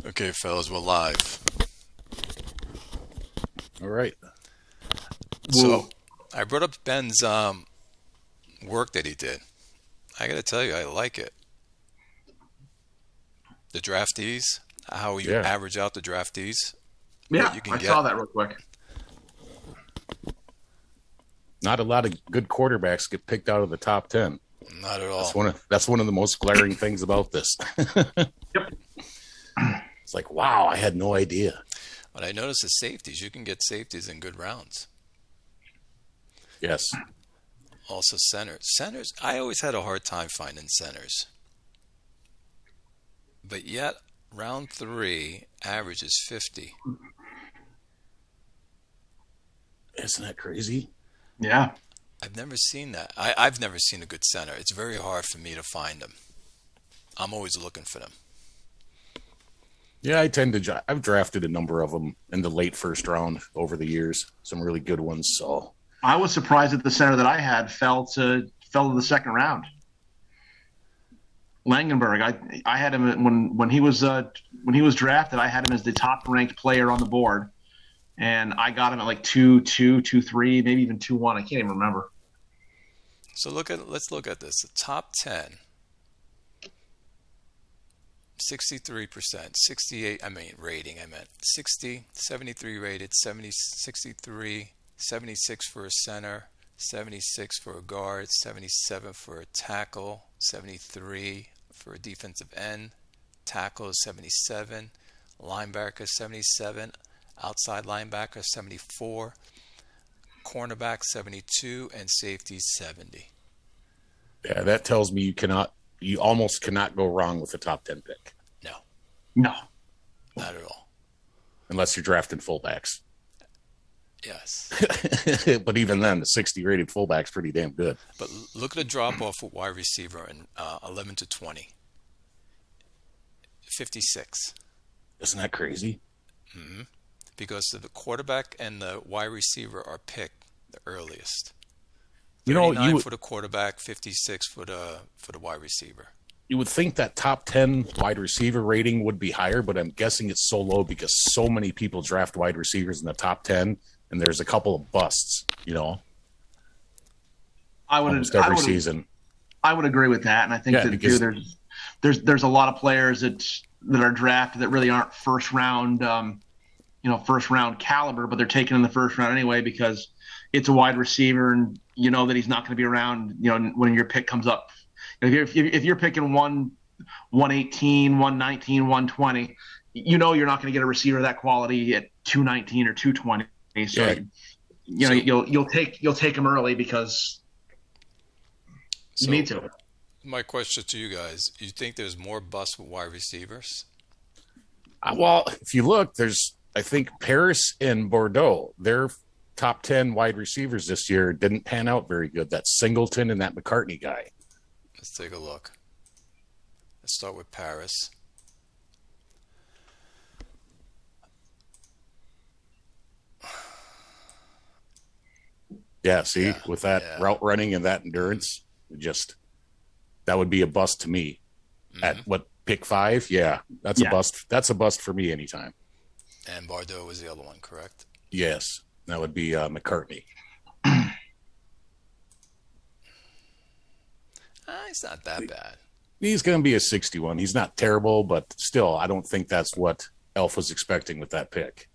Okay, fellas, we're live. All right. So, I brought up Ben's work that he did. I got to tell you, I like it. The draftees, how you Yeah. average out the draftees, what Yeah, you can I get. saw that real quick. Not a lot of good quarterbacks get picked out of the top 10. Not at all. That's one of the most glaring things about this. Yep. It's like, wow, I had no idea. But I noticed the safeties. You can get safeties in good rounds. Yes. Also centers. Centers, I always had a hard time finding centers. But yet, round 3 average is 50. Isn't that crazy? Yeah. I've never seen that. I've never seen a good center. It's very hard for me to find them. I'm always looking for them. Yeah, I've drafted a number of them in the late first round over the years. Some really good ones. So I was surprised that the center that I had fell to the second round. Langenberg, I had him when he was drafted. I had him as the top ranked player on the board, and I got him at like 2-2, 2-3, maybe even 2-1. I can't even remember. So let's look at this. The top 10, 63%, 68, rating, 60, 73 rated, 70, 63, 76 for a center, 76 for a guard, 77 for a tackle, 73 for a defensive end, tackle is 77, linebacker 77, outside linebacker 74, cornerback 72, and safety 70. yeah, that tells me you almost cannot go wrong with the top 10 pick. No, No. not at all. Unless you're drafting fullbacks. Yes. But even then, the 60 rated fullback's pretty damn good. But look at the drop off for wide receiver in 11 to 20. 56. Isn't that crazy? Mm-hmm. Because the quarterback and the wide receiver are picked the earliest. 39 for the quarterback, 56 for the wide receiver. You would think that top 10 wide receiver rating would be higher, but I'm guessing it's so low because so many people draft wide receivers in the top 10, and there's a couple of busts, almost every season. I would agree with that, and I think there's a lot of players that are drafted that really aren't first round caliber, but they're taken in the first round anyway because it's a wide receiver, and you know that he's not going to be around. When your pick comes up, if you're picking 118, 119, 120, you're not going to get a receiver of that quality at 219 or 220. So you'll take him early because you need to. My question to you guys: you think there's more busts with wide receivers? Well, if you look, I think Paris and Bordeaux, their top 10 wide receivers this year didn't pan out very good. That Singleton and that McCartney guy. Let's take a look. Let's start with Paris. Yeah, with that route running and that endurance, that would be a bust to me. Mm-hmm. At pick 5? Yeah, that's a bust. That's a bust for me anytime. And Bordeaux was the other one, correct? Yes, that would be McCartney. He's not that bad. He's going to be a 61. He's not terrible, but still, I don't think that's what Elf was expecting with that pick.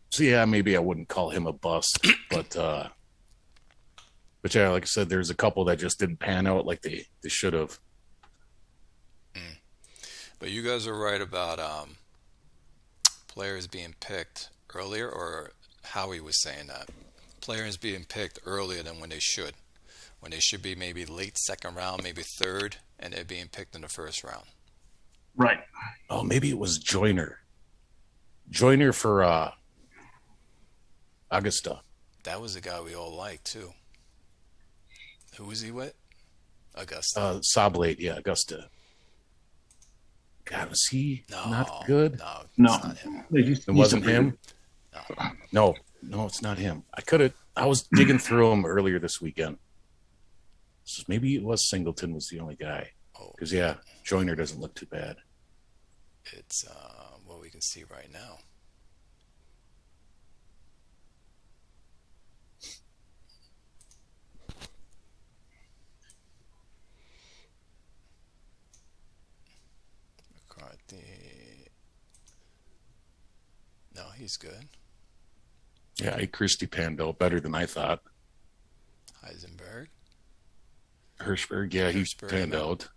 So, yeah, maybe I wouldn't call him a bust, but yeah, like I said, there's a couple that just didn't pan out like they should have. But you guys are right about players being picked earlier, or Howie was saying that. Players being picked earlier than when they should. When they should be maybe late second round, maybe third, and they're being picked in the first round. Right. Oh, maybe it was Joyner. Joyner for Augusta. That was the guy we all liked, too. Who was he with? Augusta. Sablate, yeah, Augusta. God, was he not good? No. It's not him. It wasn't him? No, it's not him. I was digging through him earlier this weekend. So maybe it was Singleton was the only guy. Oh, Because, Joyner doesn't look too bad. it's what we can see right now. McCarthy. No, he's good. Yeah, Christy Pando, better than I thought. Heisenberg. Hirschberg, yeah, he Hirschberg, panned no. out.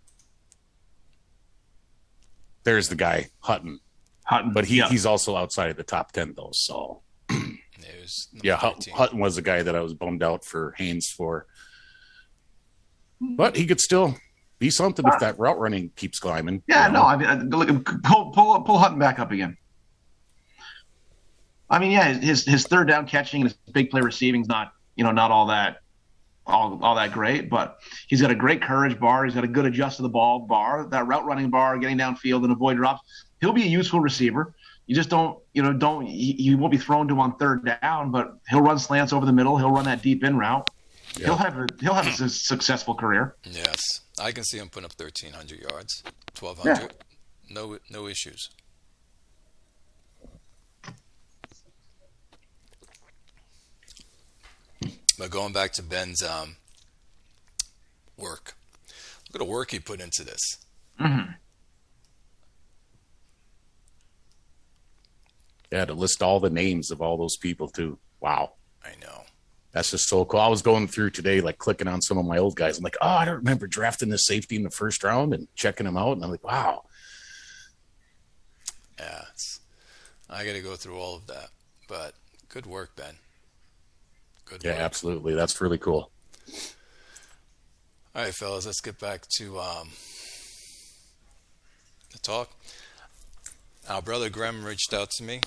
There's the guy, Hutton. Hutton, But he's also outside of the top 10, though. So, There's yeah, number 13. Hutton was the guy that I was bummed out for Haynes for. But he could still be something if that route running keeps climbing. Yeah, you know? no, I mean, look, pull Hutton back up again. I mean, yeah, his third down catching and his big play receiving is not all that great, but he's got a great courage bar. He's got a good adjust to the ball bar, that route running bar, getting downfield and avoid drops. He'll be a useful receiver. You just he won't be thrown to on third down, but he'll run slants over the middle. He'll run that deep in route. Yeah. He'll have a successful career. Yes, I can see him putting up 1,300 yards, 1,200. Yeah. No issues. But going back to Ben's work, look at the work he put into this. Mm-hmm. Yeah, to list all the names of all those people, too. Wow. I know. That's just so cool. I was going through today, like clicking on some of my old guys. I'm like, I don't remember drafting this safety in the first round and checking him out. And I'm like, wow. Yeah, I got to go through all of that. But good work, Ben. Good work. Yeah, absolutely. That's really cool. All right, fellas, let's get back to the talk. Our brother Graham reached out to me,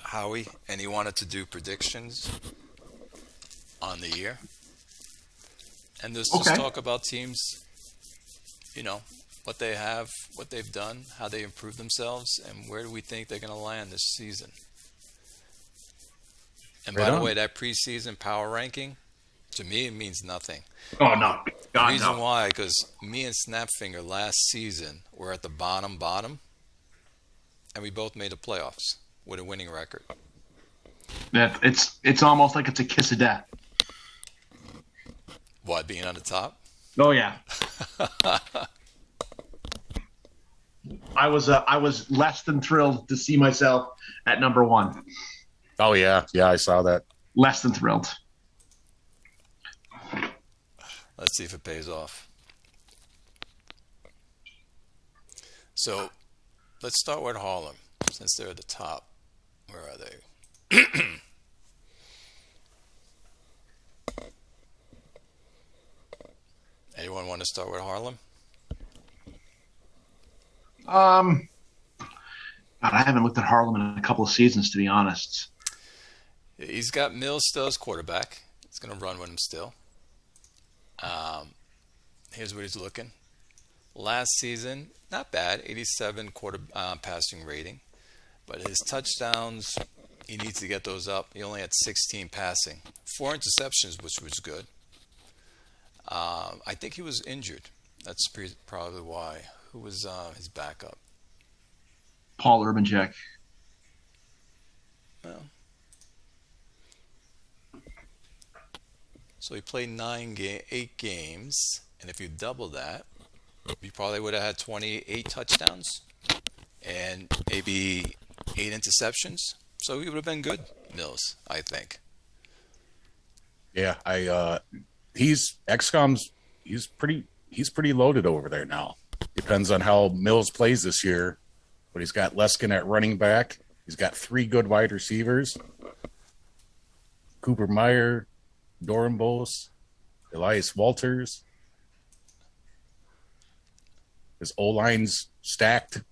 Howie, and he wanted to do predictions on the year. And just talk about teams, what they have, what they've done, how they improve themselves, and where do we think they're going to land this season. And by the way, that preseason power ranking, to me, it means nothing. Oh, no. The reason why, because me and Snapfinger last season were at the bottom, and we both made the playoffs with a winning record. Yeah, it's almost like it's a kiss of death. What, being on the top? Oh, yeah. I was less than thrilled to see myself at number one. Oh, yeah. Yeah, I saw that. Less than thrilled. Let's see if it pays off. So, let's start with Harlem, since they're at the top. Where are they? Anyone want to start with Harlem? God, I haven't looked at Harlem in a couple of seasons, to be honest. He's got Mills still as quarterback. He's going to run with him still. Here's what he's looking. Last season, not bad, 87 passing rating. But his touchdowns, he needs to get those up. He only had 16 passing. 4 interceptions, which was good. I think he was injured. That's probably why. Who was his backup? Paul Urbanchek. Well, so he played 8 games, and if you double that, you probably would have had 28 touchdowns and maybe 8 interceptions. So he would have been good, Mills, I think. Yeah, he's XCOM's. He's pretty loaded over there now. Depends on how Mills plays this year, but he's got Leskin at running back. He's got 3 good wide receivers: Cooper Meyer, Dorenbos, Elias Walters. His O-line's stacked.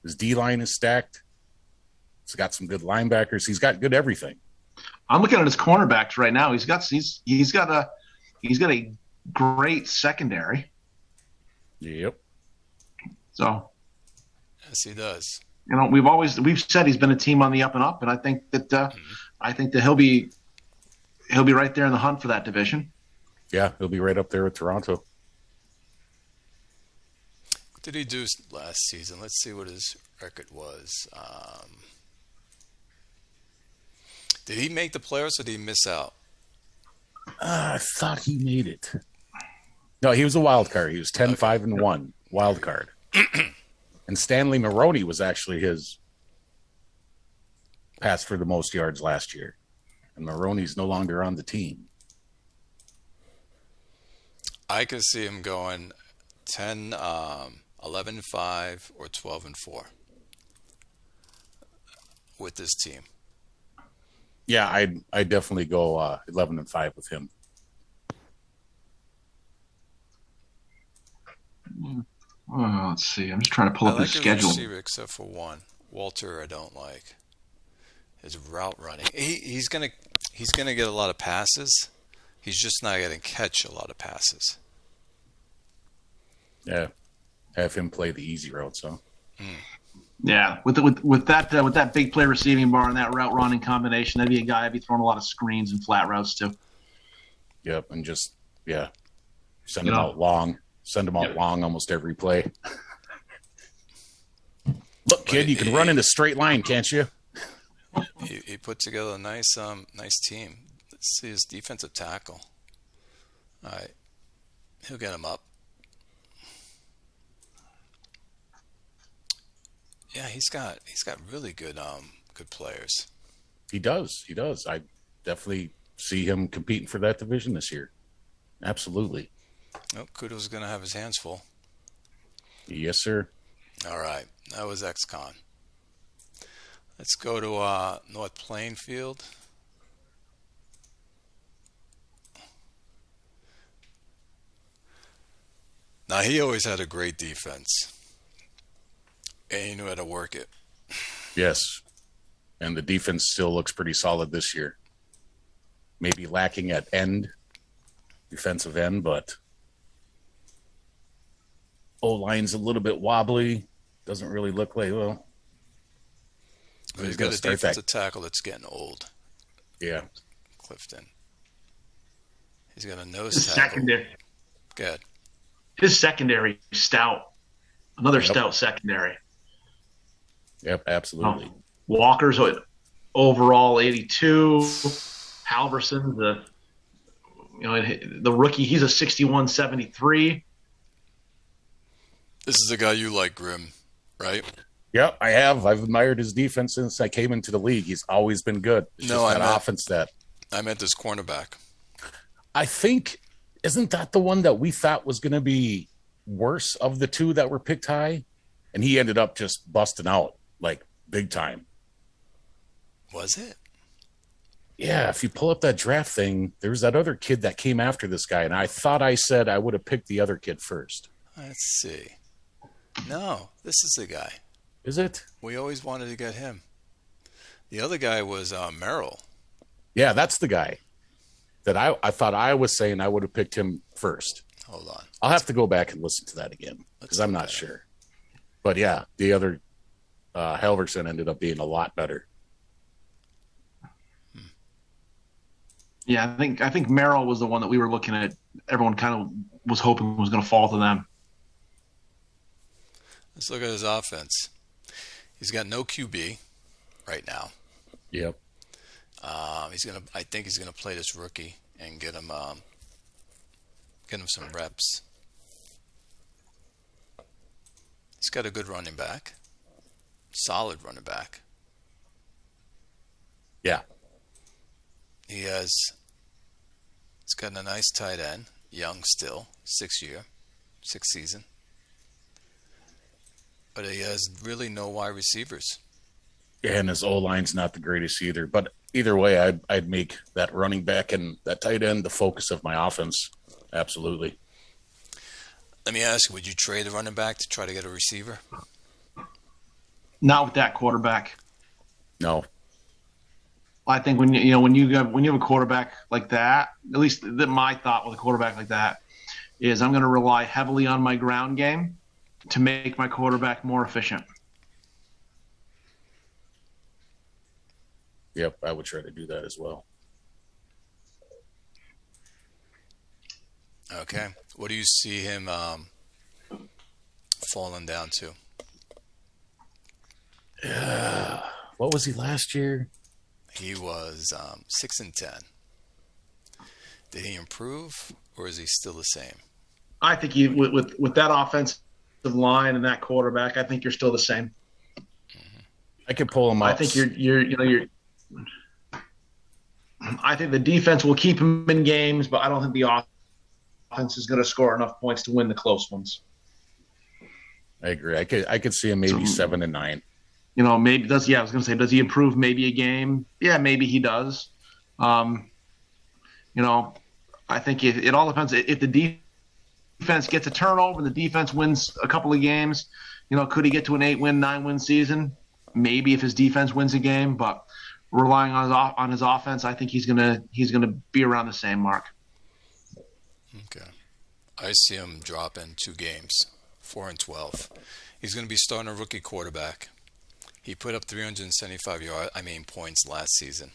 His D-line is stacked. He's got some good linebackers. He's got good everything. I'm looking at his cornerbacks right now. He's got a great secondary. Yep. Yes, So, he does. We've said he's been a team on the up and up, and I think that he'll be right there in the hunt for that division. Yeah, he'll be right up there with Toronto. did he do last season? Let's see what his record was. Did he make the playoffs or did he miss out? I thought he made it. No, he was a wild card. He was 10-5-1 wild card. And Stanley Maroney was actually his pass for the most yards last year. And Maroney's no longer on the team. I could see him going 10, 11-5 or 12-4 with this team. Yeah, I'd definitely go 11-5 with him. Let's see. I'm just trying to pull up his schedule. Receiver except for one. Walter, I don't like his route running. He's gonna get a lot of passes. He's just not going to catch a lot of passes. Yeah, have him play the easy routes, so. Yeah, with that big play receiving bar and that route running combination, that'd be a guy I'd be throwing a lot of screens and flat routes to. Yep, and just send him out long. Send him out long almost every play. Look, kid, you can run in a straight line, can't you? He put together a nice team. Let's see his defensive tackle. All right, he'll get him up. Yeah, he's got really good players. He does. I definitely see him competing for that division this year. Absolutely. Oh, Kudo's going to have his hands full. Yes, sir. All right, that was ex-con. Let's go to North Plainfield. Now, he always had a great defense. And he knew how to work it. Yes. And the defense still looks pretty solid this year. Maybe lacking at defensive end, but O-line's a little bit wobbly. Doesn't really look like, well. He's got a defensive tackle that's getting old. Yeah. Clifton. He's got a nose tackle. Secondary. Good. His secondary stout. Another stout secondary. Yep, absolutely. Walker's overall 82. Halverson, the rookie, he's a 61-73. This is a guy you like, Grim, right? Yep, I have. I've admired his defense since I came into the league. He's always been good. It's just that offense that I meant this cornerback. I think, isn't that the one that we thought was going to be worse of the two that were picked high? And he ended up just busting out, like, big time. Was it? Yeah, if you pull up that draft thing, there's that other kid that came after this guy, and I thought I said I would have picked the other kid first. Let's see. No, this is the guy. Is it? We always wanted to get him. The other guy was Merrill. Yeah, that's the guy that I thought I was saying I would have picked him first. Hold on. I'll have to go back and listen to that again because I'm not sure. But yeah, the other Halverson ended up being a lot better. Yeah, I think Merrill was the one that we were looking at. Everyone kind of was hoping was going to fall to them. Let's look at his offense. He's got no QB right now. Yep. I think he's gonna play this rookie and get him some reps. He's got a good running back, solid running back. Yeah. He's got a nice tight end, young still, 6th season. But he has really no wide receivers. Yeah, and his O-line's not the greatest either. But either way, I'd make that running back and that tight end the focus of my offense. Absolutely. Let me ask you, would you trade a running back to try to get a receiver? Not with that quarterback. No. I think when you have a quarterback like that, at least my thought with a quarterback like that is I'm going to rely heavily on my ground game to make my quarterback more efficient. Yep, I would try to do that as well. Okay. What do you see him fallen down to? What was he last year? He was 6-10. Did he improve, or is he still the same? I think you with that offensive line and that quarterback, I think you're still the same. I could pull him up. I think you're. I think the defense will keep him in games, but I don't think the offense is going to score enough points to win the close ones. I agree. I could see him maybe 7 and 9. Maybe does. Yeah, I was going to say, does he improve maybe a game? Yeah, maybe he does. I think it all depends. If the defense gets a turnover, the defense wins a couple of games. Could he get to an 8-win, 9-win season? Maybe if his defense wins a game, but relying on his offense, I think he's gonna be around the same mark. Okay, I see him dropping 2 games, 4-12. He's going to be starting a rookie quarterback. He put up 375 points last season,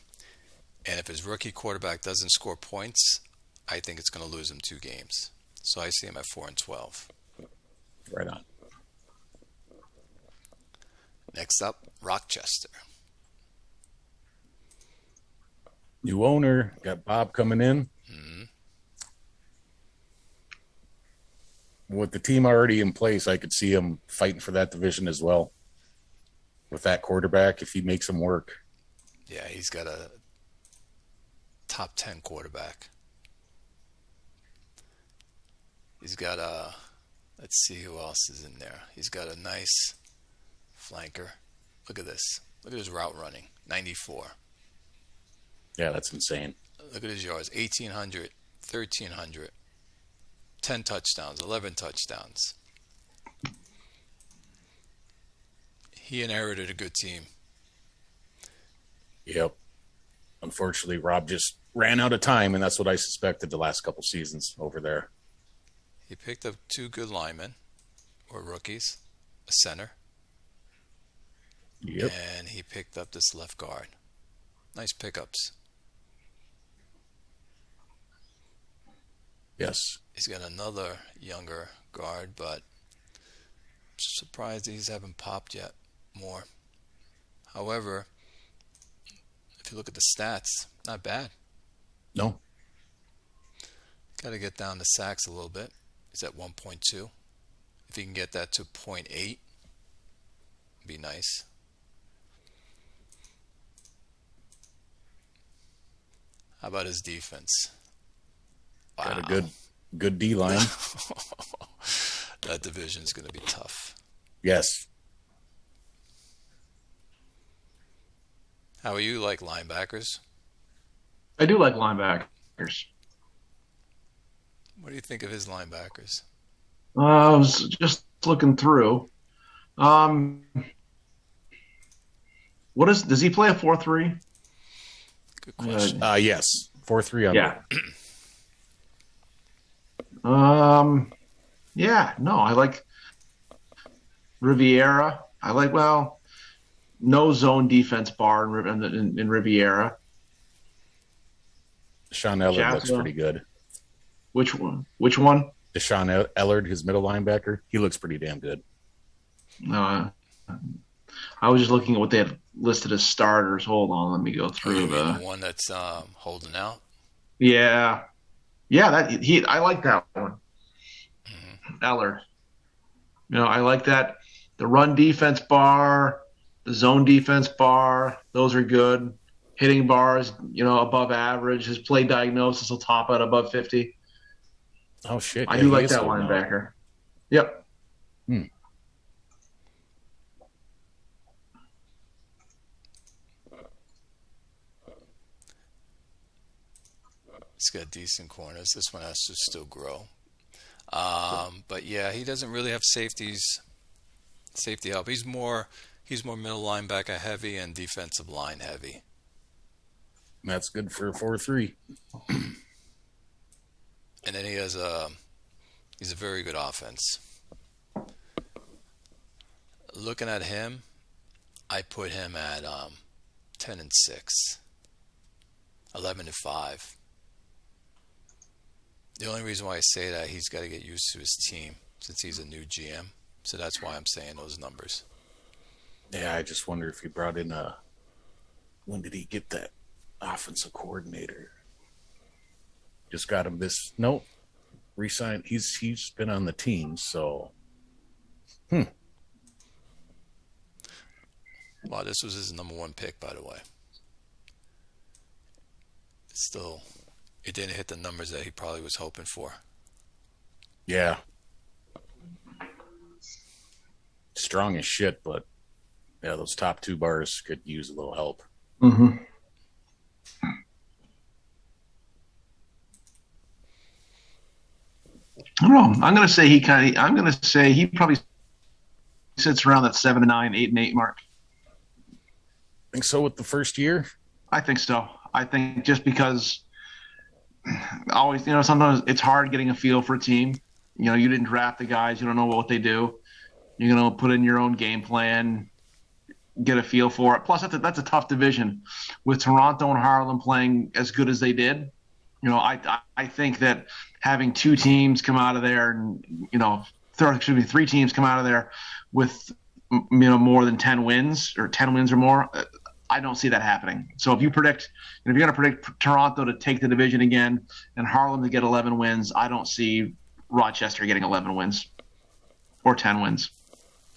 and if his rookie quarterback doesn't score points, I think it's going to lose him 2 games. So I see him at 4-12. Right on. Next up, Rochester. New owner, got Bob coming in. Mm-hmm. With the team already in place, I could see him fighting for that division as well. With that quarterback, if he makes him work. Yeah, he's got a top 10 quarterback. He's got let's see who else is in there. He's got a nice flanker. Look at this. Look at his route running. 94. Yeah, that's insane. Look at his yards. 1,800, 1,300. 10 touchdowns, 11 touchdowns. He inherited a good team. Yep. Unfortunately, Rob just ran out of time, and that's what I suspected the last couple seasons over there. He picked up 2 good linemen, or rookies, a center. Yep. And he picked up this left guard. Nice pickups. Yes. He's got another younger guard, but surprised these haven't popped yet more. However, if you look at the stats, not bad. No. Got to get down to sacks a little bit. He's at 1.2. If he can get that to 0.8, be nice. How about his defense? Wow. Got a good D line. That division is going to be tough. Yes. How are you like linebackers? I do like linebackers. What do you think of his linebackers? I was just looking through. Does he play a 4-3? Good question. Yes. 4-3 under. Yeah. Yeah, no, I like Riviera. No zone defense bar in Riviera. Deshaun Ellard looks pretty good. Which one? Deshaun Ellard, his middle linebacker, he looks pretty damn good. I was just looking at what they had listed as starters. Hold on, let me go through the one that's holding out. Yeah, I like that one. Mm-hmm. Ellard. I like that. The run defense bar, the zone defense bar, those are good. Hitting bars, above average. His play diagnosis will top out above 50. Oh, shit. I do like that linebacker. Yep. He's got decent corners. This one has to still grow. But yeah, he doesn't really have safety help. He's more middle linebacker heavy and defensive line heavy. That's good for a 4-3. And then he's a very good offense. Looking at him, I put him at 10-6, 11-5. The only reason why I say that, he's got to get used to his team since he's a new GM. So that's why I'm saying those numbers. Yeah, I just wonder if he brought in when did he get that offensive coordinator? Just got him this. Nope. Resigned. He's been on the team, so. Wow, this was his number 1 pick, by the way. Still, it didn't hit the numbers that he probably was hoping for. Yeah. Strong as shit, but yeah, those top 2 bars could use a little help. Mm-hmm. I don't know. I'm going to say he probably sits around that 7-9, 8-8 mark. Think so with the first year? I think so. I think just because always, sometimes it's hard getting a feel for a team. You didn't draft the guys. You don't know what they do. You're going to put in your own game plan, get a feel for it. Plus, that's a tough division. With Toronto and Harlem playing as good as they did, I think that having 2 teams come out of there and, 3 teams come out of there with, more than 10 wins or 10 wins or more, I don't see that happening. So if you're going to predict Toronto to take the division again and Harlem to get 11 wins, I don't see Rochester getting 11 wins or 10 wins.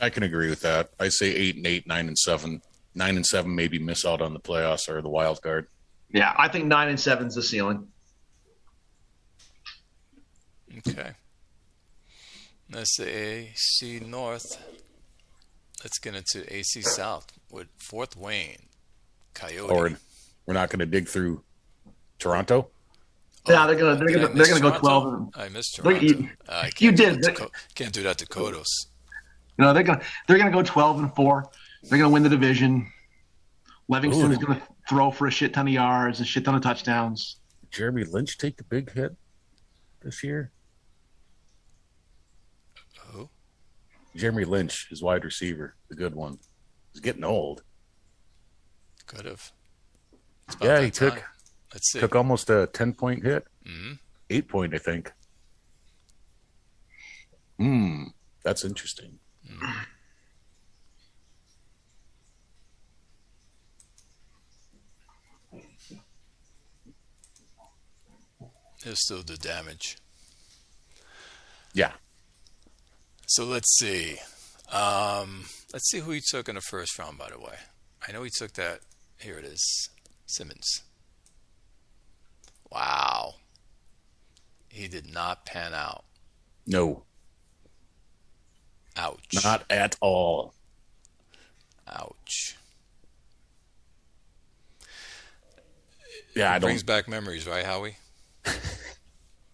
I can agree with that. I say 8-8, 9-7. 9-7 maybe miss out on the playoffs or the wild card. Yeah, I think 9-7 is the ceiling. Okay. That's the AC North. Let's get into AC South with Fort Wayne, Coyote. Or we're not going to dig through Toronto. Yeah, they're gonna go 12. I missed Toronto. You did. Can't do that to Kodos. They're gonna go 12-4. They're gonna win the division. Livingston is gonna throw for a shit ton of yards, a shit ton of touchdowns. Did Jeremy Lynch take a big hit this year? Who? Jeremy Lynch, his wide receiver, the good one. He's getting old. Could have. Yeah, he took. Time. Let's see. Took almost a 10-point hit. Mm-hmm. 8-point, I think. That's interesting. He'll still do damage. Yeah. So let's see. Let's see who he took in the first round, by the way. I know he took that. Here it is. Simmons. Wow. He did not pan out. No. Ouch. Not at all. Ouch. Yeah, it brings back memories, right, Howie?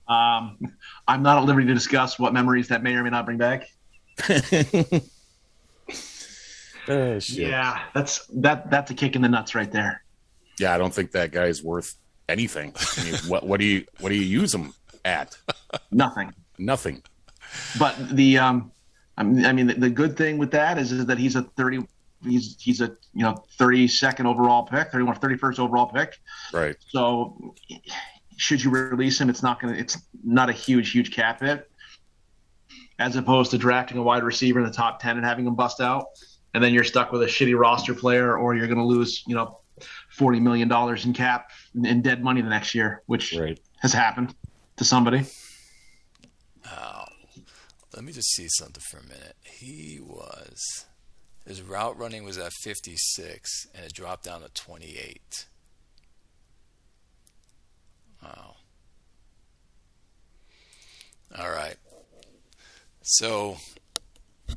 I'm not at liberty to discuss what memories that may or may not bring back. Oh, shit. Yeah, that's a kick in the nuts right there. Yeah, I don't think that guy's worth anything. I mean, what do you use him at? Nothing. Nothing. But the the good thing with that is that he's a 32nd overall pick, 31st overall pick. Right. So should you release him, it's not a huge cap hit, as opposed to drafting a wide receiver in the top 10 and having him bust out, and then you're stuck with a shitty roster player, or you're going to lose $40 million in cap in dead money the next year, which has happened to somebody. Let me just see something for a minute. His route running was at 56, and it dropped down to 28. Wow. All right. So he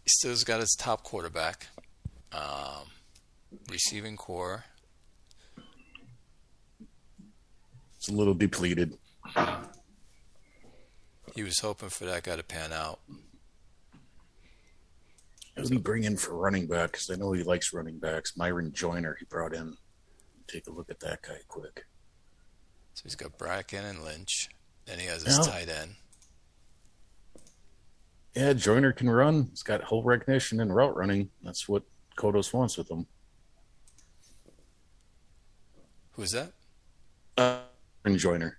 still's got his top quarterback, receiving core. It's a little depleted. He was hoping for that guy to pan out. Who did he bring in for running back? Because I know he likes running backs. Myron Joyner he brought in. Take a look at that guy quick. So he's got Bracken and Lynch. Then he has his tight end. Yeah, Joyner can run. He's got hole recognition and route running. That's what Kodos wants with him. Who's that? Myron Joyner.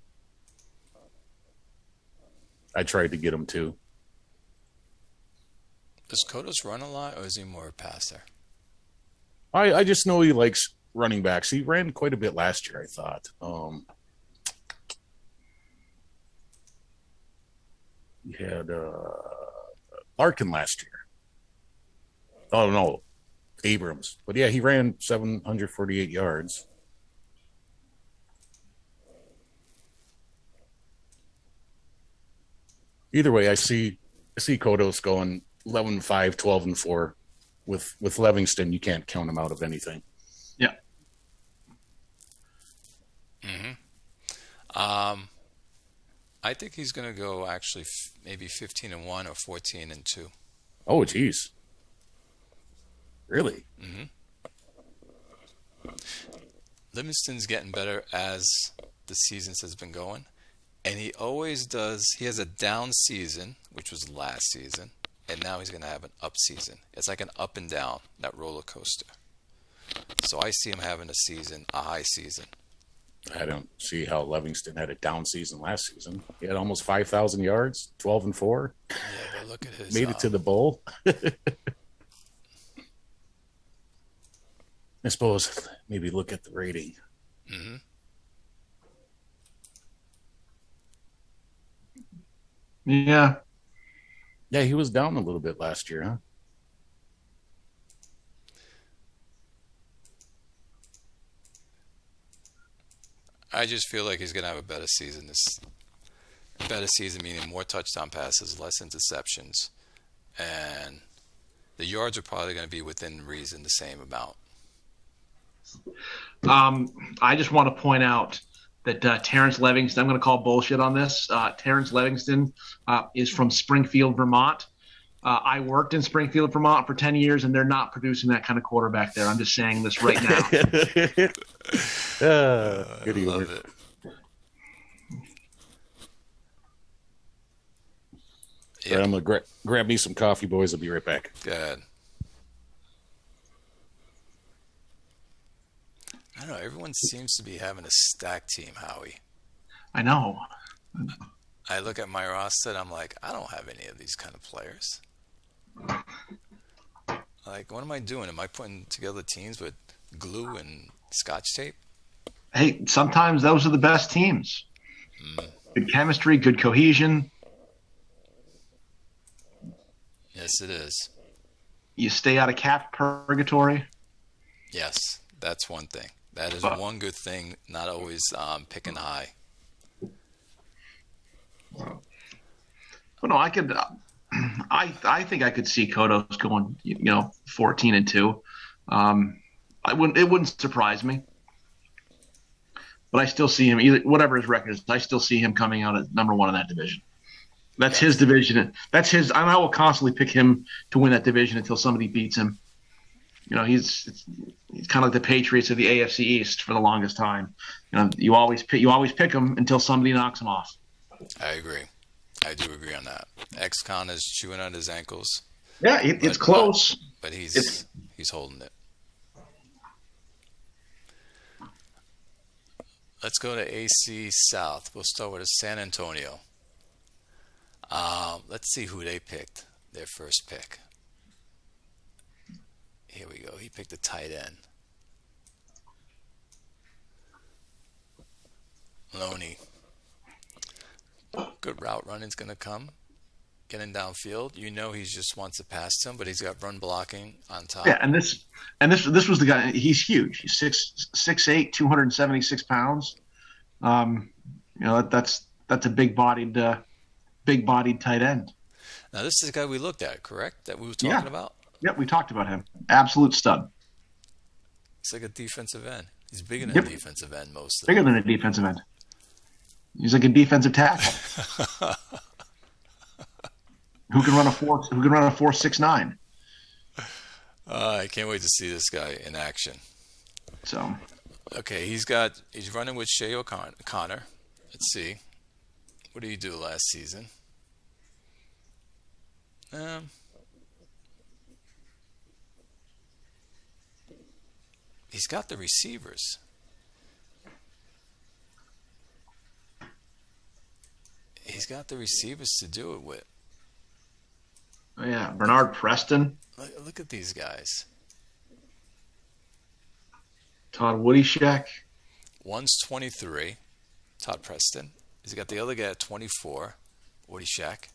I tried to get him too. Does Kodos run a lot, or is he more a passer? I just know he likes running backs. He ran quite a bit last year, I thought. He had Larkin last year. Oh, no, Abrams. But yeah, he ran 748 yards. Either way, I see Kodos going 11-5, 12-4. With Livingston, you can't count him out of anything. Yeah. I think he's going to go actually maybe 15-1 or 14-2. Oh, geez. Really? Livingston's getting better as the season has been going. And he always does. He has a down season, which was last season, and now he's going to have an up season. It's like an up and down, that roller coaster. So I see him having a high season. I don't see how Livingston had a down season last season. He had almost 5,000 yards, 12-4. Yeah, but look at his. Made it to the bowl. I suppose maybe look at the rating. Yeah. Yeah, he was down a little bit last year, huh? I just feel like he's going to have a better season. Better season meaning more touchdown passes, less interceptions, and the yards are probably going to be within reason, the same amount. I just want to point out that Terrence Livingston, I'm going to call bullshit on this. Terrence Livingston is from Springfield, Vermont. I worked in Springfield, Vermont for 10 years, and they're not producing that kind of quarterback there. I'm just saying this right now. Good humor. Love it. Yep. Right, I'm going to grab me some coffee, boys. I'll be right back. Go ahead. I don't know. Everyone seems to be having a stacked team, Howie. I know. I look at my roster and I'm like, I don't have any of these kind of players. Like, what am I doing? Am I putting together teams with glue and scotch tape? Hey, sometimes those are the best teams. Good chemistry, good cohesion. Yes, it is. You stay out of cap purgatory. Yes, that's one thing. That is one good thing, not always picking high. Well, no, I could. I think I could see Kodos going, 14-2. It wouldn't surprise me. But I still see him, either whatever his record is, I still see him coming out as number one in that division. That's his division. That's his. I will constantly pick him to win that division until somebody beats him. He's kind of like the Patriots of the AFC East for the longest time. You always pick him until somebody knocks him off. I agree. I do agree on that. Ex-Con is chewing on his ankles. Yeah, it's close. But he's holding it. Let's go to AC South. We'll start with San Antonio. Let's see who they picked, their first pick. Here we go. He picked a tight end. Loney. Good route running's going to come. Getting downfield. He just wants to pass him, but he's got run blocking on top. Yeah, and this was the guy. He's huge. He's 6'8", 276 pounds. That's a big bodied tight end. Now this is the guy we looked at, correct? That we were talking about. Yep, we talked about him. Absolute stud. It's like a defensive end. He's bigger than a defensive end most of the time. Bigger than a defensive end. He's like a defensive tackle. Who can run a 4.69? I can't wait to see this guy in action. So, okay, he's running with Shea O'Connor. Let's see. What did he do last season? He's got the receivers. He's got the receivers to do it with. Oh, yeah, Bernard Preston, Look at these guys. Todd Woodyshek. One's 23, Todd Preston. He's got the other guy at 24, Woody Shack.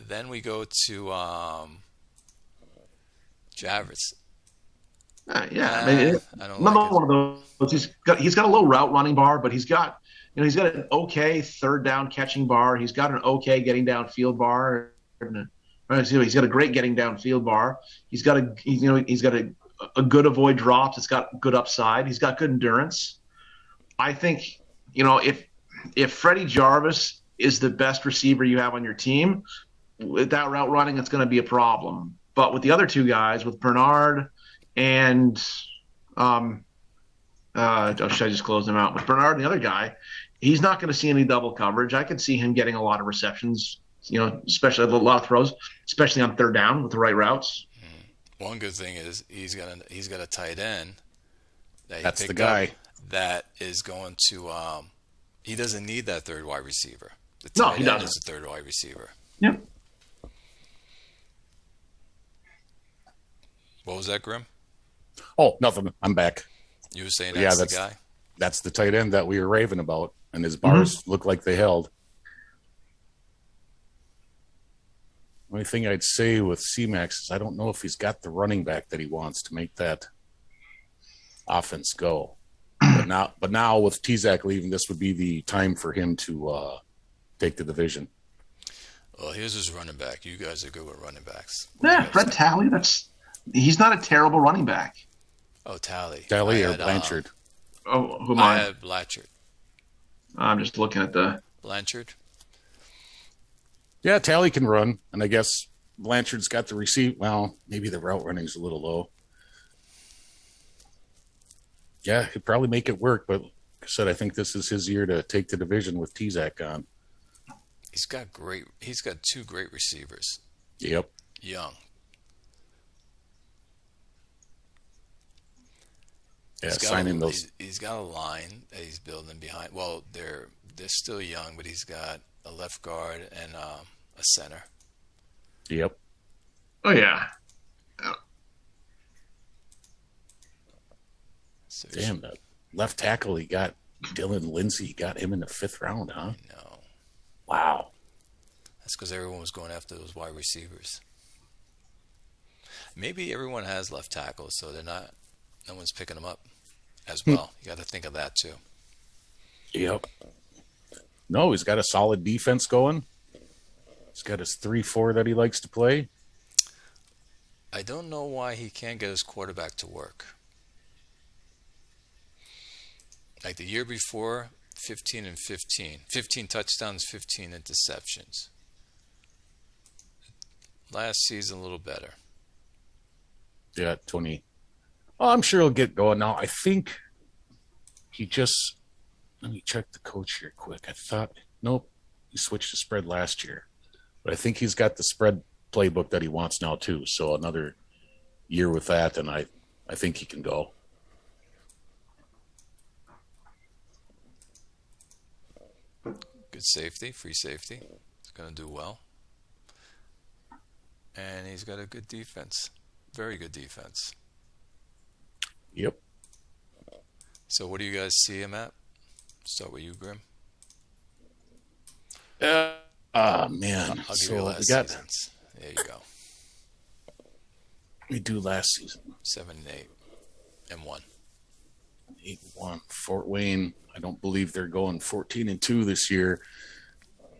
Then we go to Javits. Yeah, I mean, I don't another like it. one of those. He's got a low route running bar, but he's got an okay third down catching bar. He's got an okay getting downfield bar. He's got a great getting downfield bar. He's got a good avoid drops. It's got good upside. He's got good endurance. I think if Freddie Jarvis is the best receiver you have on your team, with that route running, it's going to be a problem. But with the other two guys, with Bernard and should I just close them out? With Bernard and the other guy, he's not going to see any double coverage. I could see him getting a lot of receptions, especially a lot of throws, especially on third down with the right routes. One good thing is he's got a tight end that That's the guy that is going to he doesn't need that third wide receiver. The No, tight he end doesn't. is the third wide receiver. Yep. What was that, Grim? Oh, nothing. I'm back. You were saying Yeah, that's the guy? That's the tight end that we were raving about, and his bars look like they held. Only thing I'd say with C-Max is I don't know if he's got the running back that he wants to make that offense go. But now with T-Zac leaving, this would be the time for him to take the division. Well, here's his running back. You guys are good with running backs. Yeah, Fred Talley. He's not a terrible running back. Oh, Talley. Talley I or had, Blanchard? Oh, who am I I? had Blanchard. I'm just looking at the. Blanchard? Yeah, Talley can run, and I guess Blanchard's got the receive. Well, maybe the route running's a little low. Yeah, he'd probably make it work, but like I said, I think this is his year to take the division with T-Zac on. He's got two great receivers. Yep. Young. Yeah, signing those. He's got a line that he's building behind. Well, they're still young, but he's got a left guard and a center. Yep. Oh yeah. So Damn, that left tackle he got, Dylan Lindsay, got him in the 5th round, huh? No, Wow. that's because everyone was going after those wide receivers. Maybe everyone has left tackles, so no one's picking them up as well. You got to think of that too. Yep. No, he's got a solid defense going. He's got his 3-4 that he likes to play. I don't know why he can't get his quarterback to work. Like the year before, 15 and 15. 15 touchdowns, 15 interceptions. Last season, a little better. Yeah, 20. Oh, I'm sure he'll get going now. I think he just, let me check the coach here quick. I thought, nope, he switched to spread last year. But I think he's got the spread playbook that he wants now too. So another year with that, and I think he can go. Good safety, free safety. He's going to do well. And he's got a good defense. Very good defense. Yep. So what do you guys see him at? Start with you, Grim. Man. I'll give you So last we got, season's. There you go. we do last season. 7 and 8 and 1. 8-1. Fort Wayne, I don't believe they're going 14-2 this year.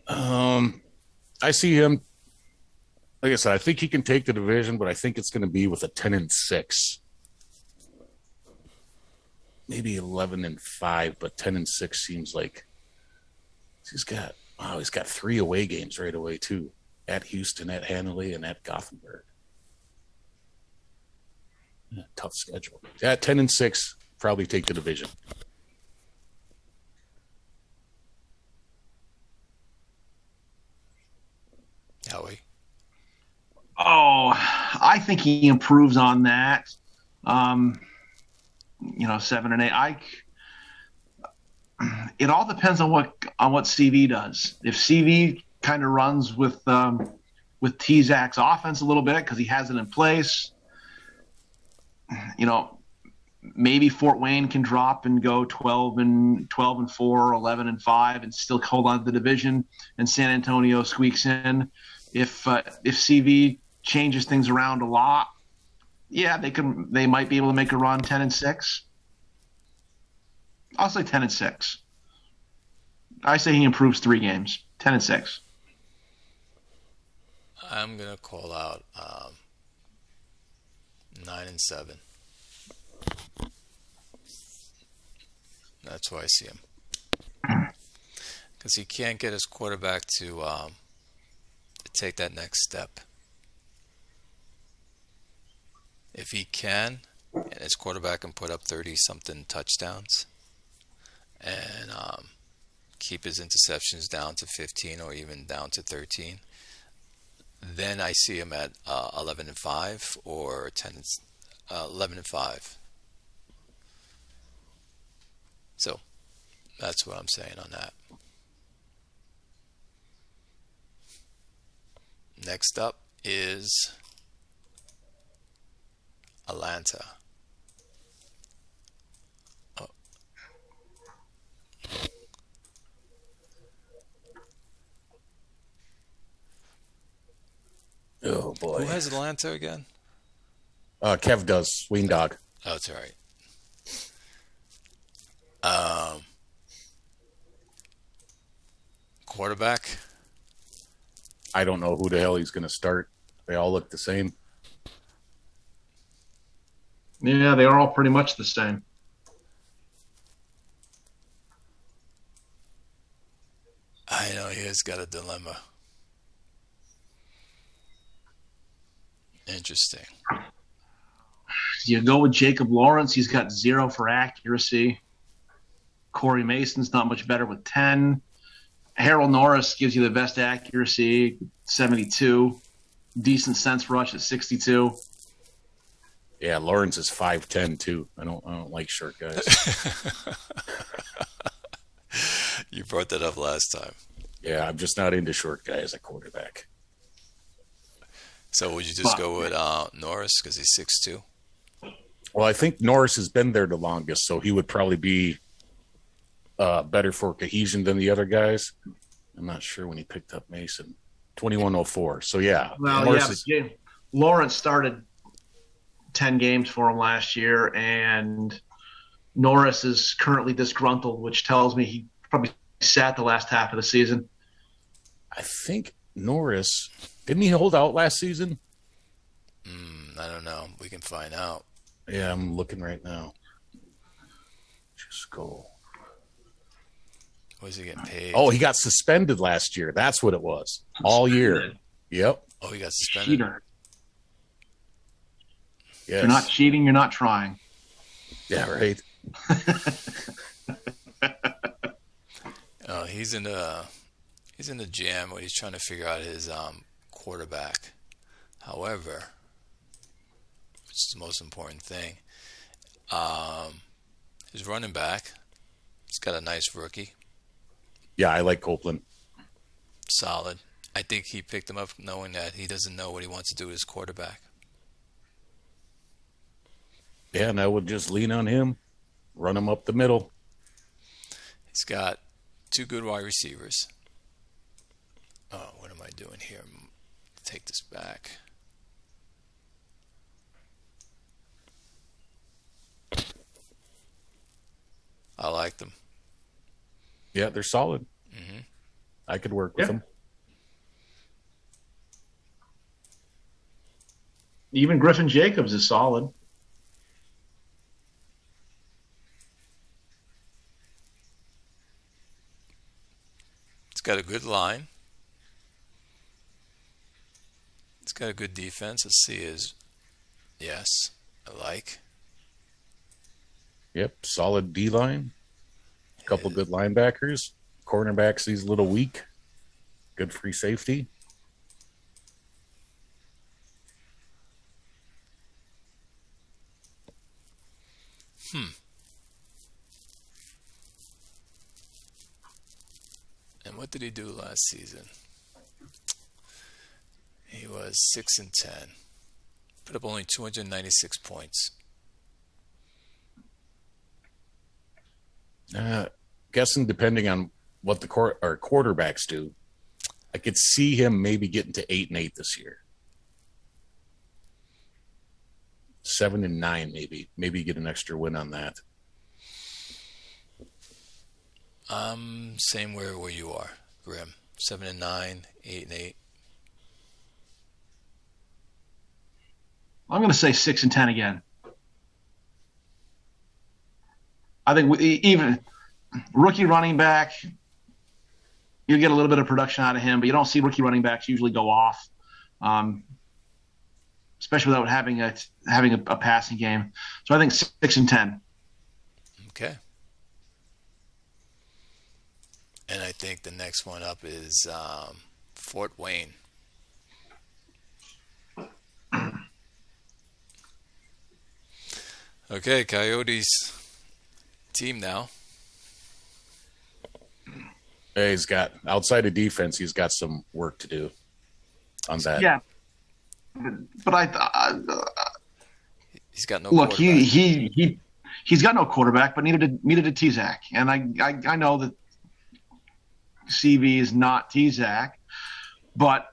I see him, like I said, I think he can take the division, but I think it's going to be with a 10-6. Maybe 11-5, but 10-6 seems like he's got 3 away games right away too. At Houston, at Hanley, and at Gothenburg. Yeah, tough schedule. Yeah, 10-6, probably take the division. Howie. Oh, I think he improves on that. 7 and 8. It all depends on what CV does. If CV kind of runs with with T-Zac's offense a little bit because he has it in place. Maybe Fort Wayne can drop and go 12-4, 11-5, and still hold on to the division. And San Antonio squeaks in. If CV changes things around a lot, yeah, they might be able to make a run 10-6. I'll say 10-6. I say he improves 3 games, 10-6. I'm gonna call out 9-7. That's why I see him, because he can't get his quarterback to take that next step. If he can, and his quarterback can put up 30-something touchdowns and keep his interceptions down to 15 or even down to 13, then I see him at 11-5 or 11-5. So that's what I'm saying on that. Next up is Atlanta. Oh boy. Who has Atlanta again? Kev does. Ween Dog. Oh, that's all right. Quarterback. I don't know who the hell he's going to start. They all look the same. Yeah, they are all pretty much the same. I know he has got a dilemma. Interesting. You go with Jacob Lawrence. He's got 0 for accuracy. Corey Mason's not much better with 10. Harold Norris gives you the best accuracy, 72. Decent sense rush at 62. Yeah, Lawrence is 5'10" too. I don't like short guys. You brought that up last time. Yeah, I'm just not into short guys at quarterback. So would you just go with Norris because he's 6'2"? Well, I think Norris has been there the longest, so he would probably be better for cohesion than the other guys. I'm not sure when he picked up Mason. 2104. So, yeah. Well, Lawrence started 10 games for him last year, and Norris is currently disgruntled, which tells me he probably sat the last half of the season. I think Norris, didn't he hold out last season? I don't know. We can find out. Yeah, I'm looking right now. Just go. Was he getting paid? Oh, he got suspended last year. That's what it was. All year. Yep. Oh, he got suspended. Cheater. Yes. If you're not cheating, you're not trying. Yeah, right. He's in the jam where he's trying to figure out his quarterback. However, which is the most important thing, his running back, he's got a nice rookie. Yeah, I like Copeland. Solid. I think he picked him up knowing that he doesn't know what he wants to do with his quarterback. Yeah, and I would just lean on him, run him up the middle. He's got 2 good wide receivers. Oh, what am I doing here? Take this back. I like them. Yeah, they're solid. Mm-hmm. I could work with them. Even Griffin Jacobs is solid. It's got a good line. It's got a good defense. Let's see his. Yes, I like. Yep, solid D-line. A couple good linebackers. Cornerbacks, he's a little weak. Good free safety. And what did he do last season? He was 6-10. Put up only 296 points. Guessing depending on what the quarterbacks do, I could see him maybe getting to 8-8 this year. 7-9 maybe get an extra win on that. Same where you are, Grim. 7-9, 8-8. I'm going to say 6-10 again. I think even rookie running back, you get a little bit of production out of him, but you don't see rookie running backs usually go off, especially without having a passing game. So I think 6-10. Okay. And I think the next one up is Fort Wayne. Okay, Coyotes team now. Hey, he's got, outside of defense, he's got some work to do on that. Yeah. But he's got no look, quarterback. he's got no quarterback, but needed a T-Zach. And I know that CV is not T-Zach, but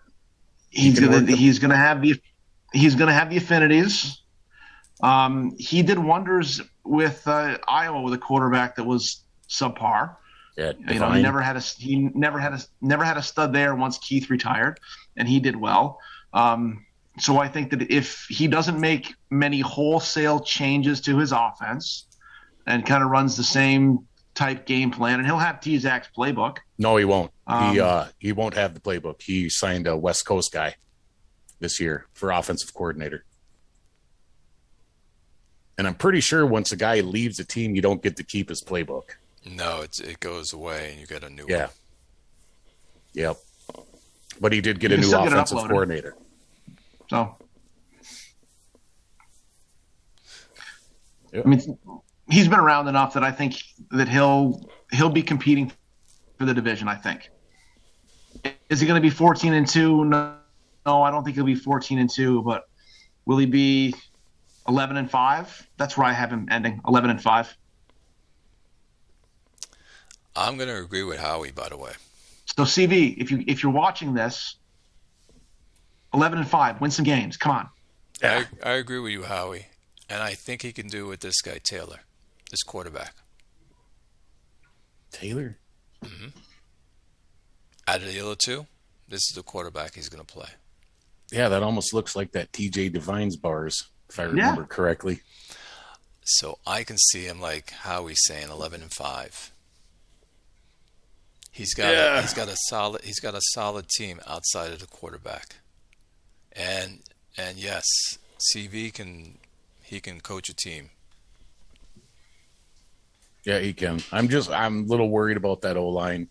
he's gonna have the affinities. He did wonders with Iowa with a quarterback that was subpar. Yeah, he never had a stud there once Keith retired, and he did well. So I think that if he doesn't make many wholesale changes to his offense and kind of runs the same type game plan, and he'll have T-Zach's playbook. No, he won't. He won't have the playbook. He signed a West Coast guy this year for offensive coordinator. And I'm pretty sure once a guy leaves a team, you don't get to keep his playbook. No, it goes away and you get a new one. Yep. But he did get a new offensive coordinator. So, yep. I mean, he's been around enough that I think that he'll be competing for the division, I think. Is he going to be 14-2? No, I don't think he'll be 14-2, but will he be 11-5? That's where I have him ending, 11-5. I'm going to agree with Howie, by the way. So CV, if you're watching this, 11-5, win some games. Come on. Yeah. I agree with you, Howie, and I think he can do it with this guy Taylor, this quarterback. Taylor? Mm-hmm. Out of the other two, this is the quarterback he's going to play. Yeah, that almost looks like that TJ Devine's bars, if I remember correctly. So I can see him like Howie's saying 11-5. He's got a solid team outside of the quarterback, and yes, CV can coach a team. Yeah, he can. I'm a little worried about that O-line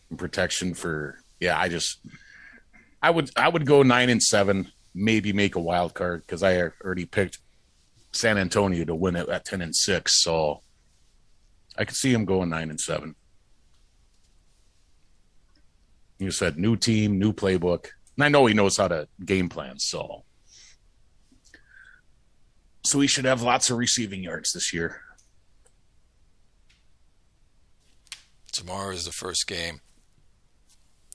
and protection for. Yeah, I would go 9-7, maybe make a wild card because I already picked San Antonio to win it at 10-6, so I could see him going 9-7. You said new team, new playbook. And I know he knows how to game plan, so he should have lots of receiving yards this year. Tomorrow is the first game.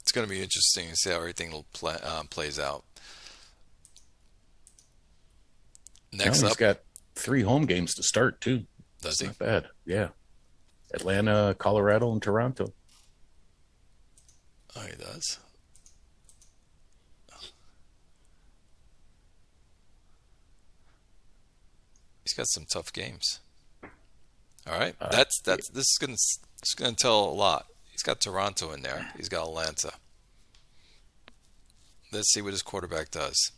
It's going to be interesting to see how everything plays out. Next up, he's got 3 home games to start too. Does he? Not bad. Yeah, Atlanta, Colorado, and Toronto. Oh, he does. He's got some tough games. All right, this is gonna tell a lot. He's got Toronto in there. He's got Atlanta. Let's see what his quarterback does.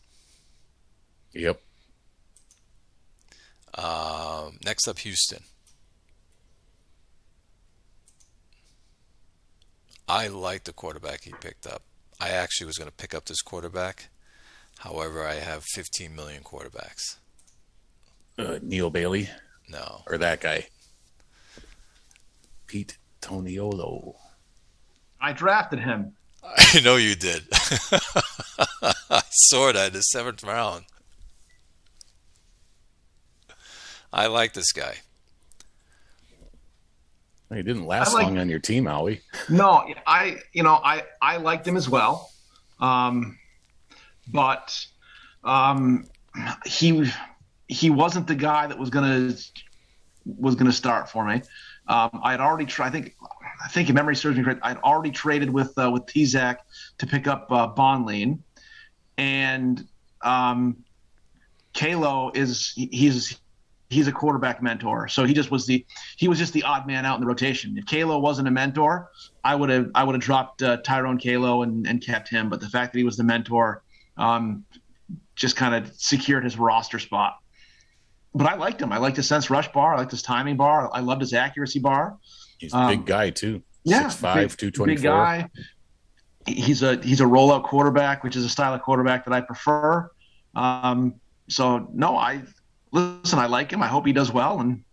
Yep. Next up, Houston. I like the quarterback he picked up. I actually was going to pick up this quarterback. However, I have 15 million quarterbacks. Neil Bailey? No. Or that guy? Pete Toniolo. I drafted him. I know you did. I Sorta in the 7th round. I like this guy. He didn't last like- long on your team, Howie. No, I liked him as well, but he wasn't the guy that was gonna start for me. I had already tried. I think if memory serves me correct, I'd already traded with Tizak to pick up Bonlean, and Kalo he's a quarterback mentor, so he was just the odd man out in the rotation. If Kalo wasn't a mentor, I would have dropped Tyrone Kalo and kept him. But the fact that he was the mentor just kind of secured his roster spot. But I liked him. I liked his sense rush bar. I liked his timing bar. I loved his accuracy bar. He's a big guy too. Yeah, 6'5", 224. Big guy. He's a rollout quarterback, which is a style of quarterback that I prefer. So no, I like him. I hope he does well. And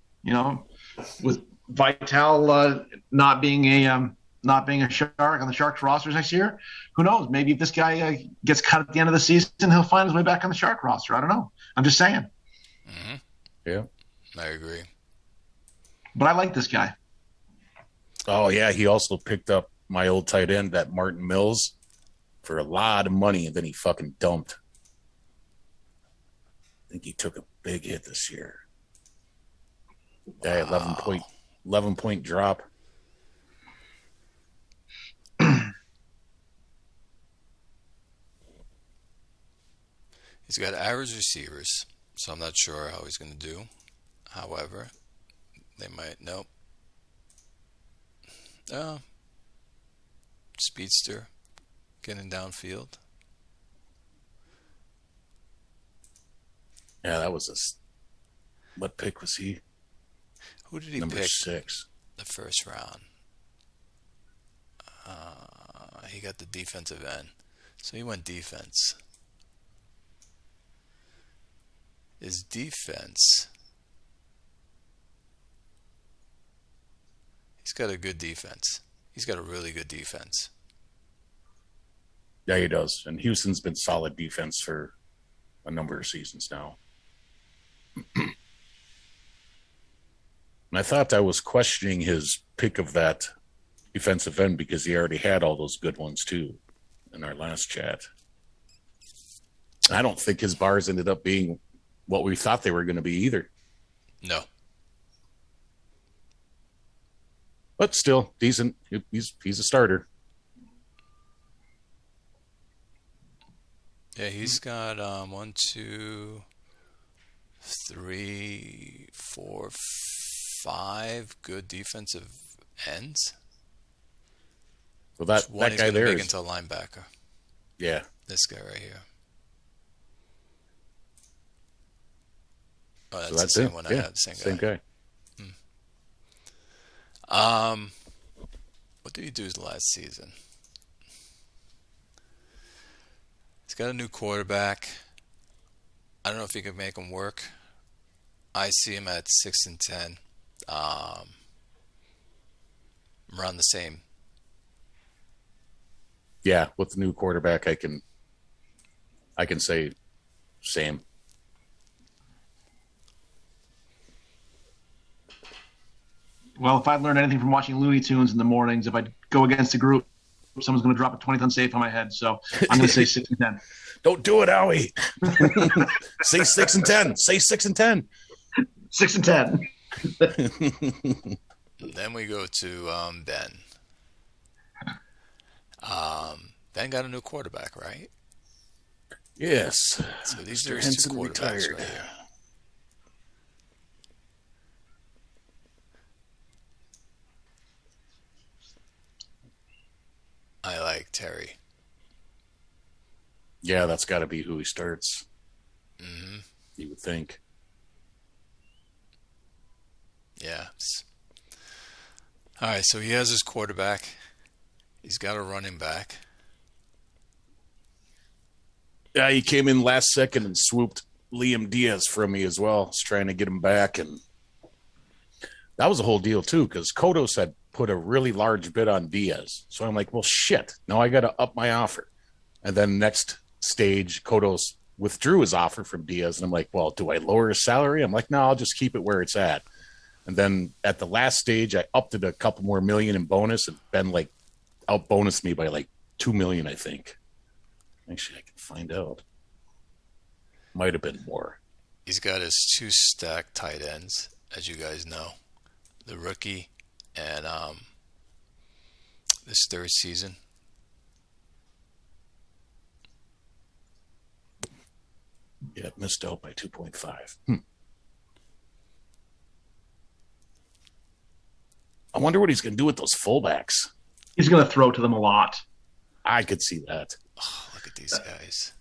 with Vital not being a Shark on the Sharks rosters next year, who knows? Maybe if this guy gets cut at the end of the season, he'll find his way back on the Shark roster. I don't know. I'm just saying. Mm-hmm. Yeah, I agree. But I like this guy. Oh yeah, he also picked up my old tight end, that Martin Mills, for a lot of money, and then he fucking dumped. I think he took a big hit this year. That 11 point drop. He's got average receivers, so I'm not sure how he's going to do. However, they might. Nope. Speedster, getting downfield. Yeah, that was what pick was he? Who did he Number pick? 6. The first round. He got the defensive end, so he went defense. His defense. He's got a good defense. He's got a really good defense. Yeah, he does. And Houston's been solid defense for a number of seasons now. And I thought I was questioning his pick of that defensive end because he already had all those good ones too in our last chat. I don't think his bars ended up being what we thought they were going to be either. No. But still decent. He's a starter. Yeah, he's got 1, 2, 3, 4, 5 good defensive ends. Well, that guy there big is into linebacker. Yeah. This guy right here. Oh, that's So that's the same it. one Yeah, I had. same guy. What did he do his last season? He's got a new quarterback. I don't know if he could make him work. I see him at 6-10. Around the same. Yeah, with the new quarterback, I can say same. Well, if I learned anything from watching Looney Tunes in the mornings, if I go against a group, someone's going to drop a 20th unsafe on my head. So I'm going to say 6-10. Don't do it, Howie. Say 6-10. Say 6-10. 6-10. Then we go to Ben. Ben got a new quarterback, right? Yes. So these Mr. are his Henson two quarterbacks retired. right here. I like Terry. Yeah, that's got to be who he starts. Mm-hmm. You would think. Yeah. All right, so he has his quarterback. He's got a running back. Yeah, he came in last second and swooped Liam Diaz from me as well. I was trying to get him back, and that was a whole deal too, because Kodos had put a really large bid on Diaz. So I'm like, well, shit. Now I got to up my offer. And then next stage, Kodos withdrew his offer from Diaz, and I'm like, well, do I lower his salary? I'm like, no, I'll just keep it where it's at. And then at the last stage, I upped it a couple more million in bonus, and Ben like out bonused me by like 2 million, I think. Actually, I can find out. Might have been more. He's got his 2 stacked tight ends, as you guys know. The rookie and this third season. Yeah, missed out by 2.5. I wonder what he's going to do with those fullbacks. He's going to throw to them a lot. I could see that. Oh, look at these guys.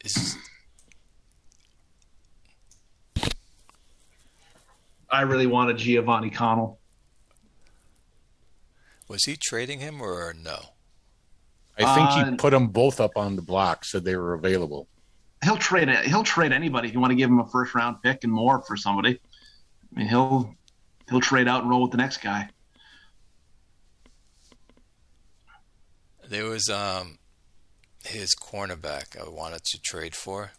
It's I really wanted Giovanni Connell. Was he trading him or no? I think he put them both up on the block, said they were available. He'll trade it. He'll trade anybody if you want to give him a first round pick and more for somebody. I mean, he'll trade out and roll with the next guy. There was his cornerback I wanted to trade for.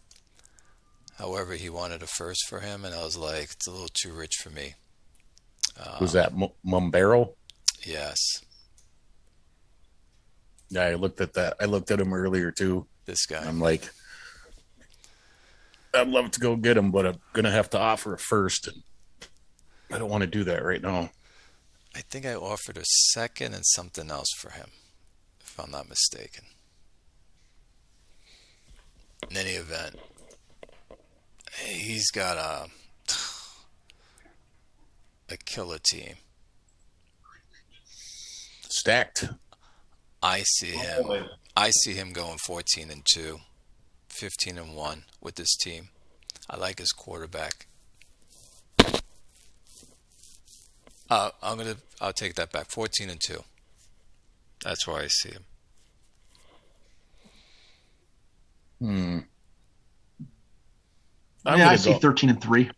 However, he wanted a first for him, and I was like, it's a little too rich for me. Was that Mumbero? Yes. Yeah, I looked at that. I looked at him earlier too. This guy. I'm like, I'd love to go get him, but I'm gonna have to offer a first, and I don't want to do that right now. I think I offered a second and something else for him, if I'm not mistaken. In any event, he's got a killer team. Stacked. I see him going 14-2, 15-1 with this team. I like his quarterback. I'll take that back. 14-2. That's where I see him. I see 13-3.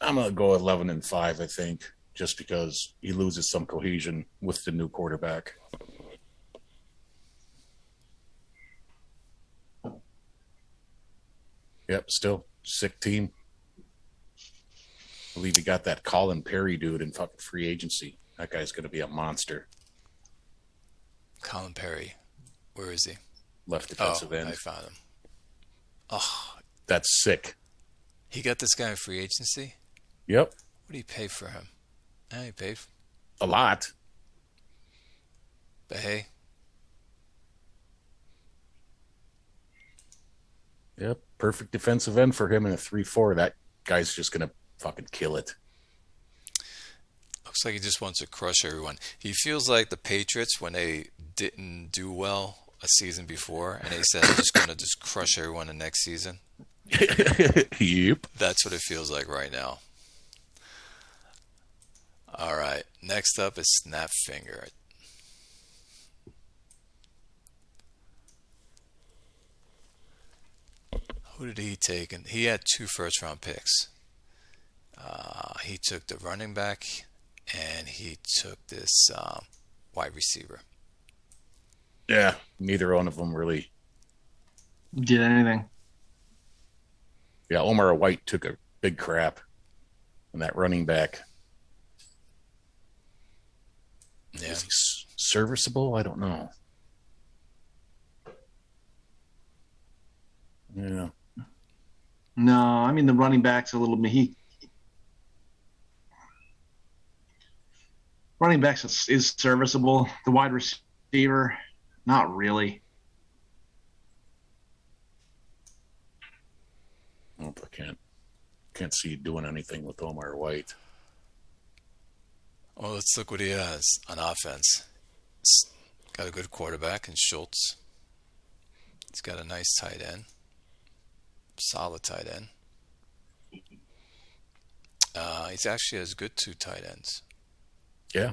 I'm gonna go 11-5. I think, just because he loses some cohesion with the new quarterback. Yep, still sick team. I believe he got that Colin Perry dude in fucking free agency. That guy's going to be a monster. Colin Perry. Where is he? Left defensive end. I found him. Oh, that's sick. He got this guy in free agency? Yep. What did he pay for him? He paid a lot. But hey. Yep. Perfect defensive end for him in a 3-4. That guy's just going to fucking kill it. Looks like he just wants to crush everyone. He feels like the Patriots when they didn't do well a season before, and they said, I'm just going to just crush everyone the next season. Yep. That's what it feels like right now. All right. Next up is Snapfinger. Who did he take? And he had 2 first-round picks. He took the running back, and he took this wide receiver. Yeah, neither one of them really did anything. Yeah, Omar White took a big crap on that running back. Yeah. Is he serviceable? I don't know. Yeah. No, I mean the running back's a little bit. Running backs is serviceable. The wide receiver, not really. I can't see doing anything with Omar White. Well, let's look what he has on offense. He's got a good quarterback in Schultz. He's got a nice tight end. Solid tight end. He's actually has good 2 tight ends. Yeah.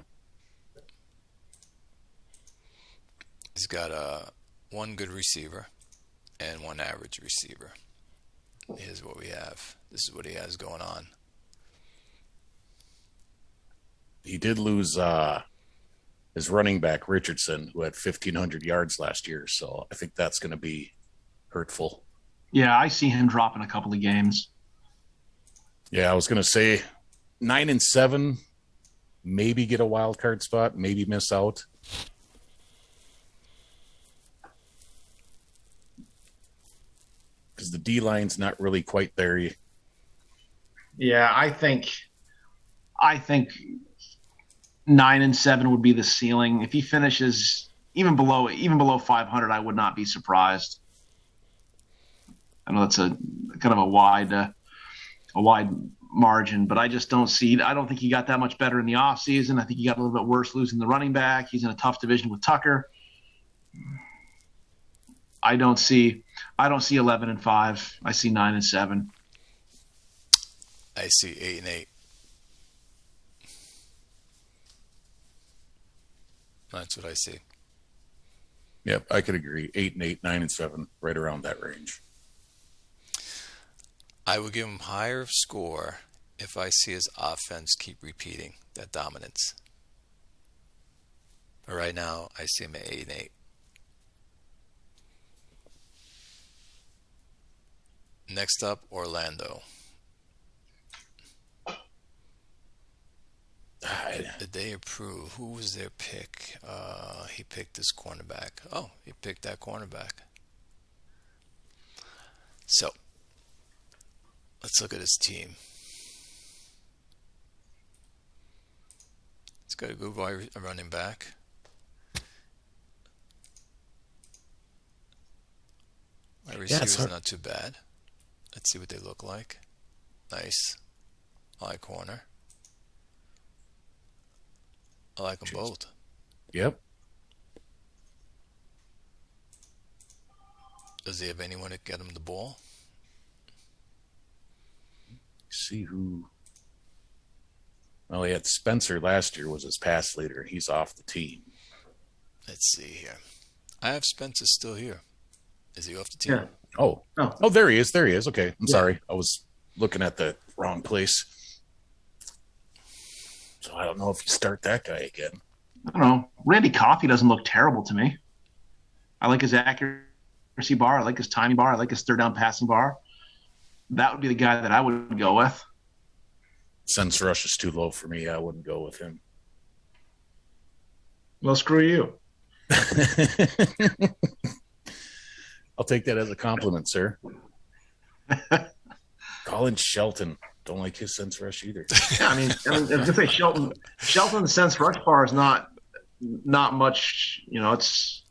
He's got 1 good receiver and 1 average receiver. Here's what we have. This is what he has going on. He did lose his running back Richardson, who had 1,500 yards last year. So I think that's going to be hurtful. Yeah, I see him dropping a couple of games. Yeah, I was going to say 9-7, maybe get a wild card spot, maybe miss out. Because the D line's not really quite there. Yeah, I think 9-7 would be the ceiling. If he finishes even below 500, I would not be surprised. I know that's a kind of a wide margin, but I just don't see. I don't think he got that much better in the offseason. I think he got a little bit worse losing the running back. He's in a tough division with Tucker. I don't see 11-5. I see 9-7. I see 8-8. That's what I see. Yep, I could agree. 8-8, 9-7, right around that range. I would give him higher score if I see his offense keep repeating that dominance. But right now, I see him at 8-8. Next up, Orlando. Did they approve? Who was their pick? He picked this cornerback. Oh, he picked that cornerback. So, let's look at his team. It's got a good running back. My receivers are not too bad. Let's see what they look like. Nice. High corner. I like them both. Yep. Does he have anyone to get him the ball? See who. Well, he had Spencer last year was his pass leader. He's off the team. Let's see here. I have Spencer still here. Is he off the team? Yeah. Oh, there he is. There he is. Okay, I'm sorry. I was looking at the wrong place. So I don't know if you start that guy again. I don't know. Randy Coffey doesn't look terrible to me. I like his accuracy bar. I like his timing bar. I like his third down passing bar. That would be the guy that I would go with. Sense rush is too low for me. I wouldn't go with him. Well, screw you. I'll take that as a compliment, sir. Colin Shelton. Don't like his sense rush either. Yeah, I was going to say Shelton's sense rush bar is not much. It's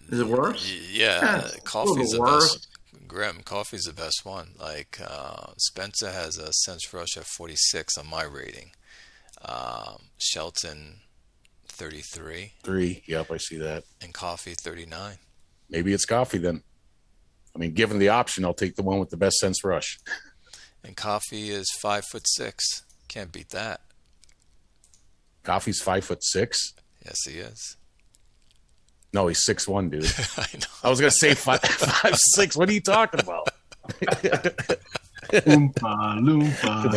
is it worse? Yeah, Coffee's the best. Graham, Coffee's the best one. Like Spencer has a sense rush of 46 on my rating. Shelton 33. 3. Yep, I see that. And Coffee 39. Maybe it's Coffee then. I mean, given the option, I'll take the one with the best sense rush. And Coffee is 5'6". Can't beat that. Coffee's 5'6". Yes, he is. No, he's 6'1", dude. I know. I was gonna say 5'6". What are you talking about? Oompa loompa.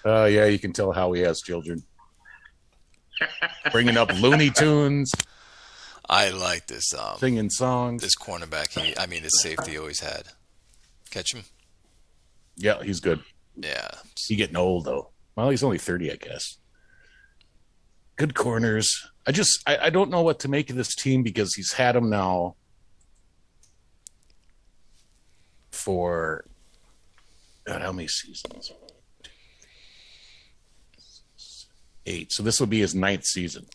Yeah, you can tell how he has children. Bringing up Looney Tunes. I like this. Singing songs. This cornerback, his safety he always had. Catch him? Yeah, he's good. Yeah. He's getting old, though. Well, he's only 30, I guess. Good corners. I don't know what to make of this team because he's had them now for, God, how many seasons? 8. So this will be his 9th season.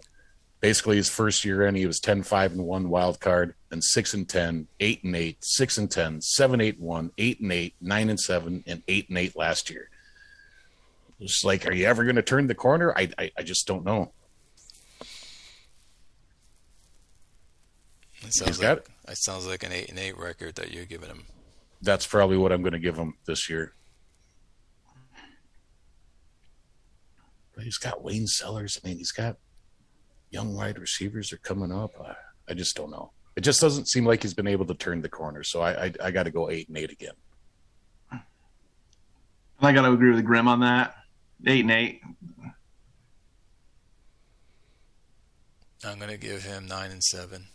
Basically, his first year in, he was 10-5-1 wild card, then 6-10, 8-8, 6-10, 7-8-1, 8-8, 9-7, and 8-8 last year. It's like, are you ever going to turn the corner? I just don't know. It sounds like an 8-8 record that you're giving him. That's probably what I'm going to give him this year. But he's got Wayne Sellers. He's got young wide receivers are coming up. I just don't know. It just doesn't seem like he's been able to turn the corner. So I got to go 8-8 again. I got to agree with Grim on that. 8-8. I'm gonna give him 9-7.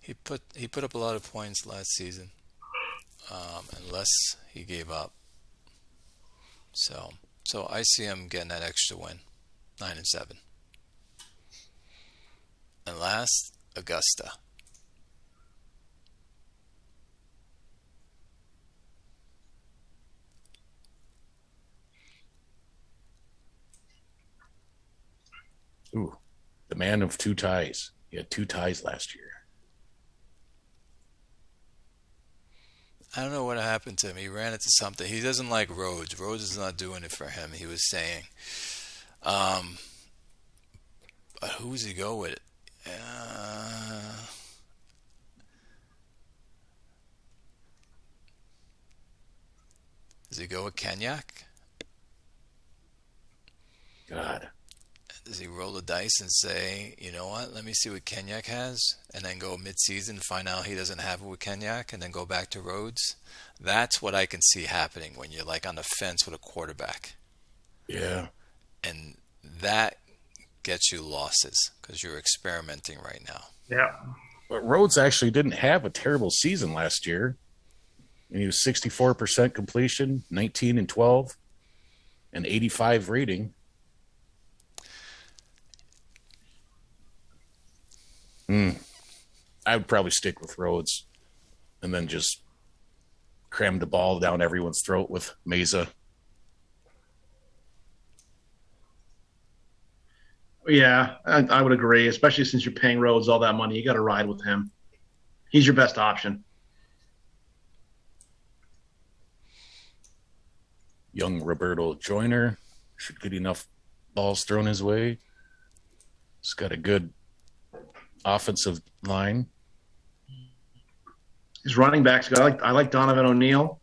He put up a lot of points last season, unless he gave up. So I see him getting that extra win, 9-7. And last, Augusta. Ooh, the man of two ties. He had 2 ties last year. I don't know what happened to him. He ran into something. He doesn't like Rhodes. Rhodes is not doing it for him, he was saying. But who does he go with? Does he go with Kenyak? God. Does he roll the dice and say, you know what, let me see what Kenyak has, and then go mid-season, find out he doesn't have it with Kenyak, and then go back to Rhodes? That's what I can see happening when you're like on the fence with a quarterback. Yeah. And that gets you losses because you're experimenting right now. Yeah. But Rhodes actually didn't have a terrible season last year. And he was 64% completion, 19-12, and 85 rating. I would probably stick with Rhodes and then just cram the ball down everyone's throat with Mesa. Yeah, I would agree, especially since you're paying Rhodes all that money. You got to ride with him. He's your best option. Young Roberto Joyner should get enough balls thrown his way. He's got a good offensive line. His running backs good. I like Donovan O'Neal.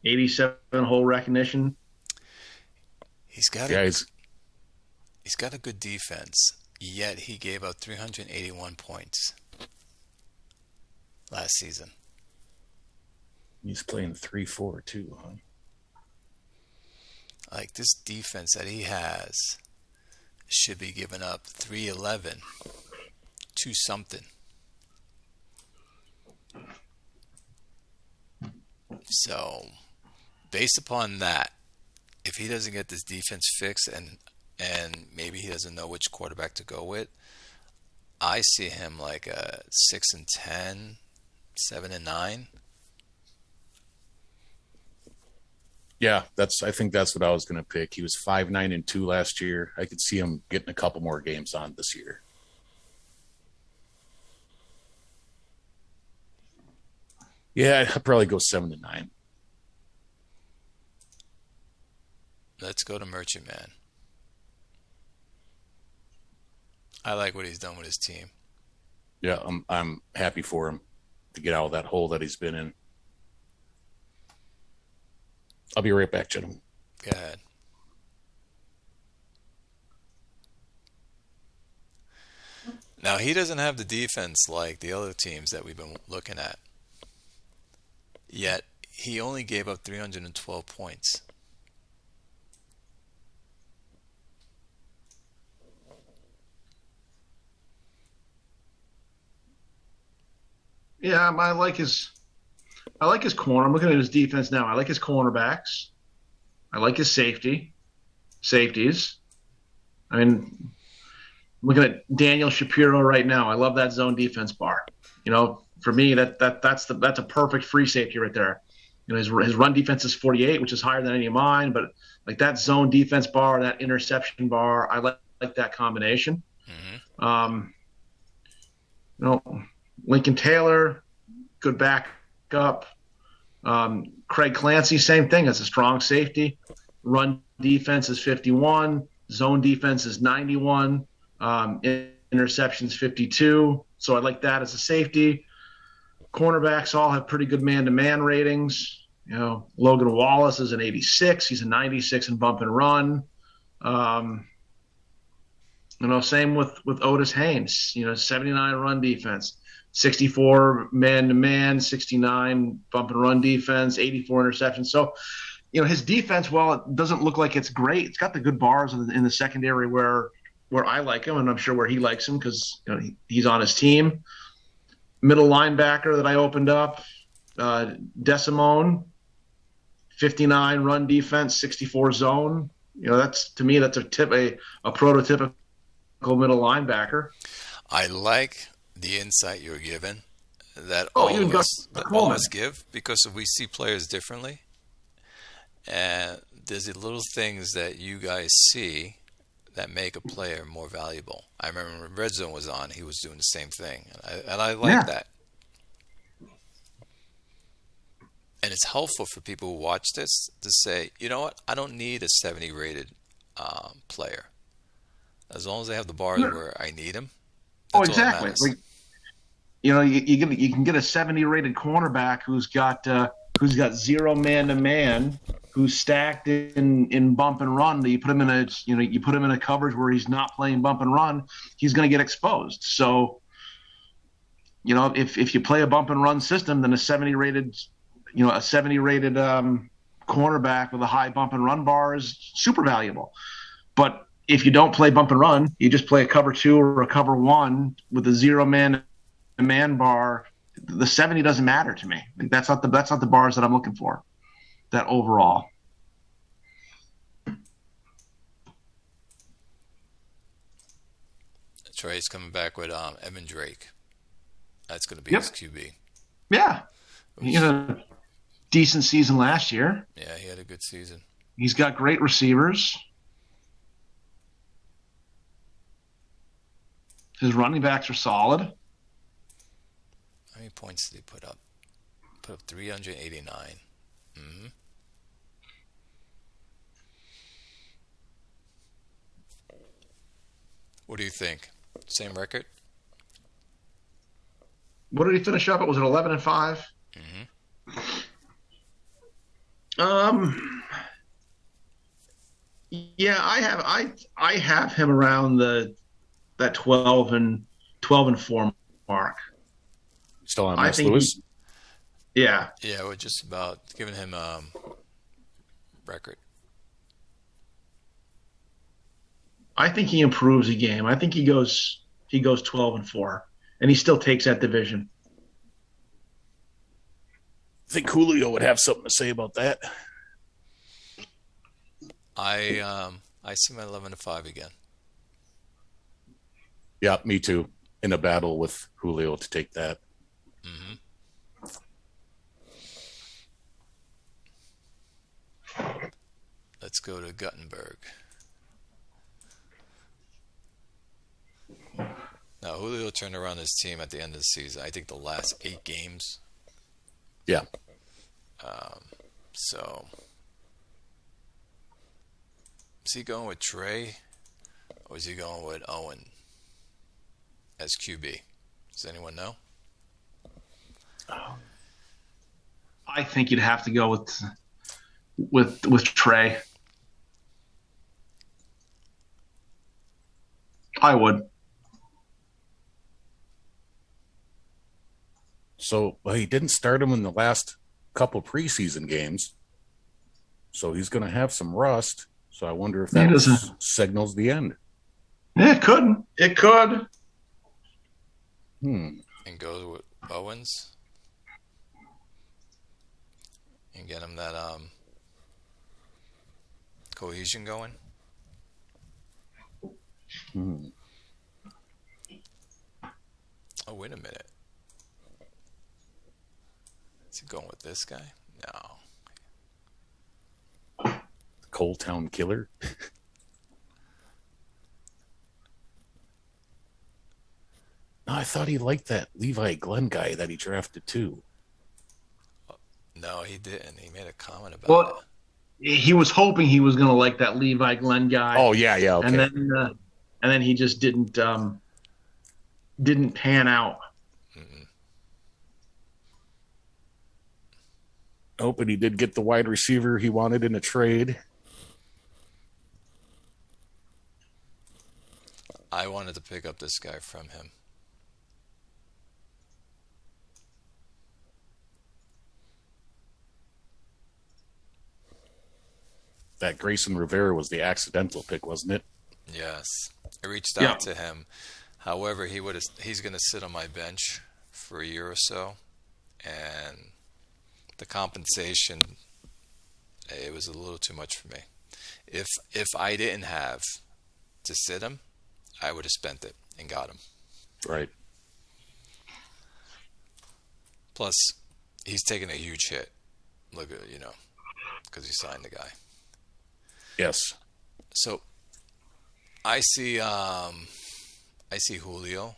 87 hole recognition. He's got a good defense, yet he gave up 381 points last season. He's playing 3-4 too, huh? Like, this defense that he has should be giving up 311 to something. So, based upon that, if he doesn't get this defense fixed and maybe he doesn't know which quarterback to go with, I see him like a 6-10, 7-9. Yeah, I think that's what I was going to pick. He was 5-9-2 last year. I could see him getting a couple more games on this year. Yeah, I'd probably go 7-9. Let's go to Merchant Man. I like what he's done with his team. Yeah, I'm happy for him to get out of that hole that he's been in. I'll be right back, gentlemen. Go ahead. Now, he doesn't have the defense like the other teams that we've been looking at. Yet, he only gave up 312 points. Yeah, I like his corner. I'm looking at his defense now. I like his cornerbacks. I like his safeties. I mean, looking at Daniel Shapiro right now. I love that zone defense bar. You know, for me, that's a perfect free safety right there. You know, his run defense is 48, which is higher than any of mine. But like that zone defense bar, that interception bar, I like that combination. Mm-hmm. You know, Lincoln Taylor, good backup. Craig Clancy, same thing. It's a strong safety. Run defense is 51. Zone defense is 91. Interceptions 52. So I like that as a safety. Cornerbacks all have pretty good man-to-man ratings. You know, Logan Wallace is an 86. He's a 96 in bump and run. You know, same with Otis Haynes. You know, 79 run defense. 64 man-to-man, 69 bump and run defense, 84 interceptions. So, you know, his defense, while it doesn't look like it's great, it's got the good bars in the secondary where, where I like him, and I'm sure where he likes him because he's on his team. Middle linebacker that I opened up, Desimone, 59 run defense, 64 zone. That's to me that's a prototypical middle linebacker. I like the insight you're given that Even all of us give, because we see players differently, and there's the little things that you guys see that make a player more valuable. I remember when Red Zone was on, he was doing the same thing, and I like that. And it's helpful for people who watch this to say, you know what, I don't need a 70 rated player. As long as they have the bars where I need them. Exactly. Like, you can get a 70 rated cornerback who's got zero man to man, who's stacked in bump and run. You put him in a coverage where he's not playing bump and run, he's going to get exposed. So, if you play a bump and run system, then a 70 rated cornerback with a high bump and run bar is super valuable. But if you don't play bump and run, you just play a cover 2 or a cover 1 with a zero man bar, the 70 doesn't matter to me. That's not the bars that I'm looking for. That overall. Trey's coming back with Evan Drake. That's going to be his QB. Yeah. Decent season last year. Yeah, he had a good season. He's got great receivers. His running backs are solid. How many points did he put up? Put up 389. Mm-hmm. What do you think? Same record? What did he finish up at? Was it 11-5? Mm-hmm. Yeah, I have him around that 12 and 4 mark. Still on Wes Lewis? Yeah, we're just about giving him record. I think he improves a game. I think he goes 12 and 4, and he still takes that division. I think Julio would have something to say about that. I see him at 11-5 again. Yeah, me too. In a battle with Julio to take that. Mm-hmm. Let's go to Guttenberg. Now, Julio turned around his team at the end of the season. I think the last 8 games. Yeah. So, is he going with Trey, or is he going with Owen as QB? Does anyone know? I think you'd have to go with Trey. I would. So, he didn't start him in the last couple preseason games. So he's going to have some rust. So I wonder if that signals the end. Yeah, it could. It could. And goes with Owens. And get him that cohesion going. Oh, wait a minute. Is he going with this guy? No. Coal Town Killer. No, I thought he liked that Levi Glenn guy that he drafted too. No, he didn't. He made a comment about it. He was hoping he was going to like that Levi Glenn guy. Oh yeah, okay. And then he just didn't pan out. Oh, but he did get the wide receiver he wanted in a trade. I wanted to pick up this guy from him. That Grayson Rivera was the accidental pick, wasn't it? Yes. I reached out to him. However, he's going to sit on my bench for a year or so, and the compensation, it was a little too much for me. If I didn't have to sit him, I would have spent it and got him. Right. Plus, he's taking a huge hit. Look at, because he signed the guy. Yes. So I see Julio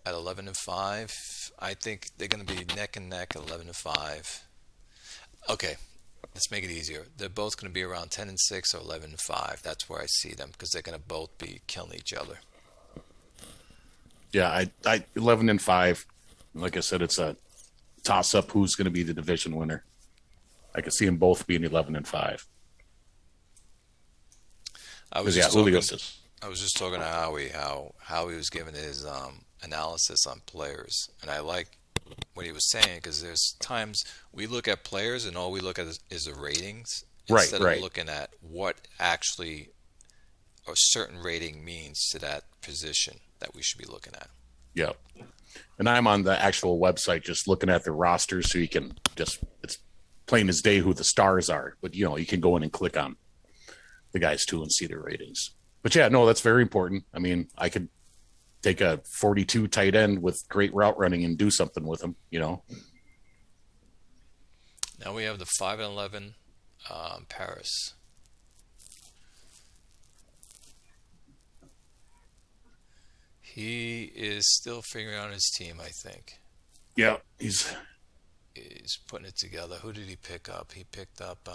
at 11-5. I think they're going to be neck and neck at 11-5. Okay, let's make it easier. They're both going to be around 10-6 or 11-5. That's where I see them because they're going to both be killing each other. Yeah, I 11-5. Like I said, it's a toss up who's going to be the division winner. I could see them both being 11-5. I was just talking to Howie how he was giving his analysis on players, and I like what he was saying because there's times we look at players and all we look at is the ratings instead of looking at what actually a certain rating means to that position that we should be looking at. Yeah, and I'm on the actual website just looking at the rosters, so you can it's plain as day who the stars are, but you can go in and click on the guys too and see their ratings. But yeah, no, that's very important. I mean, I could take a 42 tight end with great route running and do something with him, Now we have the 5-11 Paris. He is still figuring out his team, I think. Yeah, he's putting it together. Who did he pick up? He picked up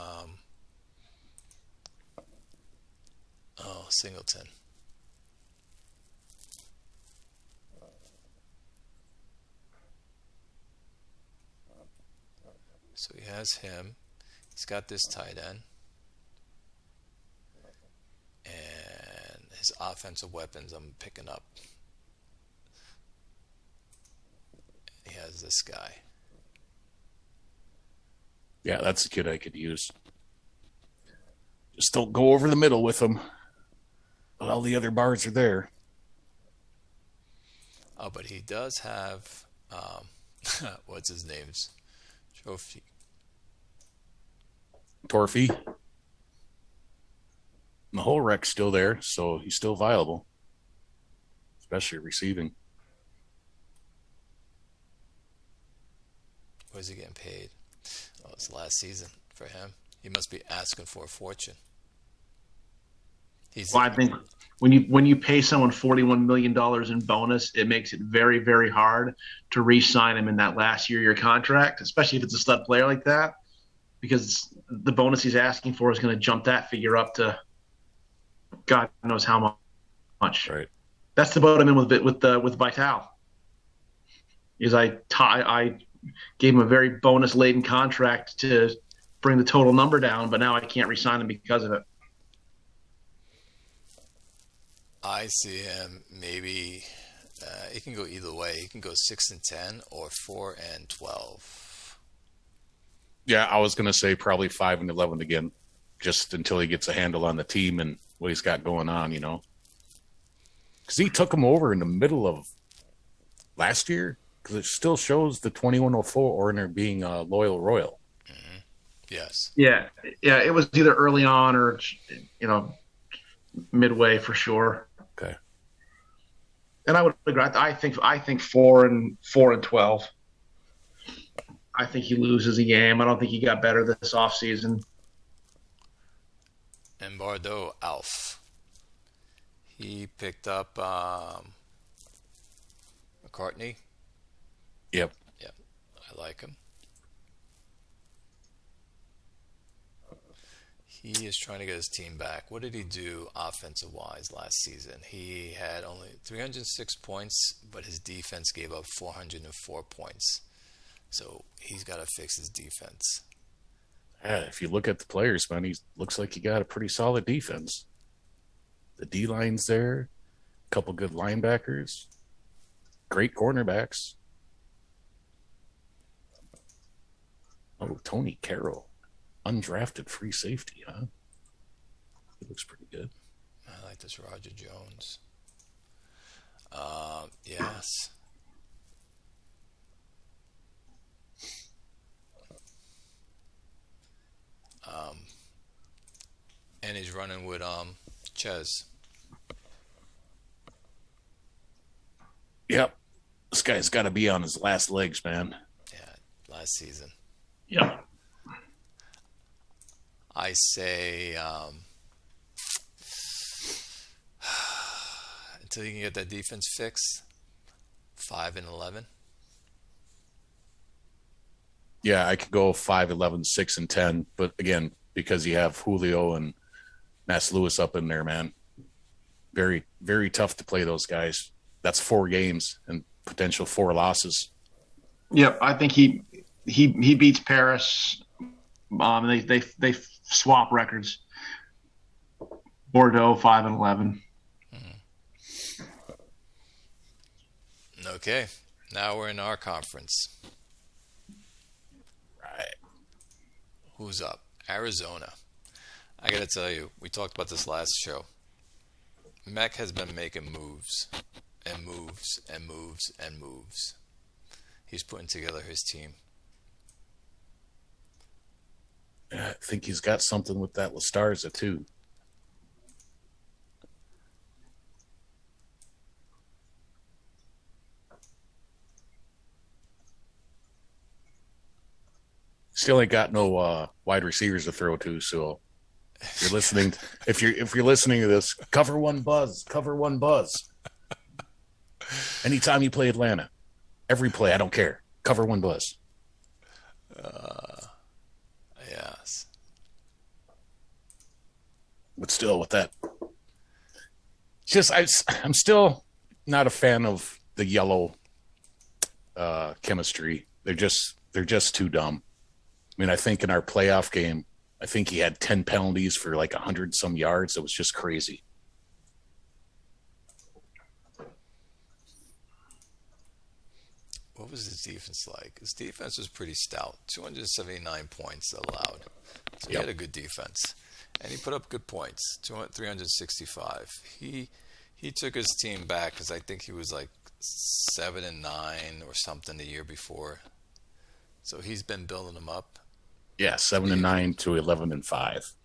Singleton. So he has him. He's got this tight end. And his offensive weapons I'm picking up. He has this guy. Yeah, that's a kid I could use. Just don't go over the middle with him. But all the other bars are there. Oh, but he does have, what's his name's trophy? Torfy. The whole wreck's still there, so he's still viable. Especially receiving. What is he getting paid? Oh, it's last season for him. He must be asking for a fortune. I think when you pay someone $41 million in bonus, it makes it very, very hard to re-sign him in that last year of your contract, especially if it's a stud player like that, because the bonus he's asking for is going to jump that figure up to God knows how much. Right. That's the boat I'm in with Vital. Is I gave him a very bonus laden contract to bring the total number down, but now I can't re-sign him because of it. I see him maybe it can go either way. He can go 6-10 or 4-12. Yeah, I was going to say probably 5-11 again, just until he gets a handle on the team and what he's got going on, Because he took him over in the middle of last year, because it still shows the 2104 ordinary being a loyal Royal. Mm-hmm. Yes. Yeah, it was either early on or midway for sure. Okay. And I would agree. I think 4-12. I think he loses a game. I don't think he got better this offseason. And Bordeaux, Alf. He picked up McCartney. Yep. Yep. I like him. He is trying to get his team back. What did he do offensive-wise last season? He had only 306 points, but his defense gave up 404 points. So he's got to fix his defense. Yeah, if you look at the players, man, he looks like he got a pretty solid defense. The D-line's there, a couple good linebackers, great cornerbacks. Oh, Tony Carroll. Undrafted free safety, huh? He looks pretty good. I Unitas, Roger Jones. Yes. And he's running with Ches. Yep. This guy's got to be on his last legs, man. Yeah, last season. Yeah. I say until you can get that defense fixed, 5-11. Yeah, I could go 5-11, 6-10, but again, because you have Julio and Mass Lewis up in there, man, very, very tough to play those guys. That's 4 games and potential 4 losses. Yep, I think he beats Paris. They swap records. Bordeaux 5-11. Okay, now we're in our conference. Right. Who's up? Arizona. I got to tell you, we talked about this last show. Mech has been making moves and moves and moves and moves. He's putting together his team. I think he's got something with that Lastarza, too. Still ain't got no wide receivers to throw to, so if you're listening, if you're listening to this, cover one buzz. Anytime you play Atlanta, every play, I don't care. Cover one buzz. Yes. But still, with that, just I'm still not a fan of the yellow chemistry. They're just too dumb. I mean, I think in our playoff game, I think he had 10 penalties for like 100 some yards. It was just crazy. What was his defense like? His defense was pretty stout. 279 points allowed. So he had a good defense. And he put up good points. 365. He took his team back because I think he was like 7-9 or something the year before. So he's been building them up. Yeah, 7-9 to 11-5.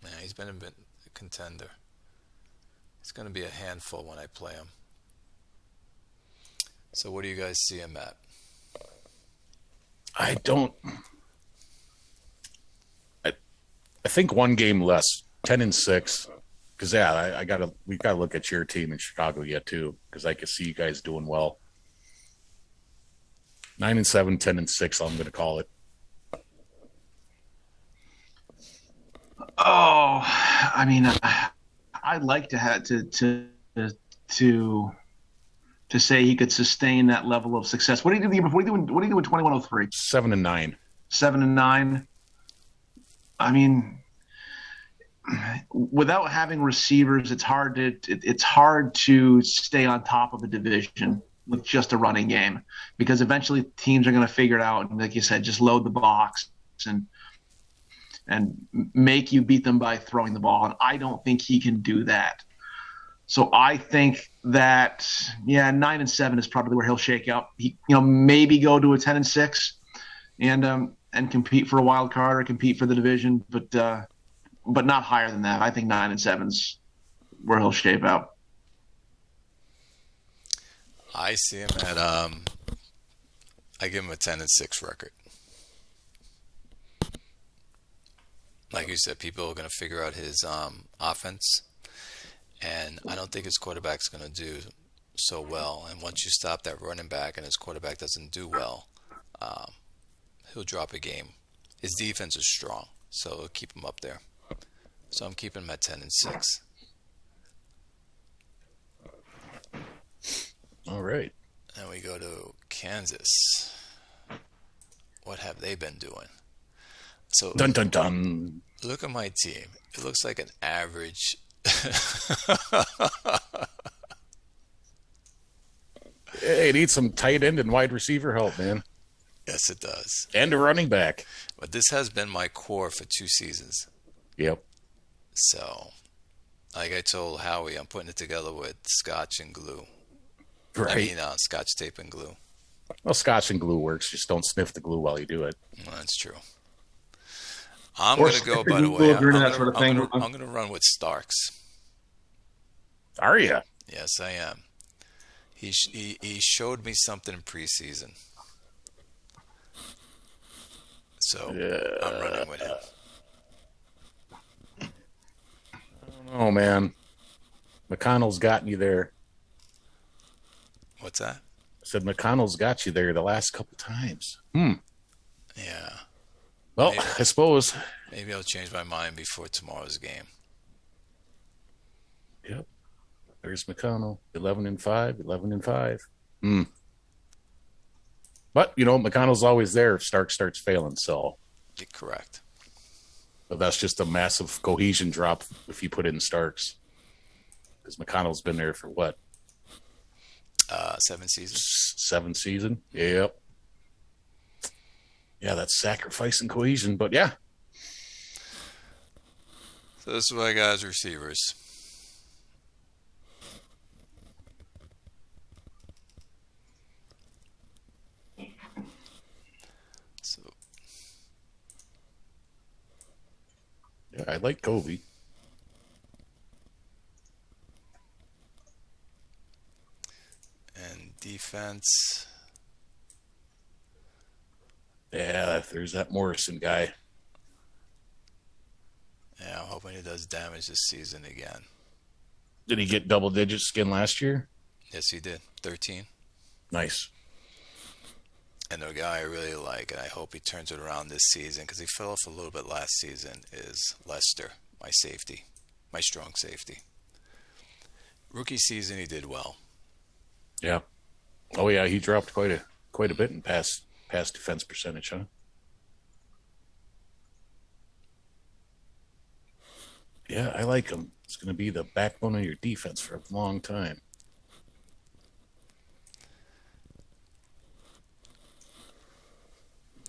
Yeah, he's been a contender. It's going to be a handful when I play him. So what do you guys see him at? I think one game less, 10-6. Because we gotta look at your team in Chicago yet too, because I can see you guys doing well. 9-7, 10-6. I'm gonna call it. Oh, I mean, I'd like to have to say he could sustain that level of success. What did he do the year before? What did he do in 2103? 7-9. 7-9. I mean, without having receivers, it's hard to stay on top of a division with just a running game, because eventually teams are going to figure it out and, like you said, just load the box and make you beat them by throwing the ball. And I don't think he can do that. So I think that 9-7 is probably where he'll shake out. He, maybe go to a 10-6 and compete for a wild card or compete for the division, but not higher than that. I think 9-7's where he'll shape out. I see him at I give him a 10-6 record. Like you said, people are going to figure out his offense, and I don't think his quarterback's going to do so well. And once you stop that running back and his quarterback doesn't do well, he'll drop a game. His defense is strong, so it'll keep him up there. So I'm keeping him at 10-6. All right. Then we go to Kansas. What have they been doing? So Dun dun dun. Look at my team. It looks like an average. It needs some tight end and wide receiver help, man. Yes, it does. And a running back. But this has been my core for 2 seasons. Yep. So Like I told Howie, I'm putting it together with scotch and glue. Right. I mean, scotch tape and glue. Well, scotch and glue works. Just don't sniff the glue while you do it. Well, that's true. I'm Or going to go, stick by the the way, glue gun, that sort of thing. I'm gonna run with Starks. Are you? Yes, I am. He showed me something in preseason. So I'm running with him. Oh, man. McConnell's gotten you there. What's that? I said McConnell's got you there the last couple times. Yeah. Well, Maybe. I suppose. Maybe I'll change my mind before tomorrow's game. Yep. There's McConnell. 11-5, 11-5. But, McConnell's always there if Stark starts failing, so. You're correct. But that's just a massive cohesion drop if you put in Starks. Because McConnell's been there for what? 7 seasons. 7 seasons? Yep. Yeah, that's sacrificing cohesion, but yeah. So this is what I got as receivers. So Yeah, I like Kobe. and defense. Yeah, there's that Morrison guy. Yeah, I'm hoping he does damage this season again. Did he get double digit skin last year? Yes, he did. 13. Nice. And the guy I really like, and I hope he turns it around this season because he fell off a little bit last season, is Lester, my safety, my strong safety. Rookie season, he did well. Yeah. Oh yeah, he dropped quite a bit in pass defense percentage, huh? Yeah, I like him. It's going to be the backbone of your defense for a long time.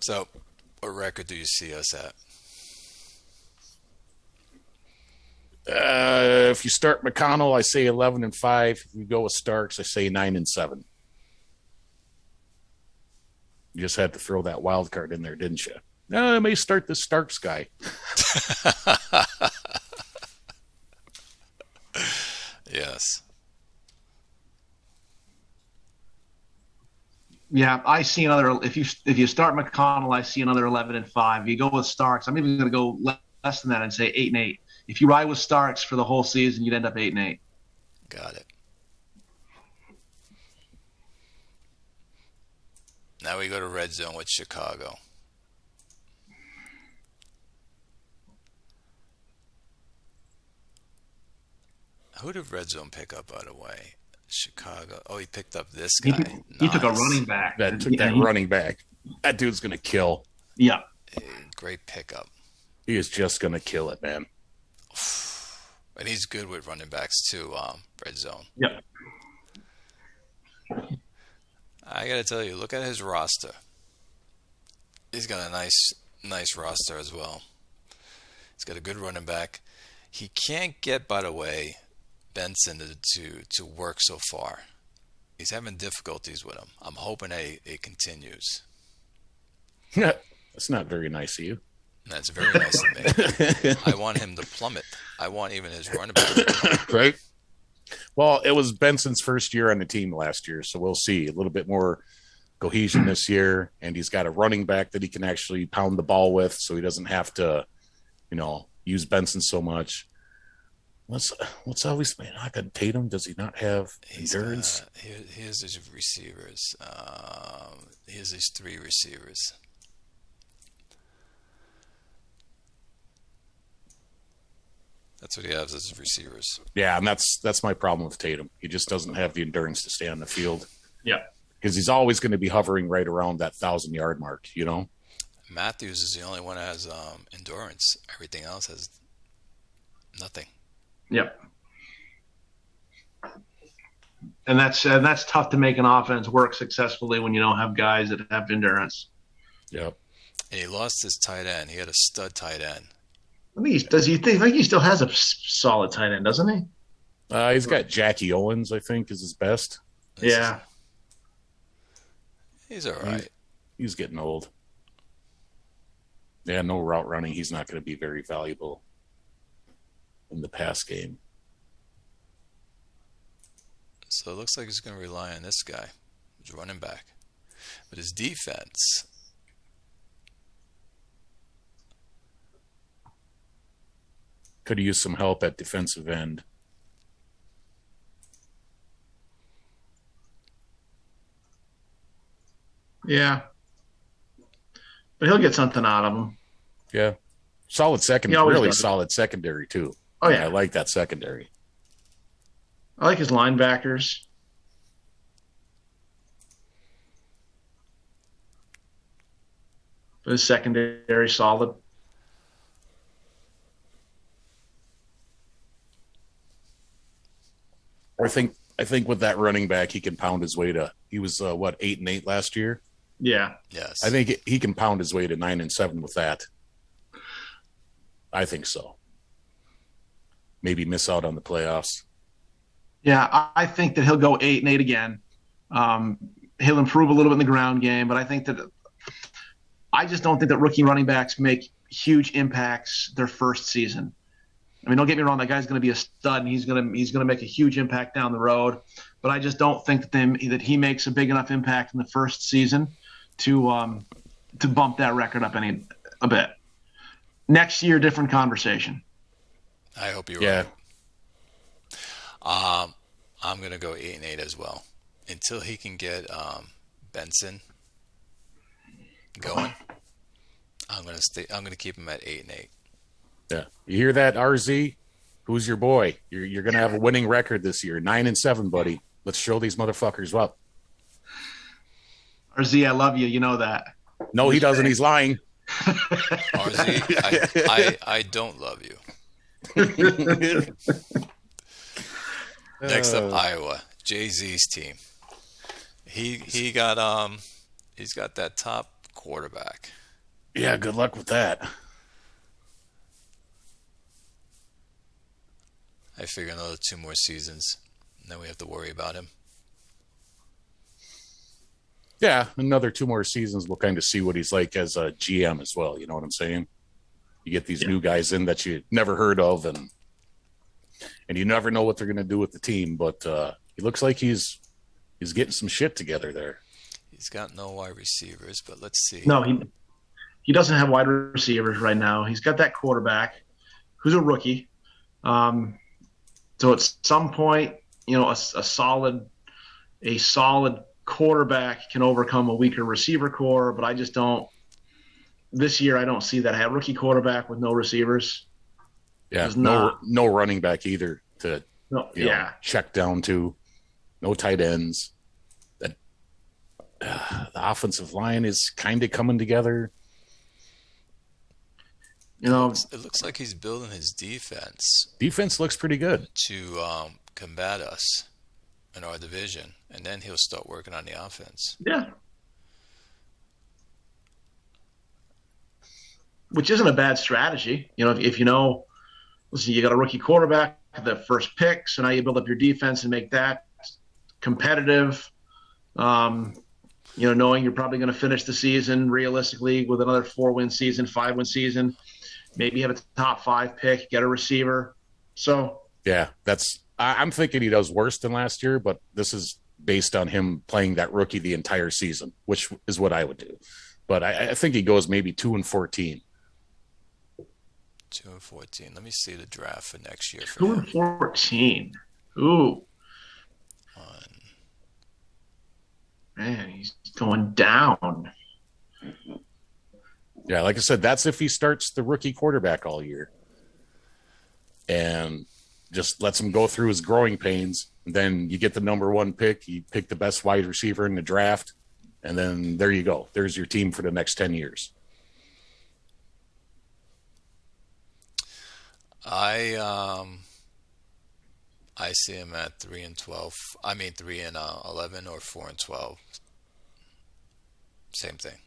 So, what record do you see us at? If you start McConnell, I say 11-5. If you go with Starks, I say 9-7. You just had to throw that wild card in there, didn't you? No, I may start the Starks guy. Yes. Yeah, I see another. If you start McConnell, I see another 11-5. You go with Starks. I'm even going to go less than that and say 8-8. If you ride with Starks for the whole season, you'd end up 8-8. Got it. Now we go to red zone with Chicago. Who did red zone pick up, by the way? Chicago. Oh, he picked up this guy. He took a running back. Running back. That dude's going to kill. Yeah. Great pickup. He is just going to kill it, man. And he's good with running backs too, red zone. Yeah. I got to tell you, look at his roster. He's got a nice roster as well. He's got a good running back. He can't get, by the way, Benson to work so far. He's having difficulties with him. I'm hoping it continues. That's not very nice of you. That's very nice of me. I want him to plummet. I want even his running back to plummet. Right? Well, it was Benson's first year on the team last year, so we'll see a little bit more cohesion this year, and he's got a running back that he can actually pound the ball with, so he doesn't have to, use Benson so much. What's always knock on Tatum? Does he not have endurance? Here's his receivers. Here's his 3 receivers. That's what he has as his receivers. Yeah, and that's my problem with Tatum. He just doesn't have the endurance to stay on the field. Yeah. Because he's always going to be hovering right around that 1,000-yard mark, Matthews is the only one that has endurance. Everything else has nothing. Yep. And that's tough to make an offense work successfully when you don't have guys that have endurance. Yep. And he lost his tight end. He had a stud tight end. I think I think he still has a solid tight end, doesn't he? He's got Jackie Owens, I think, is his best. Yeah. He's all right. He's getting old. Yeah, no route running. He's not going to be very valuable in the pass game. So it looks like he's going to rely on this guy, his running back. But his defense, could use some help at defensive end. Yeah. But he'll get something out of him. Yeah. Solid second, really solid secondary, too. Oh, yeah. I like that secondary. I like his linebackers. But his secondary solid. I think with that running back, he can pound his way to. He was 8-8 last year. Yeah. yes. I think he can pound his way to 9-7 with that. I think so. Maybe miss out on the playoffs. Yeah, I think that he'll go 8-8 again. He'll improve a little bit in the ground game, but I just don't think that rookie running backs make huge impacts their first season. I mean, don't get me wrong, that guy's going to be a stud, and he's going to make a huge impact down the road. But I just don't think that he makes a big enough impact in the first season to bump that record up a bit. Next year, different conversation. I hope you're right. I'm going to go 8-8 as well. Until he can get Benson going, I'm going to keep him at 8-8. Yeah. You hear that, RZ? Who's your boy? You're going to have a winning record this year. 9-7, buddy. Let's show these motherfuckers up. RZ, I love you. You know that. No, he doesn't. He's lying. RZ, I don't love you. Next up, Iowa. Jay-Z's team. He's got that top quarterback. Yeah, good luck with that. I figure another 2 more seasons, and then we have to worry about him. Yeah, another 2 more seasons, we'll kind of see what he's like as a GM as well. You know what I'm saying? You get these new guys in that you never heard of, and you never know what they're going to do with the team. But he looks like he's getting some shit together there. He's got no wide receivers, but let's see. No, he doesn't have wide receivers right now. He's got that quarterback who's a rookie. So at some point, a solid quarterback can overcome a weaker receiver core, but I just don't. This year, I don't see that. I have a rookie quarterback with no receivers. Yeah, no running back either to check down to. No tight ends. The offensive line is kind of coming together. It looks like he's building his defense. Defense looks pretty good to combat us in our division, and then he'll start working on the offense. Yeah. Which isn't a bad strategy. If listen, you got a rookie quarterback, the first pick, so now you build up your defense and make that competitive. Knowing you're probably going to finish the season realistically with another 4-win season, 5-win season, maybe have a top 5 pick, get a receiver. So yeah, I'm thinking he does worse than last year, but this is based on him playing that rookie the entire season, which is what I would do. But I think he goes maybe 2-14. 2-14. Let me see the draft for next year. 2-14. Ooh. Man, he's going down. Yeah, like I said, that's if he starts the rookie quarterback all year and just lets him go through his growing pains. And then you get the number 1 pick. You pick the best wide receiver in the draft, and then there you go. There's your team for the next 10 years. I see him at 3-12. I mean 3-11 or 4-12. Same thing.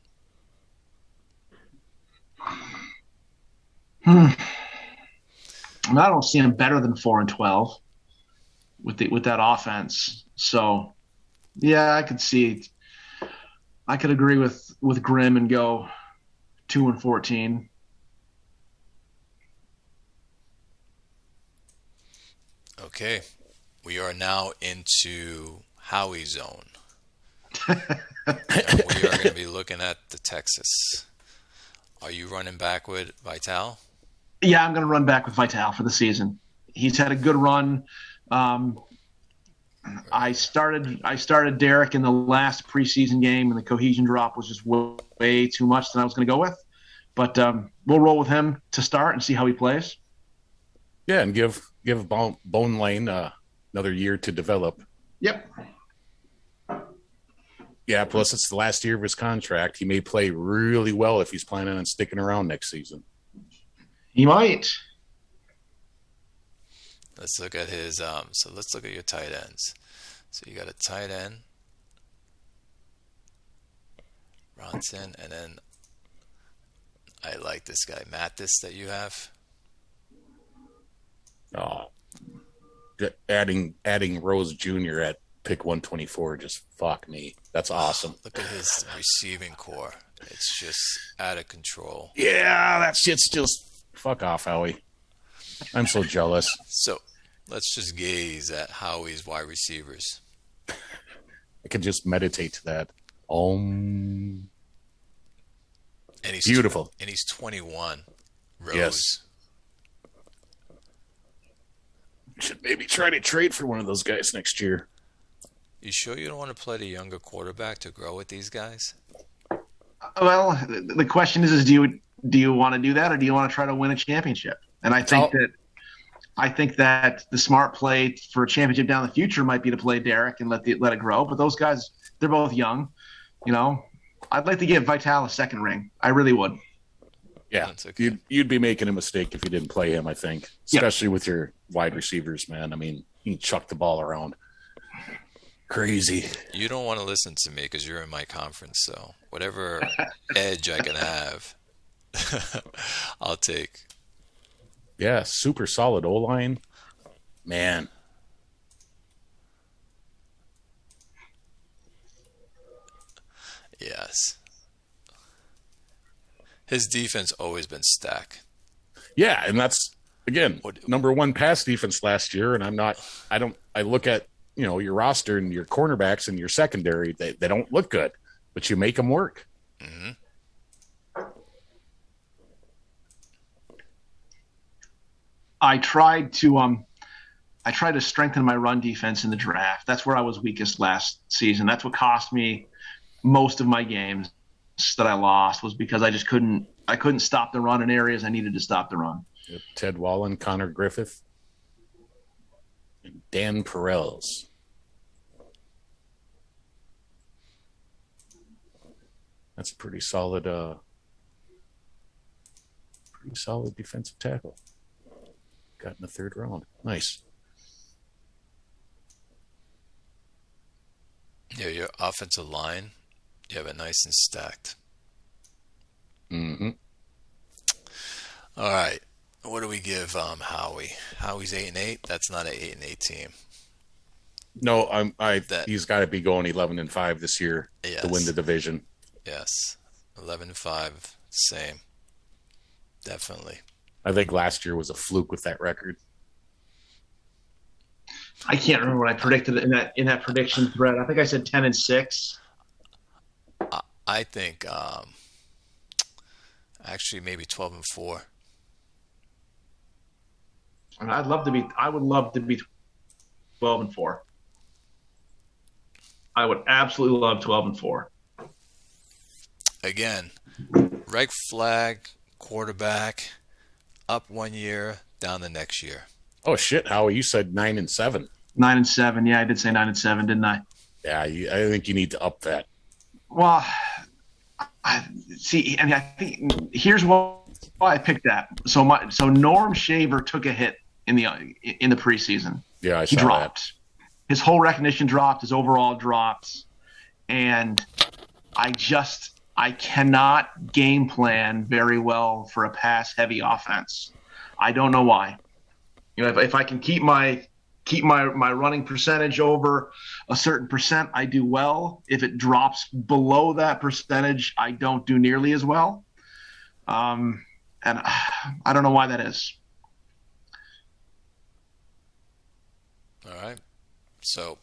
I mean, I don't see him better than 4-12 with that offense. So, yeah, I could see. I could agree with Grimm and go 2-14. Okay, we are now into Howie zone. And we are going to be looking at the Texas. Are you running back with Vital? Yeah, I'm going to run back with Vital for the season. He's had a good run. I started Derek in the last preseason game, and the cohesion drop was just way too much than I was going to go with. But we'll roll with him to start and see how he plays. Yeah, and give Bone Lane another year to develop. Yep. Yeah, plus it's the last year of his contract. He may play really well if he's planning on sticking around next season. He might. Let's look at his so let's look at your tight ends. So you got a tight end, Ronson, and then I like this guy, Mattis, that you have. Oh, adding Rose Jr. at pick 124, just fuck me. That's awesome. Look at his receiving core. It's just out of control. Yeah, that shit's just fuck off, Howie. I'm so jealous. So let's just gaze at Howie's wide receivers. I could just meditate to that. And he's beautiful. And he's 21. Rose. Yes. Should maybe try to trade for one of those guys next year. You sure you don't want to play the younger quarterback to grow with these guys? Well, the question is do you want to do that, or do you want to try to win a championship? And I think that the smart play for a championship down the future might be to play Derek and let it grow. But those guys, they're both young. You know, I'd like to give Vital a second ring. I really would. Yeah, okay. You'd be making a mistake if you didn't play him, I think, especially with your wide receivers, man. I mean, you chuck the ball around. Crazy. You don't want to listen to me because you're in my conference, so whatever edge I can have, I'll take. Yeah, super solid O-line. Man. Yes. His defense always been stacked. Yeah, and that's, again, number one pass defense last year, and I look at, your roster and your cornerbacks and your secondary, they don't look good, but you make them work. Mm-hmm. I tried to strengthen my run defense in the draft. That's where I was weakest last season. That's what cost me most of my games that I lost, was because I just couldn't stop the run in areas I needed to stop the run. Yep. Ted Wallen, Connor Griffith, and Dan Perels. That's a pretty solid defensive tackle. Got in the third round. Nice. Yeah, your offensive line, you have it nice and stacked. Mm-hmm. All right. What do we give Howie? Howie's 8-8. That's not an 8-8 team. No, he's got to be going 11-5 this year to win the division. Yes, 11-5, same. Definitely. I think last year was a fluke with that record. I can't remember what I predicted in that prediction thread. I think I said 10-6. I think actually maybe 12-4. I would love to be 12-4. I would absolutely love 12-4. Again, red flag, quarterback, up 1 year, down the next year. Oh shit, Howie! You said 9-7. 9-7. Yeah, I did say 9-7, didn't I? Yeah, I think you need to up that. Well, I think here's why I picked that. So Norm Shaver took a hit in the preseason. Yeah, he dropped. His whole recognition dropped. His overall dropped, and I cannot game plan very well for a pass-heavy offense. I don't know why. if I can keep my running percentage over a certain percent, I do well. If it drops below that percentage, I don't do nearly as well. And I don't know why that is. All right. So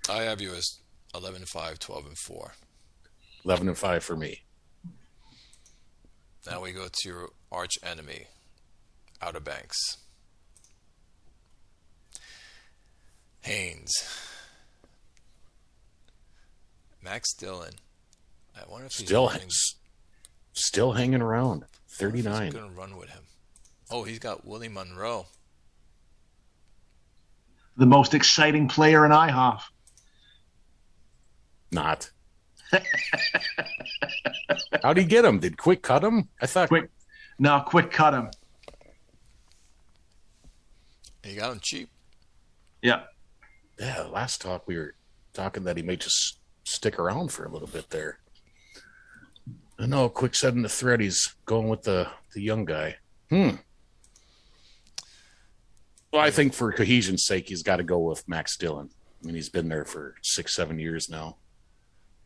I have you as 11-5, 12-4. 11-5 for me. Now we go to your arch enemy, Outer Banks. Haynes. Max Dillon. I wonder if still hanging around. 39. He's going to run with him. Oh, he's got Willie Monroe. The most exciting player in IHOF. Not. How'd he get him? Did Quick cut him? I thought. Quick cut him. He got him cheap. Yeah. Yeah, last talk we were talking that he may just stick around for a little bit there. I know, Quick said in the thread he's going with the young guy. Well, I think for cohesion's sake, he's got to go with Max Dillon. I mean, he's been there for 6-7 years now.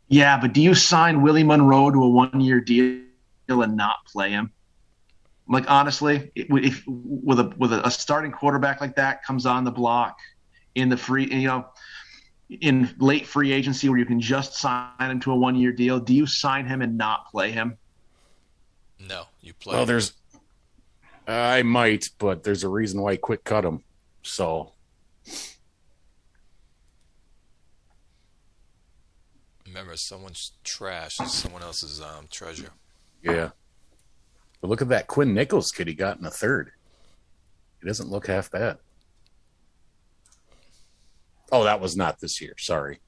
Yeah, but do you sign Willie Monroe to a 1-year deal and not play him? Like, honestly, if with a starting quarterback like that comes on the block in the free, in late free agency where you can just sign him to a 1-year deal, do you sign him and not play him? No, you play. Well, I might, but there's a reason why Quick cut him. So. Remember, someone's trash is someone else's treasure. Yeah. But look at that Quinn Nichols kid he got in the third. He doesn't look half bad. Oh, that was not this year. Sorry.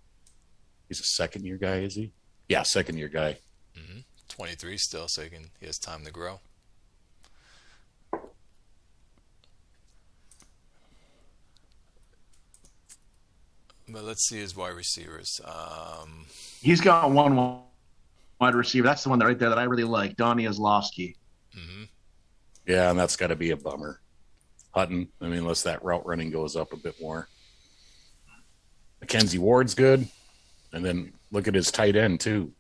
He's a second-year guy, is he? Yeah, second-year guy. 23 still, so he has time to grow. But let's see his wide receivers. He's got one wide receiver. That's the one right there that I really like, Donnie Ozlowski. Yeah, and that's got to be a bummer. Hutton, I mean, unless that route running goes up a bit more. Mackenzie Ward's good. And then look at his tight end, too.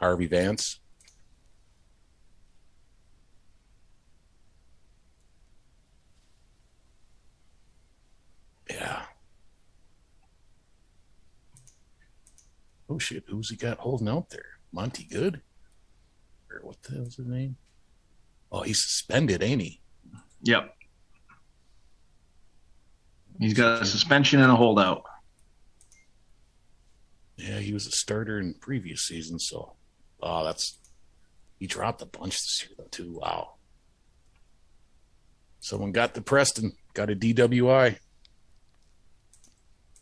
Harvey Vance. Yeah. Oh, shit. Who's he got holding out there? Monty Good? Or what the hell's his name? Oh, he's suspended, ain't he? Yep. He's got a suspension and a holdout. Yeah, he was a starter in previous seasons, so he dropped a bunch this year though too. Wow. Someone got depressed and got a DWI.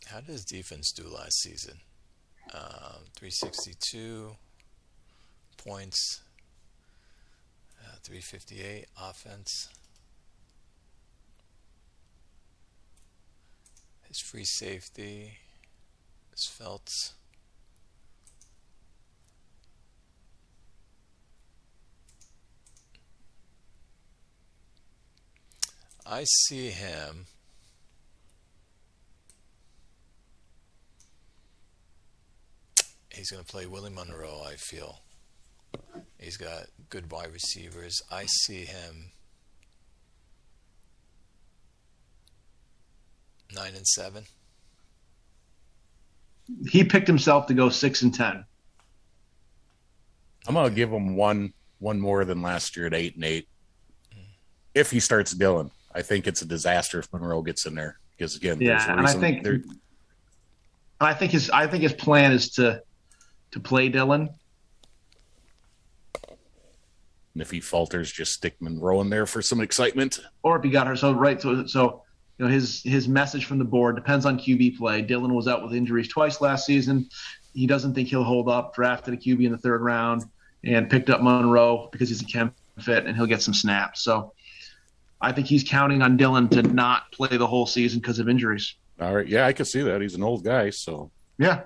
How did his defense do last season? 362 points, 358 offense. His free safety, his Felts. I see him. He's going to play Willie Monroe, I feel. He's got good wide receivers. I see him 9-7. He picked himself to go 6-10. I'm gonna give him one more than last year at 8-8. If he starts Dillon, I think it's a disaster if Monroe gets in there because again, and I think his plan is to play Dillon. And if he falters, just stick Monroe in there for some excitement. Or if he got her so his message from the board depends on QB play. Dillon was out with injuries twice last season. He doesn't think he'll hold up. Drafted a QB in the third round and picked up Monroe because he's a chem fit and he'll get some snaps. So I think he's counting on Dillon to not play the whole season because of injuries. All right. Yeah, I can see that. He's an old guy, so. Yeah.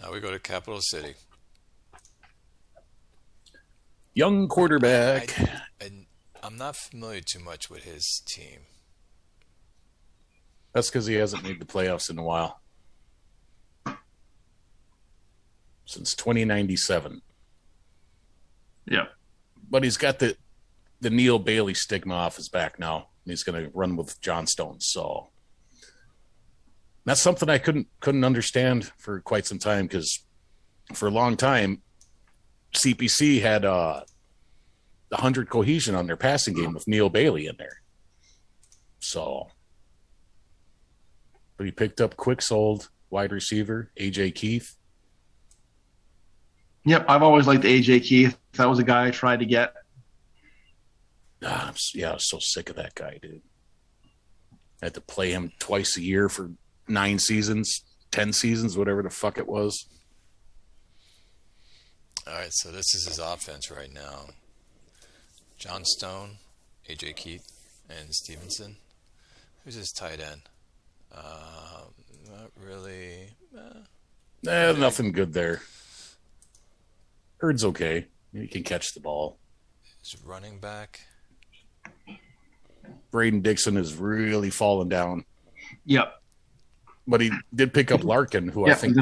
Now we go to Capital City. Young quarterback. I'm not familiar too much with his team. That's because he hasn't made the playoffs in a while. Since 2097. Yeah. But he's got the Neil Bailey stigma off his back now. And he's going to run with Johnstone. So that's something I couldn't understand for quite some time, because for a long time, CPC had 100 cohesion on their passing game with Neil Bailey in there. So, but he picked up quick sold wide receiver AJ Keith. Yep, I've always liked AJ Keith. That was a guy I tried to get. I was so sick of that guy, dude. I had to play him twice a year for 9 seasons, 10 seasons, whatever the fuck it was. All right, so this is his offense right now. Johnstone, AJ Keith, and Stevenson. Who's his tight end? Not really. Nothing good there. Hurd's okay. He can catch the ball. His running back. Braden Dixon has really fallen down. Yep. But he did pick up Larkin, who I think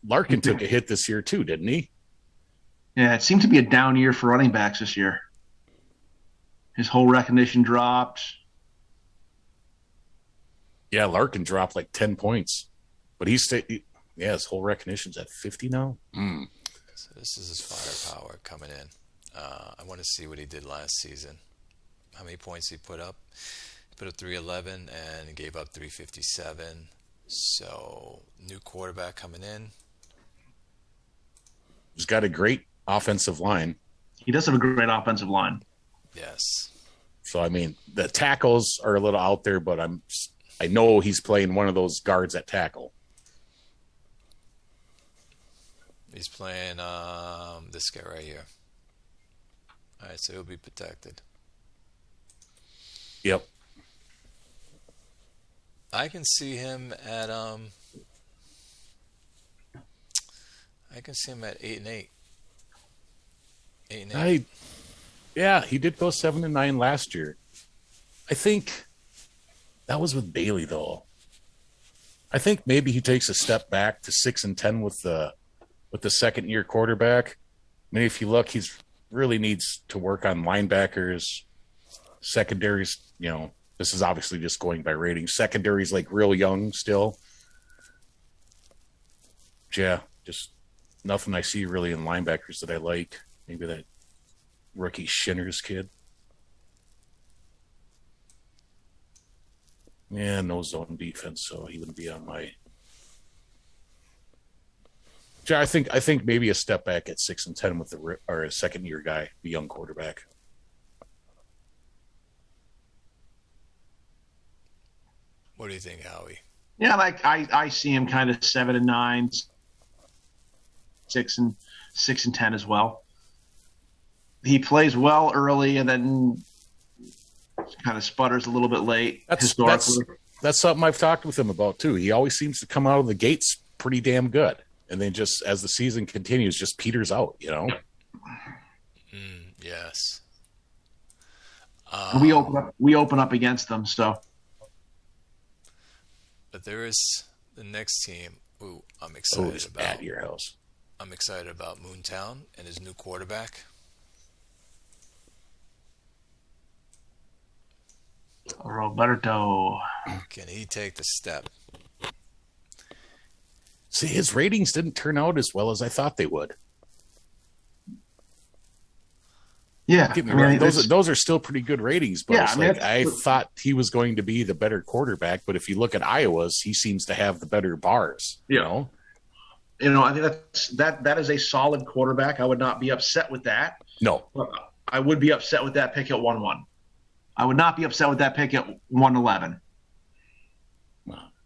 Larkin took a hit this year too, didn't he? Yeah, it seemed to be a down year for running backs this year. His whole recognition dropped. Yeah, Larkin dropped like 10 points. But his whole recognition's at 50 now. So this is his firepower coming in. I want to see what he did last season. How many points he put up? He put up 311 and gave up 357. So new quarterback coming in. He's got a great offensive line. He does have a great offensive line. Yes. So I mean, the tackles are a little out there, but I know he's playing one of those guards at tackle. He's playing this guy right here. All right, so he'll be protected. Yep. I can see him at 8-8. 8-8. Yeah, he did go 7-9 last year. I think that was with Bailey though. I think maybe he takes a step back to 6-10 with the second year quarterback. I mean, if you look, he's really needs to work on linebackers, secondaries. You know, this is obviously just going by rating. Secondaries like real young still. Yeah, just nothing I see really in linebackers that I like. Maybe that rookie Shinners kid. Yeah, no zone defense, so he wouldn't be on my. Yeah, I think maybe a step back at 6-10 with a second year guy, the young quarterback. What do you think, Howie? Yeah, like I see him kind of 7-9, 6-10 as well. He plays well early and then kind of sputters a little bit late. Historically, that's something I've talked with him about too. He always seems to come out of the gates pretty damn good, and then just as the season continues, just peters out. You know. Yes. We open up against them, so. But there is the next team. Ooh, I'm excited about. At your house. I'm excited about Moontown and his new quarterback. Roberto. Can he take the step? See, his ratings didn't turn out as well as I thought they would. Yeah, Get me wrong. Those are still pretty good ratings, but Yeah, I thought he was going to be the better quarterback. But if you look at Iowa's, he seems to have the better bars. Yeah. I think that is a solid quarterback. I would not be upset with that. No, I would be upset with that pick at 1-1. I would not be upset with that pick at 1-11.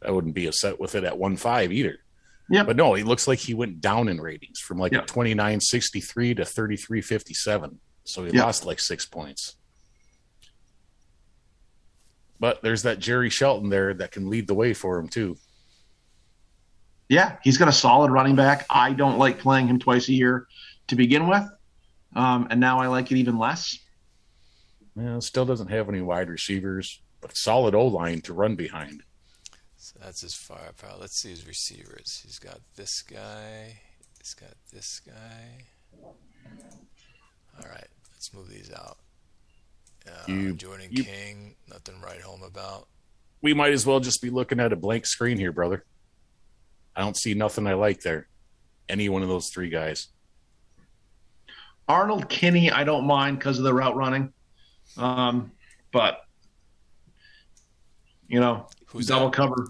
I wouldn't be upset with it at 1-5 either. Yeah, but no, he looks like he went down in ratings from like a 29.63 to 33.57. So he lost like 6 points. But there's that Jerry Shelton there that can lead the way for him too. Yeah, he's got a solid running back. I don't like playing him twice a year to begin with, and now I like it even less. Still doesn't have any wide receivers, but solid O-line to run behind. So that's his firepower. Let's see his receivers. He's got this guy. He's got this guy. All right, let's move these out. Jordan King, nothing to write home about. We might as well just be looking at a blank screen here, brother. I don't see nothing I like there. Any one of those three guys. Arnold Kinney, I don't mind because of the route running. But, who's double that? cover.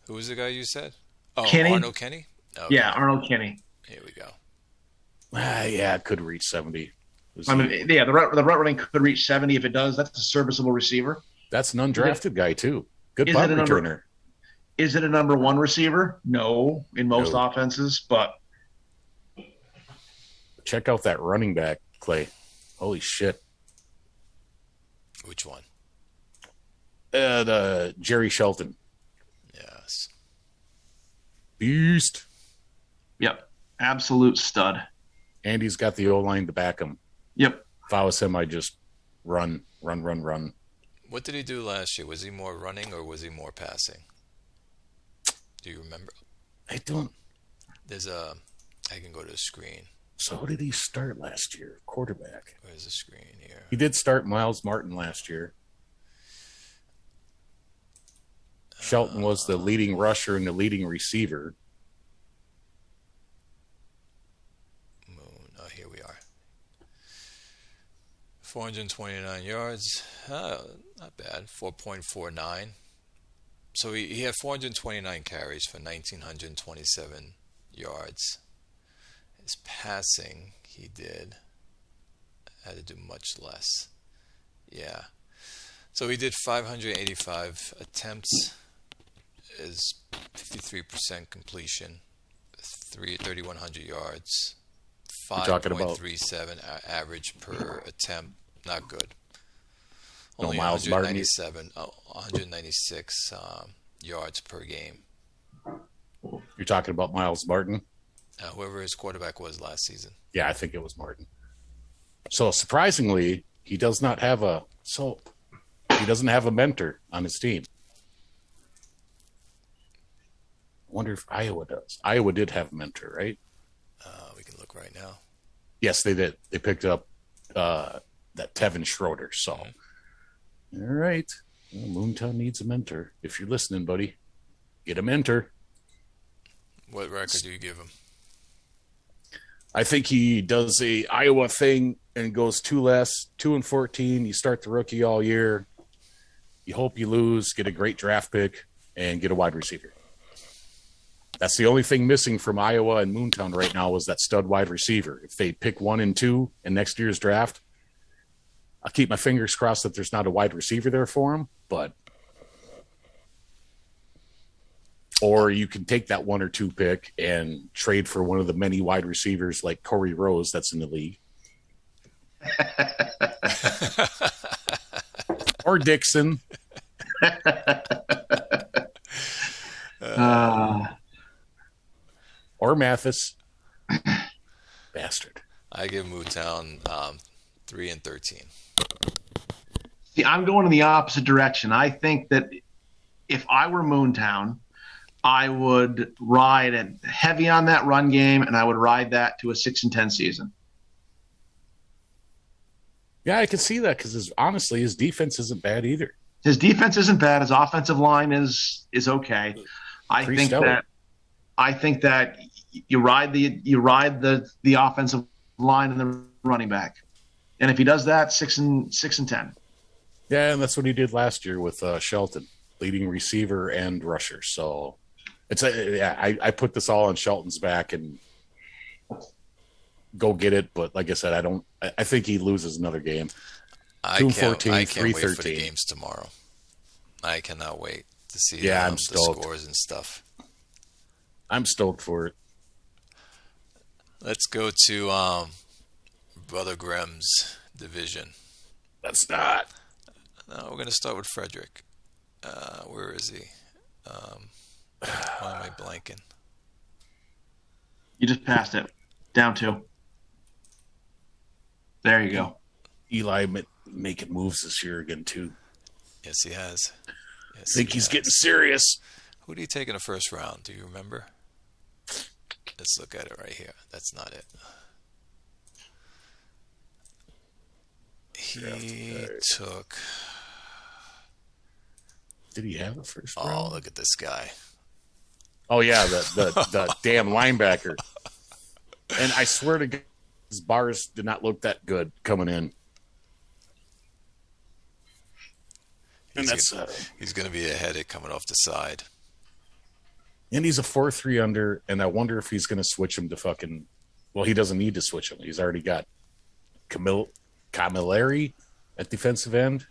Who was the guy you said? Oh, Kinney? Arnold Kenny? Okay. Yeah, Arnold Kinney. Here we go. Yeah, it could reach 70. The route running could reach 70 if it does. That's a serviceable receiver. That's an undrafted guy, too. Good Is punt it a returner. Is it a number one receiver? No, in most offenses, but check out that running back, Clay. Holy shit. Which one? The Jerry Shelton. Yes. Beast. Yep. Absolute stud. And he's got the O-line to back him. Yep. If I was him, I'd just run. What did he do last year? Was he more running or was he more passing? Do you remember? I don't. I can go to the screen. So who did he start last year? Quarterback. Where's the screen here? He did start Miles Martin last year. Shelton was the leading rusher and the leading receiver. Oh, here we are. 429 yards. Not bad. 4.49. So he had 429 carries for 1,927 yards. His passing, he had to do much less. Yeah. So he did 585 attempts, is 53% completion, 3,100 yards, 5.37 average per attempt. Not good. Only Miles 196 yards per game. You're talking about Miles Martin? Whoever his quarterback was last season. Yeah, I think it was Martin. So surprisingly, he doesn't have a mentor on his team. I wonder if Iowa does. Iowa did have a mentor, right? We can look right now. Yes, they did. They picked up that Tevin Schroeder. So, all right. Well, Moontown needs a mentor. If you're listening, buddy, get a mentor. What record do you give him? I think he does a Iowa thing and goes 2-14. You start the rookie all year. You hope you lose, get a great draft pick, and get a wide receiver. That's the only thing missing from Iowa and Moontown right now was that stud wide receiver. If they pick 1 and 2 in next year's draft, I'll keep my fingers crossed that there's not a wide receiver there for him, or you can take that 1 or 2 pick and trade for one of the many wide receivers like Corey Rose that's in the league. Or Dixon. Or Mathis. Bastard. I give Moontown 3-13. See, I'm going in the opposite direction. I think that if I were Moontown, I would ride it heavy on that run game, and I would ride that to a 6-10 season. Yeah, I can see that because honestly, his defense isn't bad either. His defense isn't bad. His offensive line is okay. I think that you ride the offensive line and the running back, and if he does that, 6-10. Yeah, and that's what he did last year with Shelton, leading receiver and rusher. So I put this all on Shelton's back and go get it. But like I said, I think he loses another game. 2-14, I can't wait 3-13. for the games tomorrow. I cannot wait to see I'm the stoked. scores and stuff. I'm stoked for it. Let's go to Brother Grimm's division. That's not. No, we're going to start with Frederick. Where is he? Why am I blanking? You just passed it. Down 2. There you go. Eli making moves this year again, too. Yes, he has. Yes, I think he's getting serious. Who do you take in the first round? Do you remember? Let's look at it right here. That's not it. He took... Did he have a first round? Oh, look at this guy. Oh, yeah, the damn linebacker. And I swear to God, his bars did not look that good coming in. And he's going to be a headache coming off the side. And he's a 4-3 under, and I wonder if he's going to switch him to fucking... Well, he doesn't need to switch him. He's already got Camilleri at defensive end.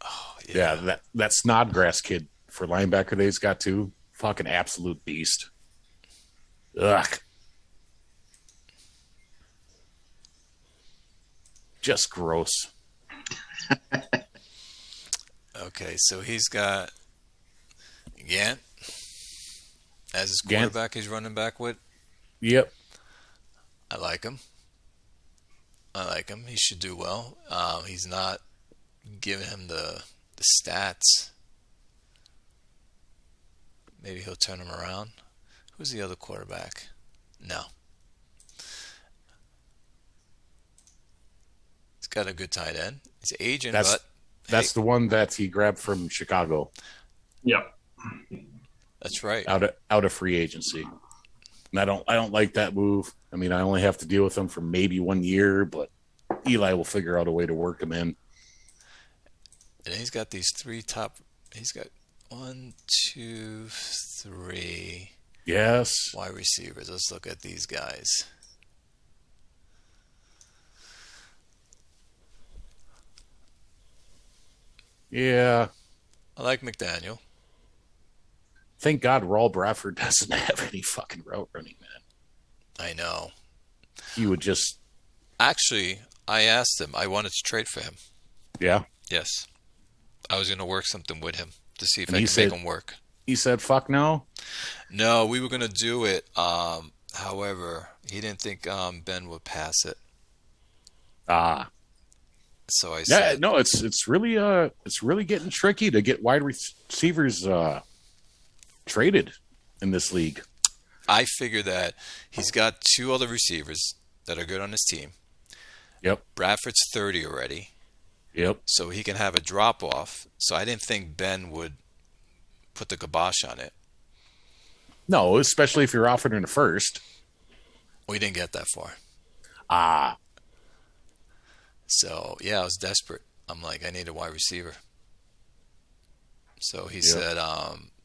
Oh, yeah, that Snodgrass kid for linebacker that he's got too. Fucking absolute beast. Ugh. Just gross. Okay, so he's got Gant as his quarterback he's running back with. Yep. I like him. He should do well. He's not giving him the stats. Maybe he'll turn him around. Who's the other quarterback? No. He's got a good tight end. He's aging, that's the one that he grabbed from Chicago. Yep. That's right. Out of free agency. And I don't like that move. I mean, I only have to deal with him for maybe 1 year, but Eli will figure out a way to work him in. And he's got these he's got 1, 2, 3 yes wide receivers. Let's look at these guys. Yeah. I like McDaniel. Thank God Raul Bradford doesn't have any fucking route running, man. I know. He would just... Actually, I asked him. I wanted to trade for him. Yeah? Yes. I was going to work something with him to see if I could make him work. He said, fuck no? No, we were going to do it. However, he didn't think Ben would pass it. So I said... no, it's really getting tricky to get wide receivers traded in this league. I figure that he's got 2 other receivers that are good on his team. Yep. Bradford's 30 already. Yep. So he can have a drop-off. So I didn't think Ben would put the kibosh on it. No, especially if you're offered in the first. We didn't get that far. So, yeah, I was desperate. I'm like, I need a wide receiver. So he said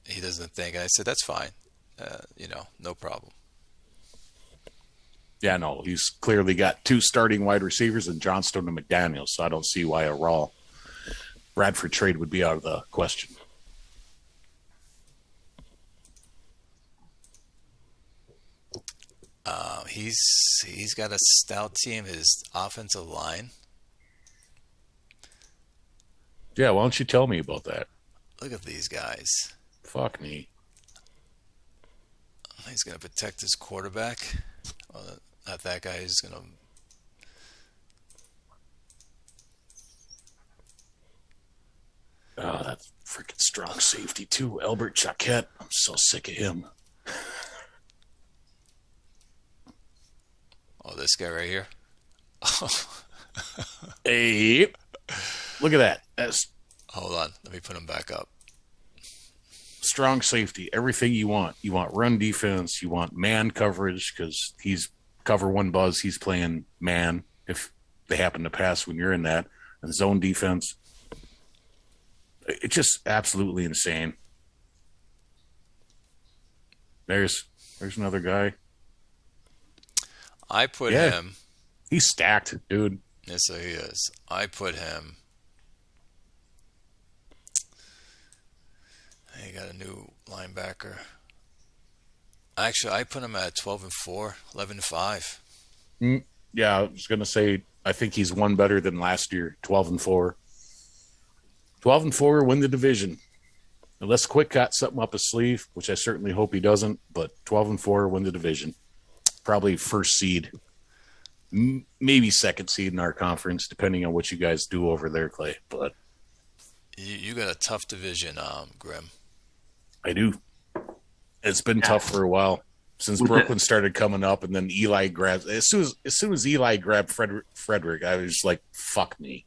he doesn't think. I said, that's fine. No problem. Yeah, no, he's clearly got 2 starting wide receivers in Johnstone and McDaniel, so I don't see why a Raw Bradford trade would be out of the question. He's got a stout team. His offensive line. Yeah, why don't you tell me about that? Look at these guys. Fuck me. He's going to protect his quarterback. Well, not that guy. He's going to... Oh, that's freaking strong safety, too. Albert Jacquet. I'm so sick of him. Oh, this guy right here. Hey, look at that. Hold on. Let me put him back up. Strong safety. Everything you want. You want run defense. You want man coverage because he's cover 1 buzz. He's playing man if they happen to pass when you're in that. And zone defense. It's just absolutely insane. There's another guy. I put him. He's stacked, dude. Yes, so he is. I put him. He got a new linebacker. Actually, I put him at 12-4, 11-5. Yeah, I was gonna say I think he's one better than last year. 12-4. 12-4, win the division. Unless Quick got something up his sleeve, which I certainly hope he doesn't. But 12-4, win the division. Probably first seed. maybe second seed in our conference, depending on what you guys do over there, Clay. But You got a tough division, Grim. I do. It's been tough for a while since Brooklyn started coming up, and then Eli grabs. As soon as Eli grabbed Frederick, I was just like, "Fuck me."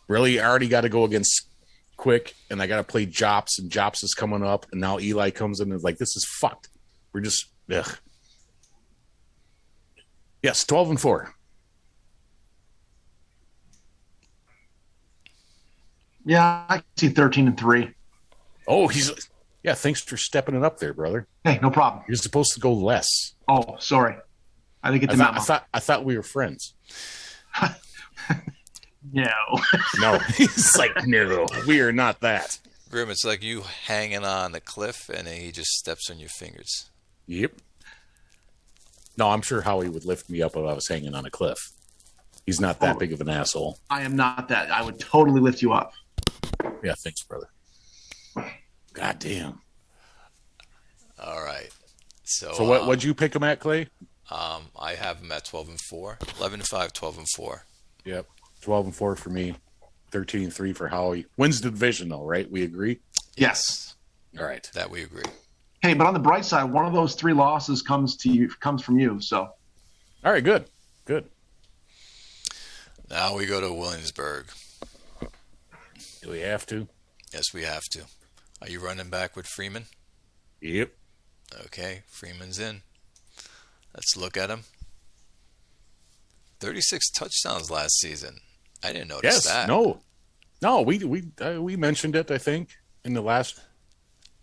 Really, I already got to go against Quick, and I got to play Jops, and Jops is coming up, and now Eli comes in and is like, "This is fucked." We're just, ugh. Yes, 12-4. Yeah, I can see 13-3. Oh, thanks for stepping it up there, brother. Hey, no problem. You're supposed to go less. Oh, sorry. I didn't get the memo. I thought we were friends. No. No. He's like, no, we are not that. Grim, it's like you hanging on the cliff and then he just steps on your fingers. Yep. No, I'm sure Howie would lift me up if I was hanging on a cliff. He's not that big of an asshole. I am not that. I would totally lift you up. Yeah, thanks, brother. God damn. All right. So what'd you pick him at, Clay? I have him at 12-4, 11-5, 12-4. Yep, 12-4 for me, 13-3 for Howie. Wins the division, though, right? We agree. Yes. All right. That we agree. Hey, but on the bright side, one of those 3 losses comes from you. So. All right. Good. Now we go to Williamsburg. Do we have to? Yes, we have to. Are you running back with Freeman? Yep. Okay, Freeman's in. Let's look at him. 36 touchdowns last season. I didn't notice that. No. We mentioned it, I think, in the last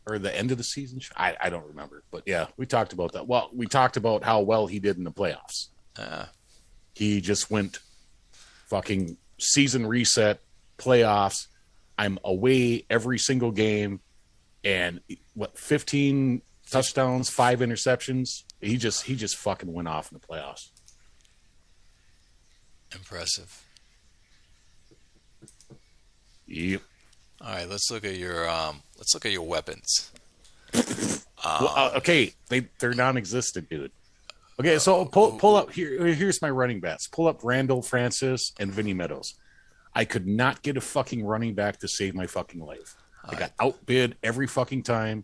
or the end of the season. I don't remember, but yeah, we talked about that. Well, we talked about how well he did in the playoffs. He just went fucking season reset, playoffs. I'm away every single game, and 15 touchdowns, 5 interceptions. He just fucking went off in the playoffs. Impressive. Yep. All right, let's look at your weapons. Okay, they're non-existent, dude. Okay, so pull up here. Here's my running backs. Pull up Randall Francis and Vinny Meadows. I could not get a fucking running back to save my fucking life. I got outbid every fucking time.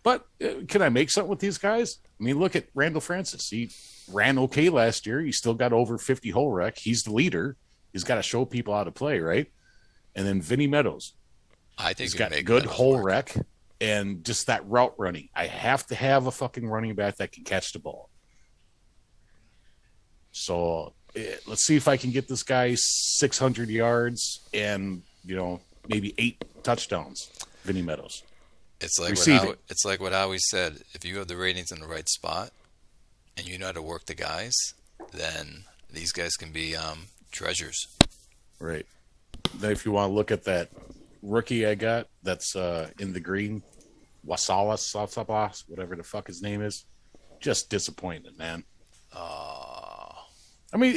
But can I make something with these guys? I mean, look at Randall Francis. He ran okay last year. He still got over 50 hole wreck. He's the leader. He's got to show people how to play, right? And then Vinny Meadows. I think he's got good hole wreck and just that route running. I have to have a fucking running back that can catch the ball. So let's see if I can get this guy 600 yards and, maybe 8 touchdowns. Vinny Meadows. It's like what Howie said. If you have the ratings in the right spot and you know how to work the guys, then these guys can be treasures. Right. Then if you want to look at that rookie I got that's in the green, Wasalas, whatever the fuck his name is, just disappointment, man. I mean,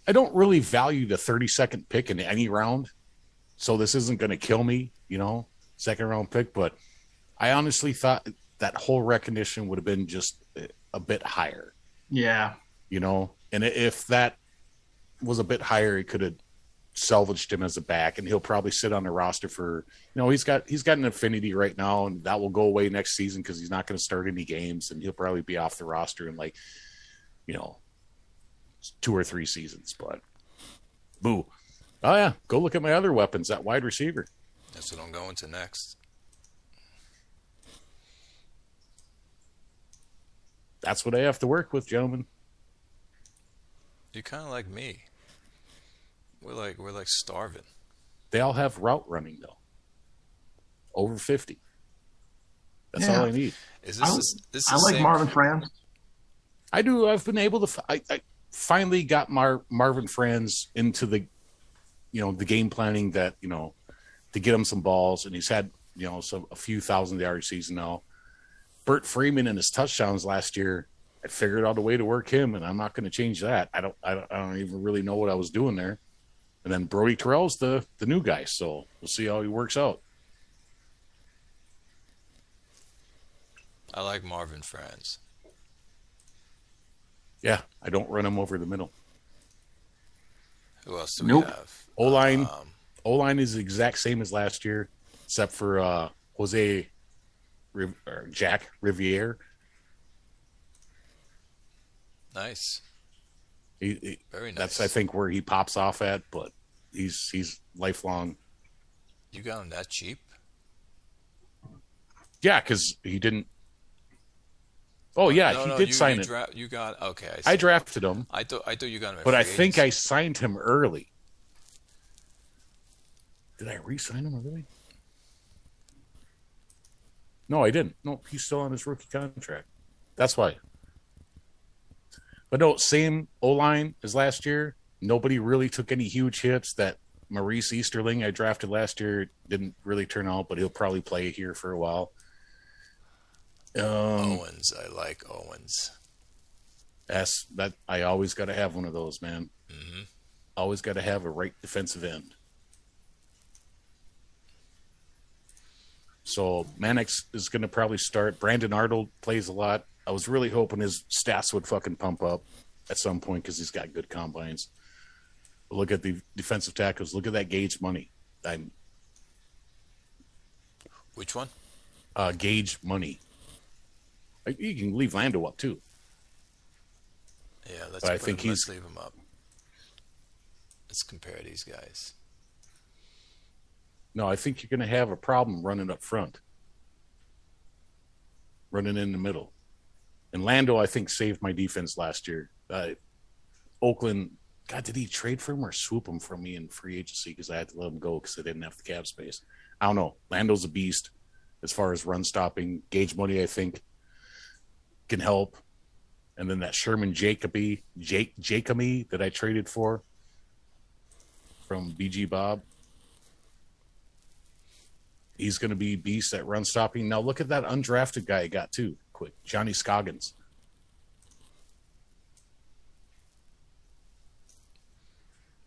I don't really value the 32nd pick in any round, so this isn't going to kill me, second round pick, but I honestly thought that whole recognition would have been just a bit higher. Yeah. And if that was a bit higher, he could have salvaged him as a back, and he'll probably sit on the roster for, he's got an affinity right now, and that will go away next season because he's not going to start any games, and he'll probably be off the roster in 2 or 3 seasons. But boo. Oh yeah, go look at my other weapons at wide receiver. That's what I'm going to next. That's what I have to work with, gentlemen. You're kind of like me. We're like starving. They all have route running though. Over 50. That's all I need. I like Marvin Franz. I do. I've been able to. I finally got Marvin Franz into the, the game planning that to get him some balls, and he's had a few 1,000-yard season now. Burt Freeman and his touchdowns last year, I figured out a way to work him, and I'm not going to change that. I don't even really know what I was doing there. And then Brody Terrell's the new guy, so we'll see how he works out. I like Marvin Franz. Yeah, I don't run him over the middle. Who else do Nope. we have? O-line is the exact same as last year, except for Jack Riviere. Nice. Very nice. That's, I think, where he pops off at, but he's lifelong. You got him that cheap? Yeah, because he didn't. Oh yeah, No, he no, did sign it. You got okay. I see. I drafted him, I thought you got him. but I think I signed him early. Did I re-sign him early? No, I didn't. No, he's still on his rookie contract. That's why. But no, same O-line as last year. Nobody really took any huge hits. That Maurice Easterling I drafted last year didn't really turn out, but he'll probably play here for a while. Owens. I like Owens. That I always got to have one of those, man. Mm-hmm. Always got to have a right defensive end. So Mannix is going to probably start. Brandon Arnold plays a lot. I was really hoping his stats would fucking pump up at some point because he's got good combines. But look at the defensive tackles. Look at that Gage Money. Which one? Gage Money. You can leave Lando up too. Yeah, let's leave him up. Let's compare these guys. No, I think you're going to have a problem running up front. Running in the middle. And Lando, I think, saved my defense last year. Oakland, God, did he trade for him or swoop him from me in free agency because I had to let him go because I didn't have the cap space? I don't know. Lando's a beast as far as run stopping. Gage Money, I think, can help. And then that Sherman Jacoby that I traded for from BG Bob. He's going to be beast at run stopping. Now look at that undrafted guy I got too. Quick, Johnny Scoggins.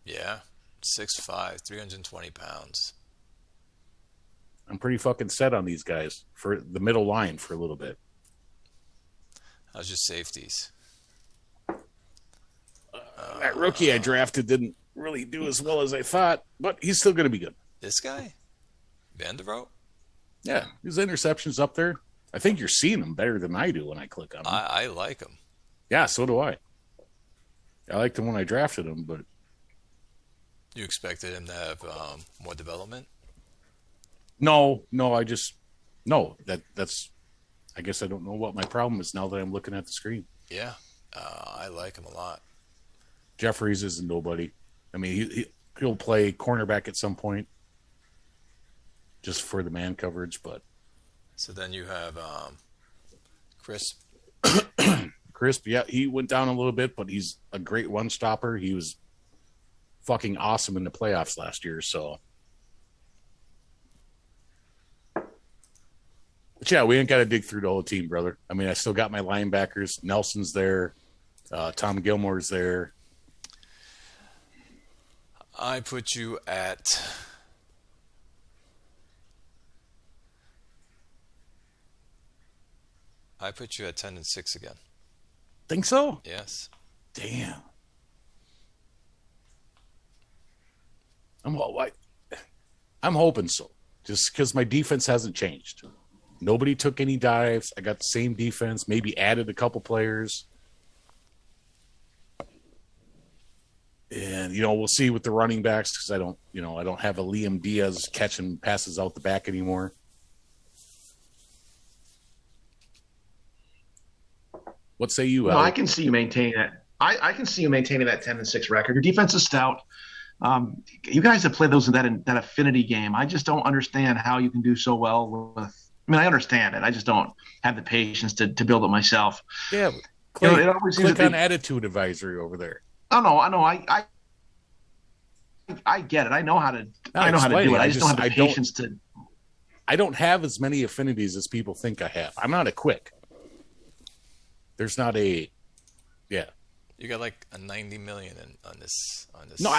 Yeah, 6'5", 320 pounds. I'm pretty fucking set on these guys for the middle line for a little bit. How's your safeties? That rookie I drafted didn't really do as well as I thought, but he's still going to be good. This guy? Vandervoort? Yeah, his interceptions up there. I think you're seeing them better than I do when I click on them. I like him. Yeah, so do I. I liked him when I drafted him, but You expected him to have more development? no, that's. I guess I don't know what my problem is now that I'm looking at the screen. Yeah, I like him a lot. Jeffries is a nobody. I mean, he'll play cornerback at some point, just for the man coverage. But So then you have Crisp. Crisp, yeah, he went down a little bit, but he's a great one stopper. He was fucking awesome in the playoffs last year. So, but yeah, we ain't got to dig through the whole team, brother. I mean, I still got my linebackers. Nelson's there. Tom Gilmore's there. I put you at... I put you at 10-6 again. Think so? Yes. Damn. I'm hoping so. Just because my defense hasn't changed. Nobody took any dives. I got the same defense. Maybe added a couple players. And we'll see with the running backs because I don't have a Liam Diaz catching passes out the back anymore. What say you? No, I can see you maintaining that. I can see you maintaining that 10-6 record. Your defense is stout. You guys have played that affinity game. I just don't understand how you can do so well with. I mean, I understand it. I just don't have the patience to build it myself. Yeah, click on attitude advisory over there. Oh no, I know. I get it. I know how to. I know how to do it. I just don't have the patience to. I don't have as many affinities as people think I have. I'm not a quick. There's not a. Yeah. You got like a 90 million on this. No,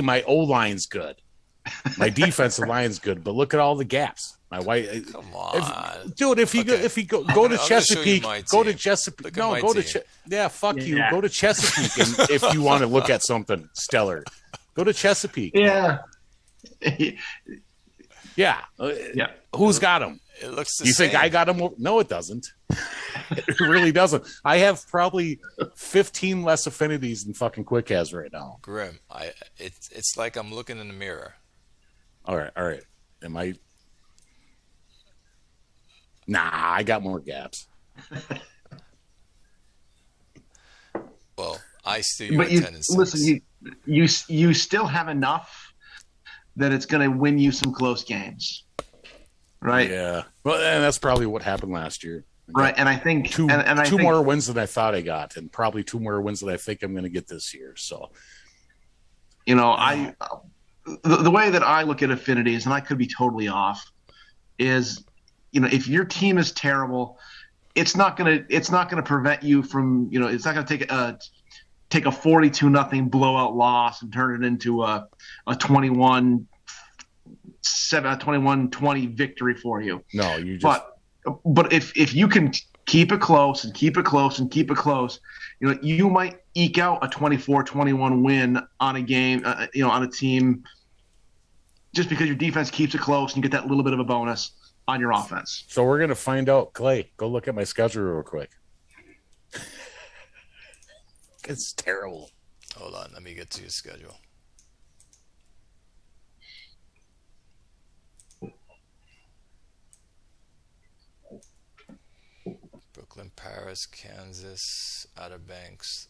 my O line's good. My defensive line's good, but look at all the gaps. My wife, Come on. dude. If you go to Chesapeake, go to Chesapeake. Look at No, my go to team. fuck you. Go to Chesapeake, and if you want to look at something stellar, go to Chesapeake. Yeah. Yeah. Yeah. Who's got him? It looks the You same. think I got him? No, it doesn't. It really doesn't. I have probably 15 less affinities than fucking Quick has right now. Grim. It's like I'm looking in the mirror. All right. Am I? Nah, I got more gaps. Well, I steal But your you 10 and 6. listen. You still have enough that it's going to win you some close games, right? Yeah. Well, and that's probably what happened last year. Right. And I think Two I think, more wins than I thought I got, and probably 2 more wins that I think I'm going to get this year. So, the way that I look at affinities, and I could be totally off, is if your team is terrible, it's not gonna prevent you from it's not gonna take a 42-0 blowout loss and turn it into a 21-20 victory for you. no, you just. But if you can keep it close and keep it close and keep it close, you might eke out a 24-21 win on a game, on a team, just because your defense keeps it close and you get that little bit of a bonus on your offense. So we're going to find out. Clay, go look at my schedule real quick. It's terrible. Hold on. Let me get to your schedule. Brooklyn, Paris, Kansas, Outer Banks,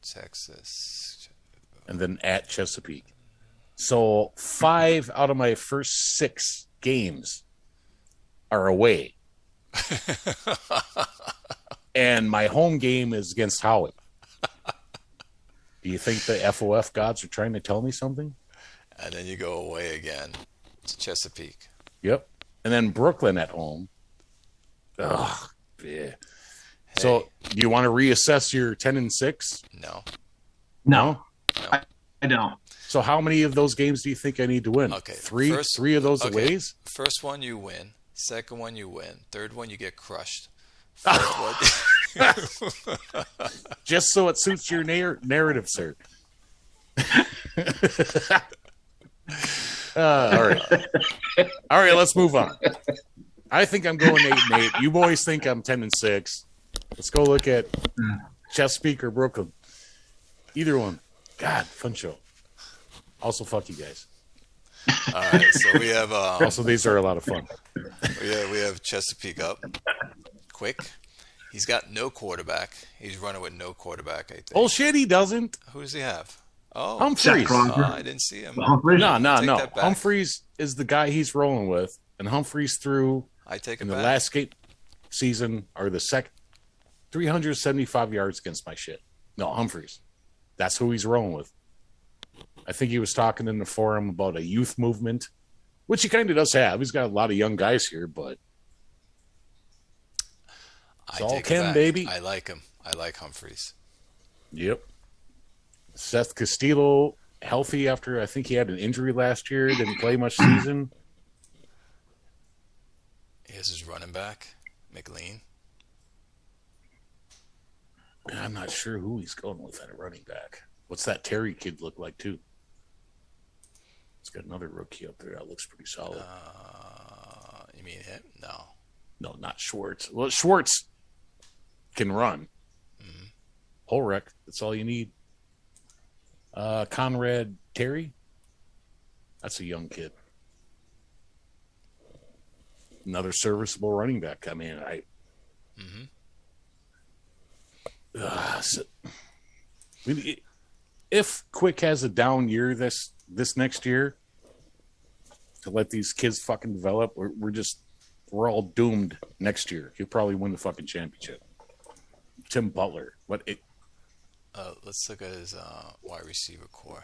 Texas. And then at Chesapeake. So 5 out of my first 6 games are away. And my home game is against Howie. Do you think the FOF gods are trying to tell me something? And then you go away again to Chesapeake. Yep. And then Brooklyn at home. Ugh. Yeah. So do you want to reassess your 10 and 6? No. No, I don't. So how many of those games do you think I need to win? Okay. Three of those aways? First one you win. Second one you win. Third one you get crushed. Fourth one. Just so it suits your narrative, sir. All right. All right, let's move on. I think I'm going 8-8. You boys think I'm 10 and 6. Let's go look at Chesapeake or Brooklyn. Either one. God, fun show. Also, fuck you guys. All right, so we have Also, these are a lot of fun. we have Chesapeake up. Quick. He's got no quarterback. He's running with no quarterback, I think. Oh shit, he doesn't. Who does he have? Oh, Humphreys. I didn't see him. No. Take that back. Humphreys is the guy he's rolling with, and Humphreys threw I take it in the back. last season or the second 375 yards against my shit. No, Humphreys. That's who he's rolling with. I think he was talking in the forum about a youth movement, which he kind of does have. He's got a lot of young guys here, but it's all Ken, baby. I like him. I like Humphreys. Yep. Seth Castillo, healthy after I think he had an injury last year, didn't play much season. Here's his running back, McLean. I'm not sure who he's going with at a running back. What's that Terry kid look like, too? It's got another rookie up there that looks pretty solid. You mean him? No. No, not Schwartz. Well, Schwartz can run. Mm-hmm. Holreck, that's all you need. Conrad Terry, that's a young kid. Another serviceable running back. I mean, if Quick has a down year this next year, to let these kids fucking develop, we're all doomed next year. He'll probably win the fucking championship. Tim Butler, Let's look at his wide receiver core.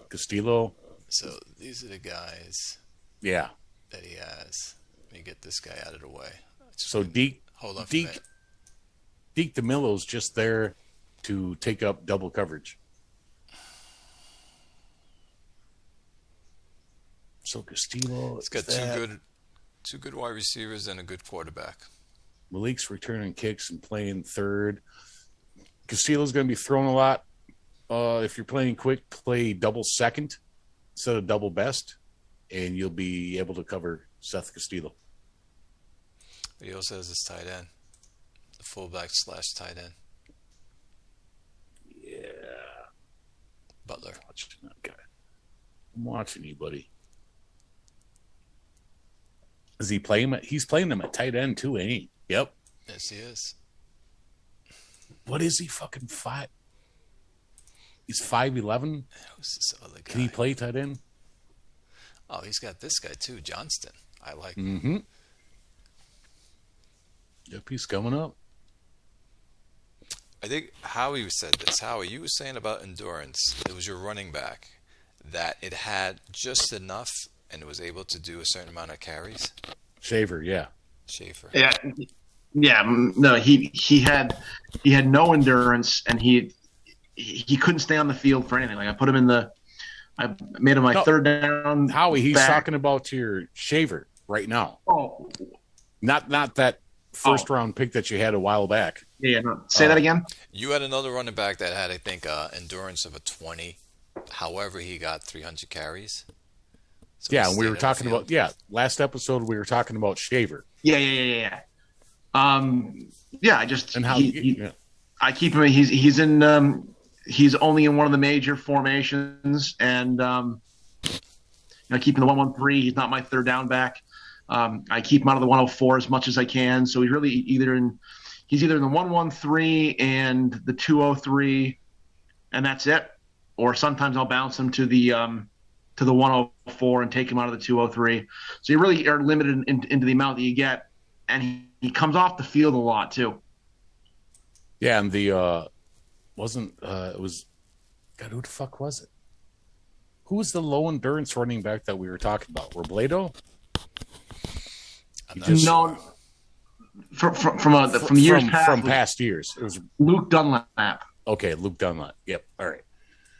Castillo. So these are the guys Yeah. that he has. Let me get this guy out of the way. So Deke Hold on for a minute. DeMillo's just there to take up double coverage. So Castillo. It's got two good wide receivers and a good quarterback. Malik's returning kicks and playing third. Castillo's going to be thrown a lot. If you're playing quick, play double second instead of double best, and you'll be able to cover Seth Castillo. He also has his tight end, the fullback / tight end. Yeah. Butler. I'm watching you, buddy. Is he playing? He's playing them at tight end too, ain't he? Yep. Yes, he is. What is he? Fucking 5? He's 5'11". Who's this other guy? Can he play tight end? Oh, he's got this guy too, Johnston. I like. Mm-hmm. Yep, he's coming up. I think Howie said this. Howie, you were saying about endurance. It was your running back that it had just enough and it was able to do a certain amount of carries. Shaver, yeah. Schaefer. Yeah. No, he had no endurance, and he couldn't stay on the field for anything. Like I made him my third down. Howie, he's talking about your Shaver right now. Oh, not that first round pick that you had a while back. Yeah. No. Say that again. You had another running back that had, I think, endurance of a 20. However, he got 300 carries. So yeah, and we were talking about last episode we were talking about Shaver. Yeah. I just and how I keep him. He's in. He's only in one of the major formations, and keeping the 1-1-3. He's not my third down back. I keep him out of the 104 as much as I can. So he's really either in the 1-1-3 and the 203, and that's it. Or sometimes I'll bounce him to the 104 and take him out of the 203. So you really are limited into the amount that you get, and he comes off the field a lot too. Yeah, and the it was, God, who the fuck was it? Who was the low endurance running back that we were talking about? Robledo? I'm not sure. From years past. From past years. It was Luke Dunlap. Okay, Luke Dunlap. Yep. All right.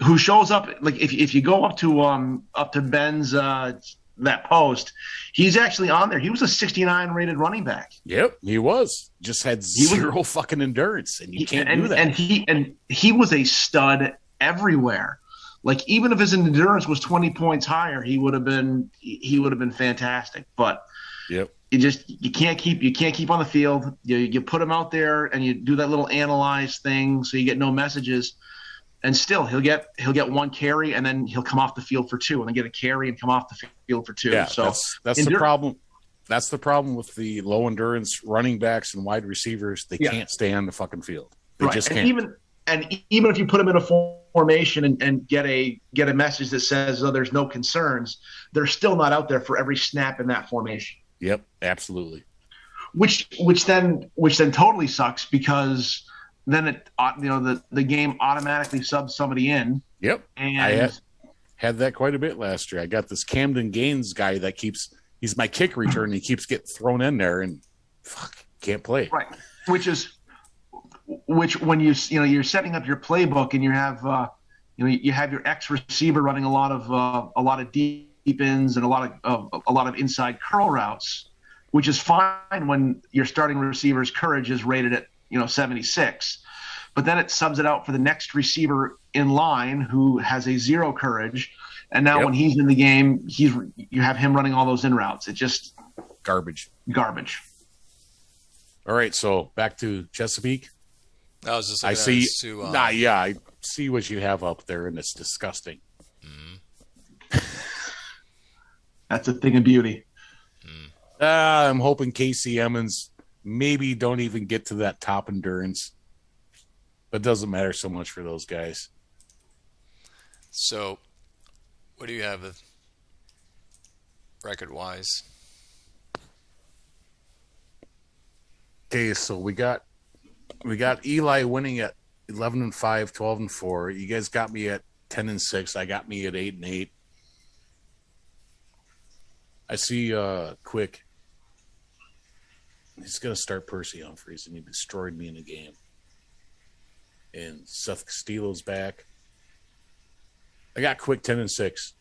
Who shows up like if you go up to Ben's that post, he's actually on there. He was a 69 rated running back. Yep, he was. Just had zero fucking endurance, and you can't do that. And he was a stud everywhere. Like even if his endurance was 20 points higher, he would have been fantastic. But yep. You can't keep on the field. You put him out there and you do that little analyze thing so you get no messages. And still, he'll get one carry, and then he'll come off the field for 2, and then get a carry and come off the field for 2. Yeah, so that's the problem. That's the problem with the low endurance running backs and wide receivers. They can't stay on the fucking field. They just can't. Even if you put them in a formation and get a message that says, "Oh, there's no concerns," they're still not out there for every snap in that formation. Yep, absolutely. Which then totally sucks because then the game automatically subs somebody in. Yep. And I had that quite a bit last year. I got this Camden Gaines guy that he's my kick return. He keeps getting thrown in there and can't play. Right. Which when you're setting up your playbook and you have your X receiver running a lot of deep ins and a lot of inside curl routes, which is fine when your starting receiver's courage is rated at 76, but then it subs it out for the next receiver in line who has a 0 courage, and now when he's in the game, you have him running all those in routes. It's just garbage. All right, so back to Chesapeake. I was just I see. I see what you have up there, and it's disgusting. Mm-hmm. That's a thing of beauty. I'm hoping Casey Emmons maybe don't even get to that top endurance, but it doesn't matter so much for those guys. So, what do you have record-wise? Okay, so we got Eli winning at 11-5, 12-4. You guys got me at 10-6. I got me at 8-8. I see Quick. He's going to start Percy Humphreys, and he destroyed me in the game. And Seth Castillo's back. I got Quick 10-6.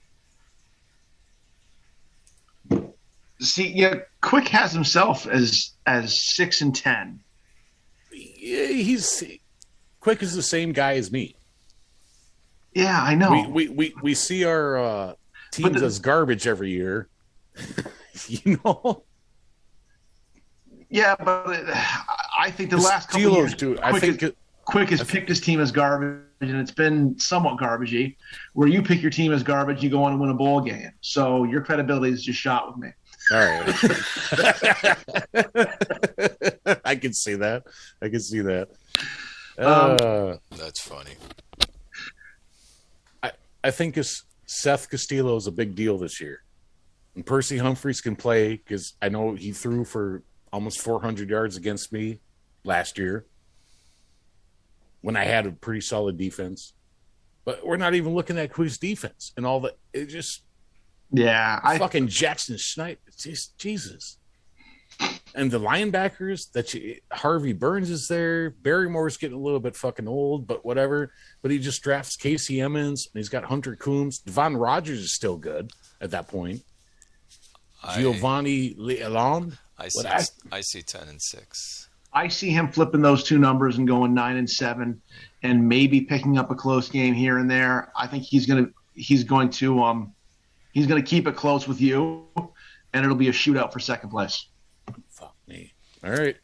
See, yeah, Quick has himself as 6-10. Yeah, he's Quick is the same guy as me. Yeah, I know. We see our teams the- as garbage every year. You know? Yeah, but I think the last couple of years, do. Quick has picked his team as garbage, and it's been somewhat garbagey. Where you pick your team as garbage, you go on and win a bowl game. So your credibility is just shot with me. All right. I can see that. That's funny. I think Seth Castillo is a big deal this year. And Percy Humphreys can play because I know he threw for almost 400 yards against me last year when I had a pretty solid defense. But we're not even looking at Quick's defense and all that. It just fucking Jackson Schneider. Jesus. And the linebackers Harvey Burns is there. Barrymore's getting a little bit fucking old, but whatever. But he just drafts Casey Emmons, and he's got Hunter Coombs. Devon Rogers is still good at that point. Giovanni Lealon. I see 10-6. I see him flipping those two numbers and going 9-7, and maybe picking up a close game here and there. I think he's going to keep it close with you, and it'll be a shootout for second place. Fuck me. All right.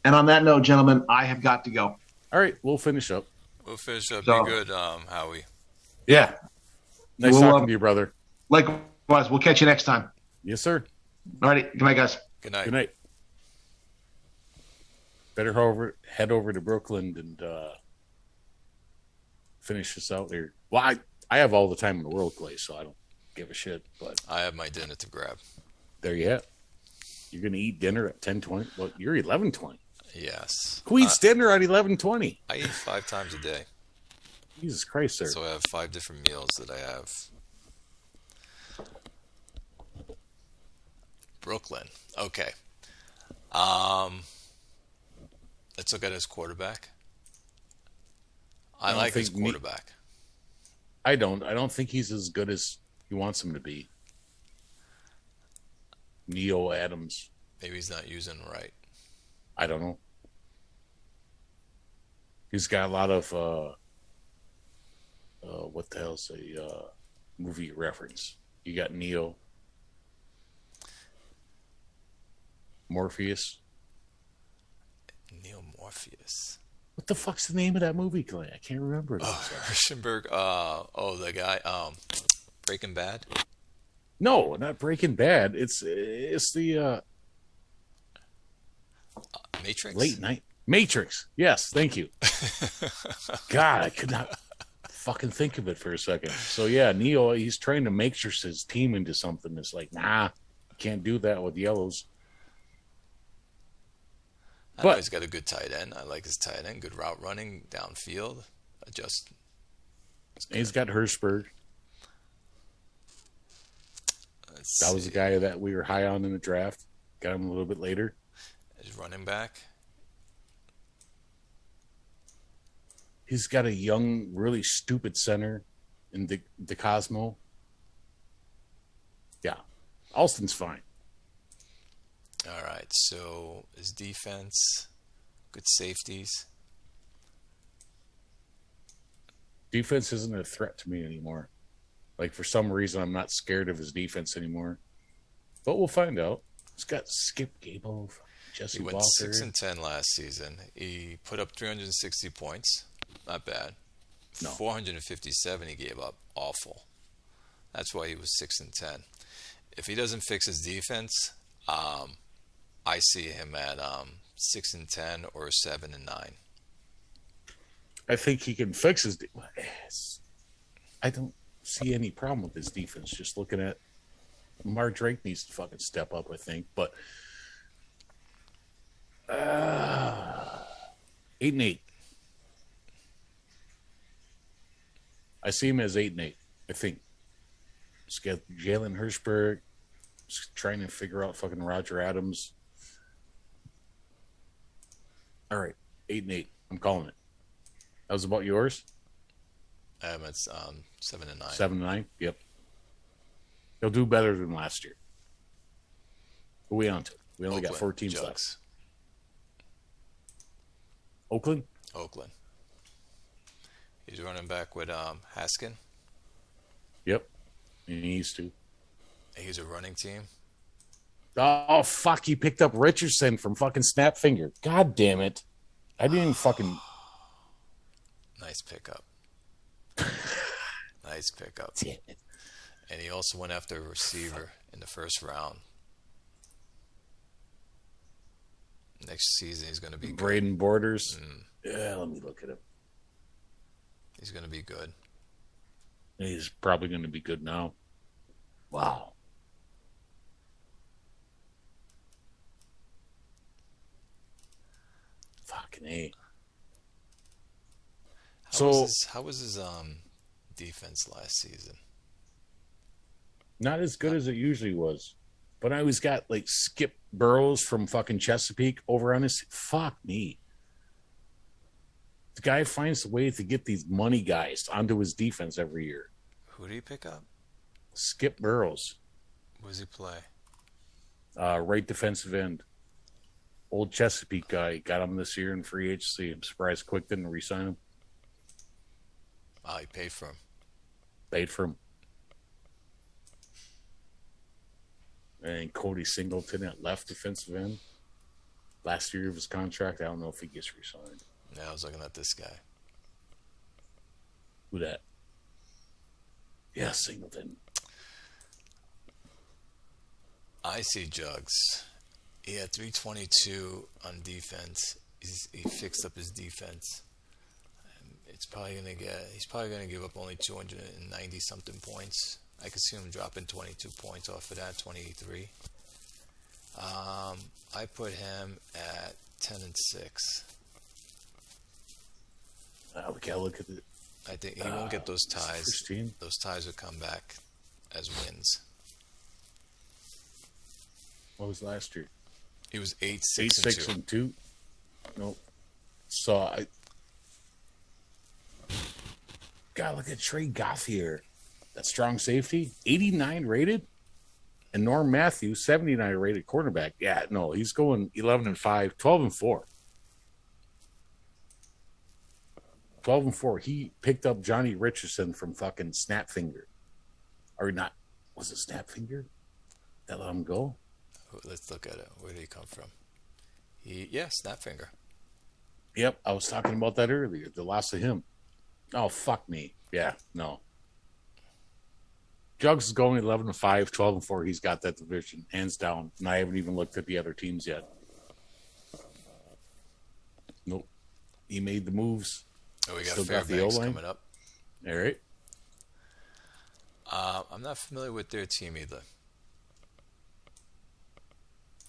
And on that note, gentlemen, I have got to go. All right, we'll finish up. Be good, Howie. Yeah. Nice talking to you, brother. Likewise, we'll catch you next time. Yes, sir. All righty. Good night, guys. Good night. Good night. Better head over to Brooklyn and finish this out here. Well, I have all the time in the world, Clay, so I don't give a shit. But I have my dinner to grab. There you have. You're going to eat dinner at 10:20? Well, you're 11:20. Yes. Who eats dinner at 11:20? I eat 5 times a day. Jesus Christ, sir. So I have 5 different meals that I have. Brooklyn. Okay. Let's look at his quarterback. I like his quarterback. I don't think he's as good as he wants him to be. Neo Adams. Maybe he's not using him right. I don't know. He's got a lot of what the hell's a movie reference? You got Neo, Morpheus. Neo Morpheus. What the fuck's the name of that movie, Clay? I can't remember it. Hirschenberg. The guy. Breaking Bad. No, not Breaking Bad. It's the Matrix. Late night Matrix. Yes, thank you. God, I could not fucking think of it for a second. So yeah, Neo, he's trying to matrix his team into something. It's like, nah, you can't do that with yellows. But he's got a good tight end. I like his tight end. Good route running downfield. He's got Hirschberg. That was the guy that we were high on in the draft. Got him a little bit later. His running back. He's got a young, really stupid center in the Cosmo. Yeah. Alston's fine. All right, so his defense, good safeties. Defense isn't a threat to me anymore. Like, for some reason, I'm not scared of his defense anymore. But we'll find out. He's got Skip Gable, Jesse Walker. He went 6-10 last season. He put up 360 points. Not bad. No. 457 he gave up. Awful. That's why he was 6-10. If he doesn't fix his defense, I see him at 6-10 or 7-9. I think he can fix his. I don't see any problem with his defense. Just looking at Mar Drake needs to fucking step up, I think. But 8-8. I see him as 8-8. I think. He's got Jalen Hirschberg. He's trying to figure out fucking Roger Adams. All right, 8-8. I'm calling it. That was about yours? It's 7-9. 7-9. Yep. He'll do better than last year. Who we on to? We only got Oakland, 4 teams Jugs. left. Oakland? Oakland. He's running back with Haskin. Yep. He needs to. He's a running team. Oh, fuck. He picked up Richardson from fucking Snapfinger. God damn it. I didn't even fucking... Nice pickup. Nice pickup. Damn it. And he also went after a receiver in the first round. Next season, he's going to be good. Braden Borders. Yeah, let me look at him. He's going to be good. He's probably going to be good now. Wow. Fucking A. How was his defense last season? Not as good as it usually was. But I always got like Skip Burrows from fucking Chesapeake over on his. Fuck me. The guy finds a way to get these money guys onto his defense every year. Who did he pick up? Skip Burrows. Who does he play? Right defensive end. Old Chesapeake guy. Got him this year in free agency. I'm surprised Quick didn't re-sign him. Oh, he paid for him. Paid for him. And Cody Singleton at left defensive end. Last year of his contract. I don't know if he gets re-signed. Yeah, I was looking at this guy. Who that? Yeah, Singleton. I see Jugs. He had 322 on defense. He fixed up his defense. He's probably gonna give up only 290 something points. I could see him dropping 22 points off of that, 23. I put him at 10-6. We gotta look at it. I think he won't get those ties. 16. Those ties will come back as wins. What was last year? He was 8-6 6 and 2. Nope. So I. God, look at Trey Gothier. That strong safety, 89 rated, and Norm Matthews, 79 rated cornerback. Yeah, no, he's going 11-5, 12-4. 12-4. He picked up Johnny Richardson from fucking Snapfinger. Or not. Was it Snapfinger that let him go? Let's look at it. Where did he come from? Snapfinger. Yep, I was talking about that earlier. The loss of him. Oh, fuck me. Yeah, no. Jugs is going 11-5, 12-4. He's got that division, hands down. And I haven't even looked at the other teams yet. Nope. He made the moves. Oh, we got Still got the Fairbanks O-line. coming up. All right. I'm not familiar with their team either.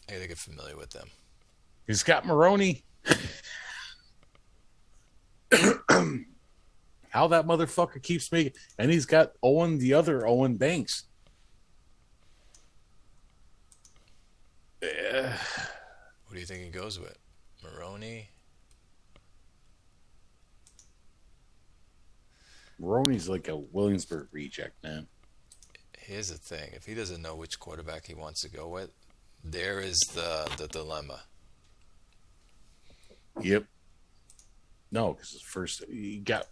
I gotta get familiar with them. He's got Maroney. How that motherfucker keeps making... And he's got the other Owen Banks. What do you think he goes with? Maroney? Maroney's like a Williamsburg reject, man. Here's the thing. If he doesn't know which quarterback he wants to go with, there is the dilemma. Yep. No, because his first... He got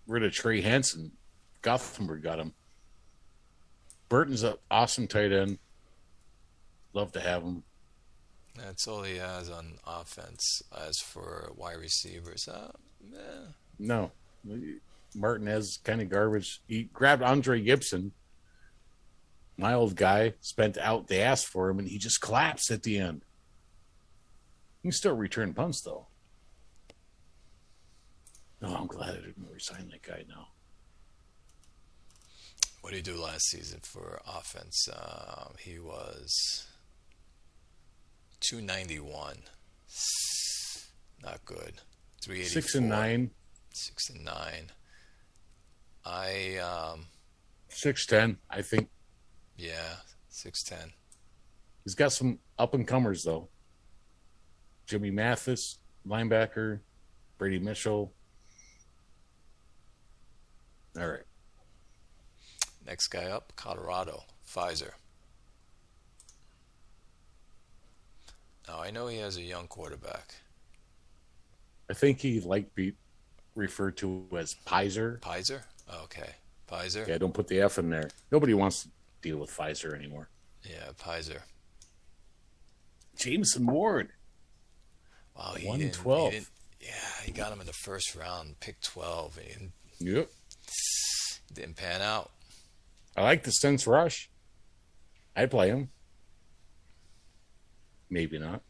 rid of Trey Hansen. Gothenburg got him. Burton's an awesome tight end. Love to have him. That's all he has on offense. As for wide receivers, No. Martinez, kind of garbage. He grabbed Andre Gibson, my old guy, spent out the ass for him, and he just collapsed at the end. He can still return punts, though. No, I'm glad I didn't resign that guy now. What did he do last season for offense? He was 291. Not good. 384. 6 and 9. 6 and 9. 6'10", I think. Yeah, 6'10". He's got some up and comers though. Jimmy Mathis, linebacker, Brady Mitchell. All right. Next guy up, Colorado, Pfizer. Oh, I know he has a young quarterback. I think he like be referred to as Pizer. Pizer? Okay. Pizer? Yeah, don't put the F in there. Nobody wants to deal with Pfizer anymore. Yeah, Pizer. Jameson Ward. Wow, 112. Yeah, he got him in the first round, pick 12. And Yep. he didn't pan out. I like the Sense Rush. I'd play him. Maybe not.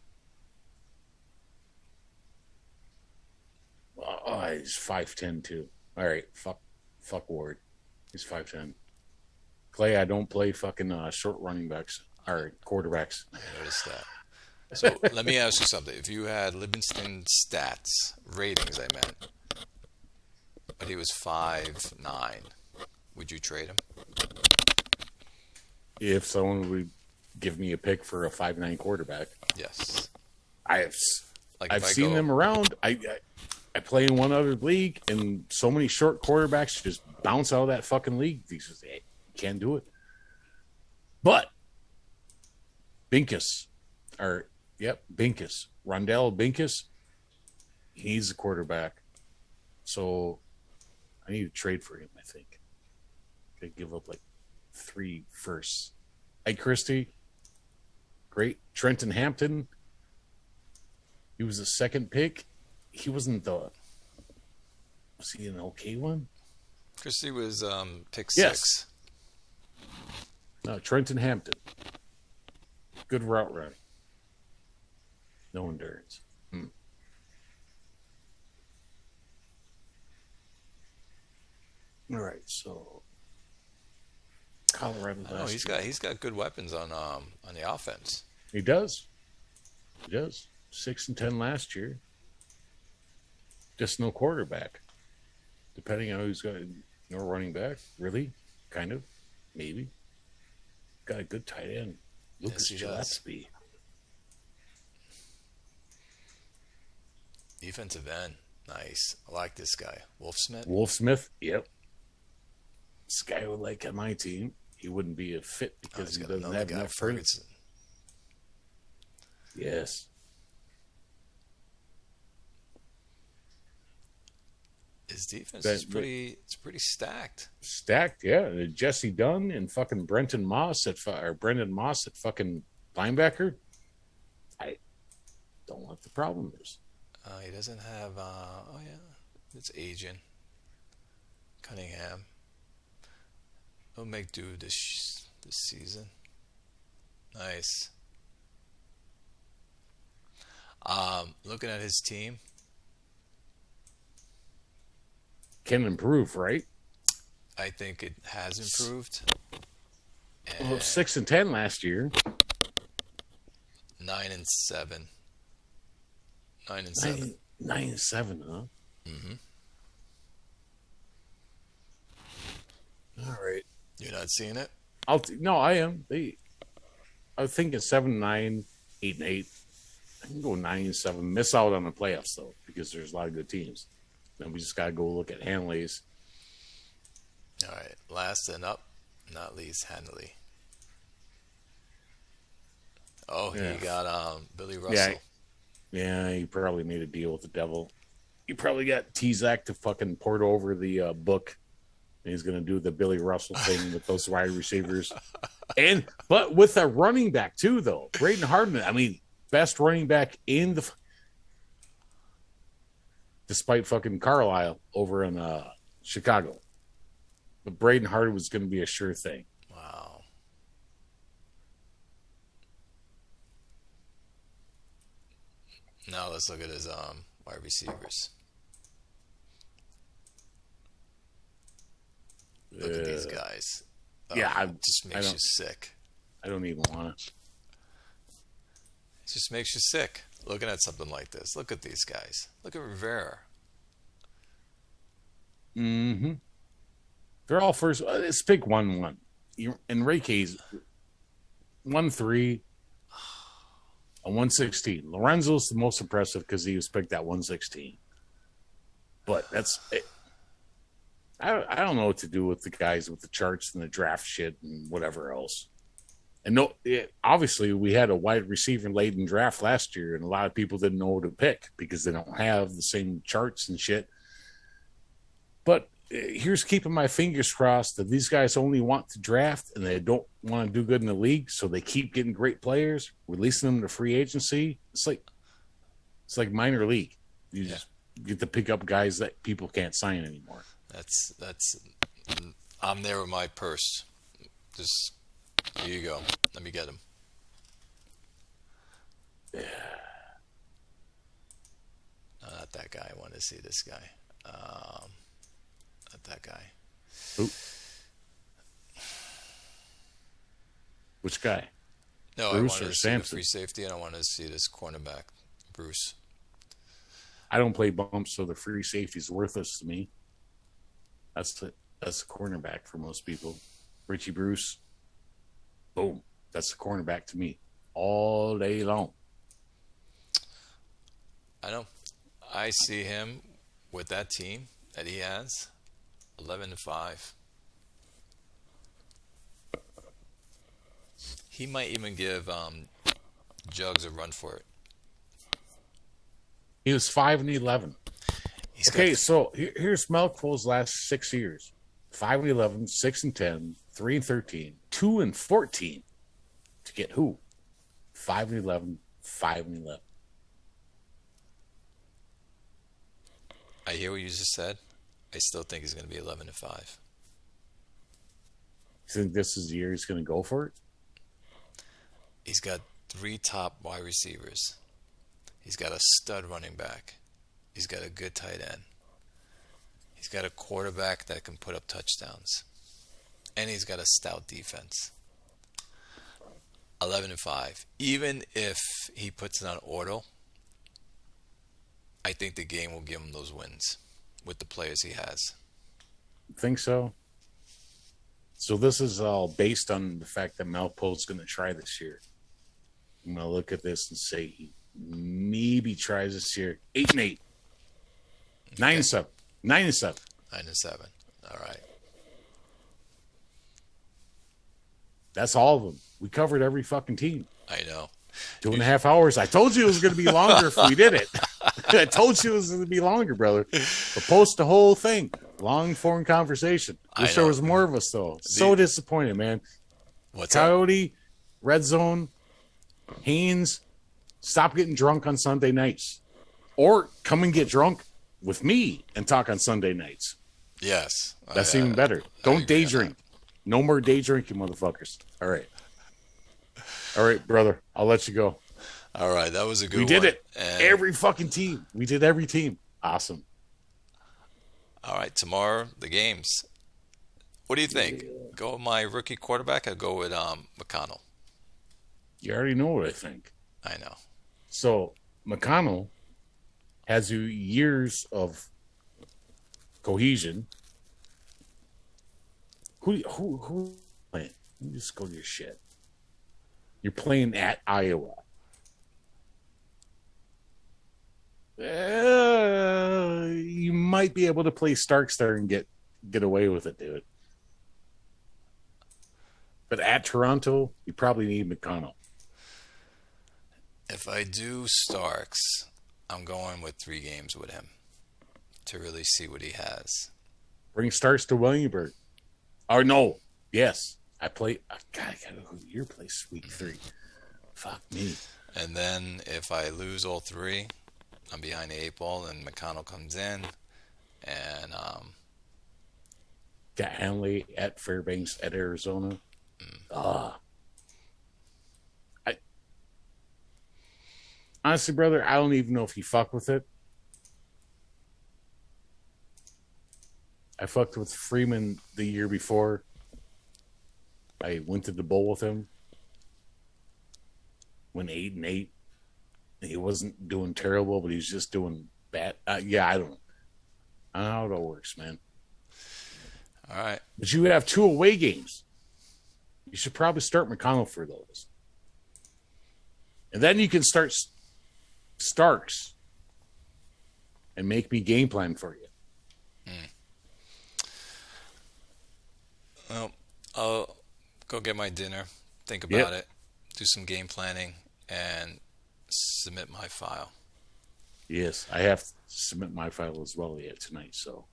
Oh, he's 5'10" too. All right, fuck Ward. He's 5'10". Clay, I don't play fucking short running backs or quarterbacks. I noticed that. So let me ask you something. If you had Livingston stats, ratings I meant, but he was 5'9", would you trade him? If someone would give me a pick for a 5'9" quarterback, Yes. I've If I seen go- them around. I play in one other league, and so many short quarterbacks just bounce out of that fucking league. These just can't do it. But Binkus, Rondell Binkus, he's a quarterback. So I need to trade for him, I think. I give up like 3 firsts. Hey, Christie, great. Trenton Hampton, he was the second pick. He wasn't was he an okay one? Christie was pick Yes. 6. No, Trenton Hampton. Good route running. No endurance. All right, so Colorado. No, he's got good weapons on the offense. He does. 6-10 last year. Just no quarterback. Depending on who's got no running back. Really? Kind of. Maybe. Got a good tight end. Lucas Yes, he does. Gillespie. Defensive end, nice. I like this guy, Wolf Smith. Wolf Smith. Yep. This guy would like on my team. He wouldn't be a fit because He's he got doesn't another have guy, enough Ferguson. Yes. His defense That- is pretty stacked. Stacked, yeah. Jesse Dunn and fucking Brendan Moss at fucking linebacker. I don't know what the problem is. He doesn't have. It's aging. Cunningham. He'll make do this season. Nice. Looking at his team, Can improve, right? I think it has improved. Well, And 6-10 last year. 9-7. 9-7. 9-7, huh? Mm-hmm. All right. You're not seeing it? No, I am. I was thinking 7-9, 8-8. I can go 9-7. Miss out on the playoffs though, because there's a lot of good teams. Then we just gotta go look at Hanley's. All right. Last and up, not least, Hanley. Oh, Yeah. he got Billy Russell. Yeah, he probably made a deal with the devil. He probably got T-Zac to fucking port over the book. And he's going to do the Billy Russell thing with those wide receivers. But with a running back, too, though. Braden Hardman, I mean, best running back in the... Despite fucking Carlisle over in Chicago. But Braden Hardman was going to be a sure thing. Wow. Now let's look at his wide receivers. Look at these guys. Oh, Yeah, it just makes you sick. I don't even want to. It just makes you sick looking at something like this. Look at these guys. Look at Rivera. Mm-hmm. They're all first. Let's pick 1-1. And Ray K's 1-3, a 116. Lorenzo's the most impressive because he was picked at 116. But that's it. I don't know what to do with the guys with the charts and the draft shit and whatever else. And no, obviously we had a wide receiver laden draft last year, and a lot of people didn't know who to pick because they don't have the same charts and shit. But here's keeping my fingers crossed that these guys only want to draft and they don't want to do good in the league, so they keep getting great players, releasing them to free agency. It's like minor league. You just get to pick up guys that people can't sign anymore. That's. I'm there with my purse. Just here you go. Let me get him. Yeah. No, not that guy. I want to see this guy. Not that guy. Ooh. Which guy? No, Bruce I wanted or to see the Samson? free safety, and I wanted to see this cornerback, Bruce. I don't play bumps, so the free safety is worthless to me. That's the cornerback for most people. Richie Bruce, boom, that's the cornerback to me all day long. I know. I see him with that team that he has, 11-5. He might even give Jugs a run for it. He was 5-11. Okay, so here's Melco's last 6 years: 5-11, 6-10, 3-13, 2-14. To get who? 5-11, 5-11. I hear what you just said. I still think he's going to be 11-5. You think this is the year he's going to go for it? He's got 3 top wide receivers. He's got a stud running back. He's got a good tight end. He's got a quarterback that can put up touchdowns. And he's got a stout defense. 11-5. Even if he puts it on auto, I think the game will give him those wins with the players he has. Think so? So this is all based on the fact that Malpo's going to try this year. I'm going to look at this and say he maybe tries this year. 8-8. 9-7. 9-7. 9-7. All right. That's all of them. We covered every fucking team. I know. 2.5 hours. I told you it was going to be longer if we did it. I told you it was going to be longer, brother. But post the whole thing. Long form conversation. Wish there was more of us, though. So disappointed, man. What's Coyote, up? Red Zone, Haynes, stop getting drunk on Sunday nights. Or come and get drunk with me and talk on Sunday nights. Yes. That's even better. Don't day drink. No more day drinking, motherfuckers. All right. All right, brother. I'll let you go. All right. That was a good one. We did it. Every fucking team. We did every team. Awesome. All right. Tomorrow, the games. What do you think? Go with my rookie quarterback or go with McConnell? You already know what I think. I know. So, McConnell has you years of cohesion. Who playing? Let me just go to your shit. You're playing at Iowa. You might be able to play Starks there and get away with it, dude. But at Toronto, you probably need McConnell. If I do Starks, I'm going with 3 games with him to really see what he has. Bring Starks to Williamsburg. Or no. Yes. I gotta go to your place week 3. Fuck me. And then if I lose all 3, I'm behind the 8 ball and McConnell comes in and got Hanley at Fairbanks at Arizona. Honestly, brother, I don't even know if he fucked with it. I fucked with Freeman the year before. I went to the bowl with him. Went 8-8. He wasn't doing terrible, but he was just doing bad. I don't know how it all works, man. All right. But you would have 2 away games. You should probably start McConnell for those. And then you can start Starks and make me game plan for you. Well, I'll go get my dinner. think about it, do some game planning, and submit my file. Yes, I have to submit my file as well yet tonight. So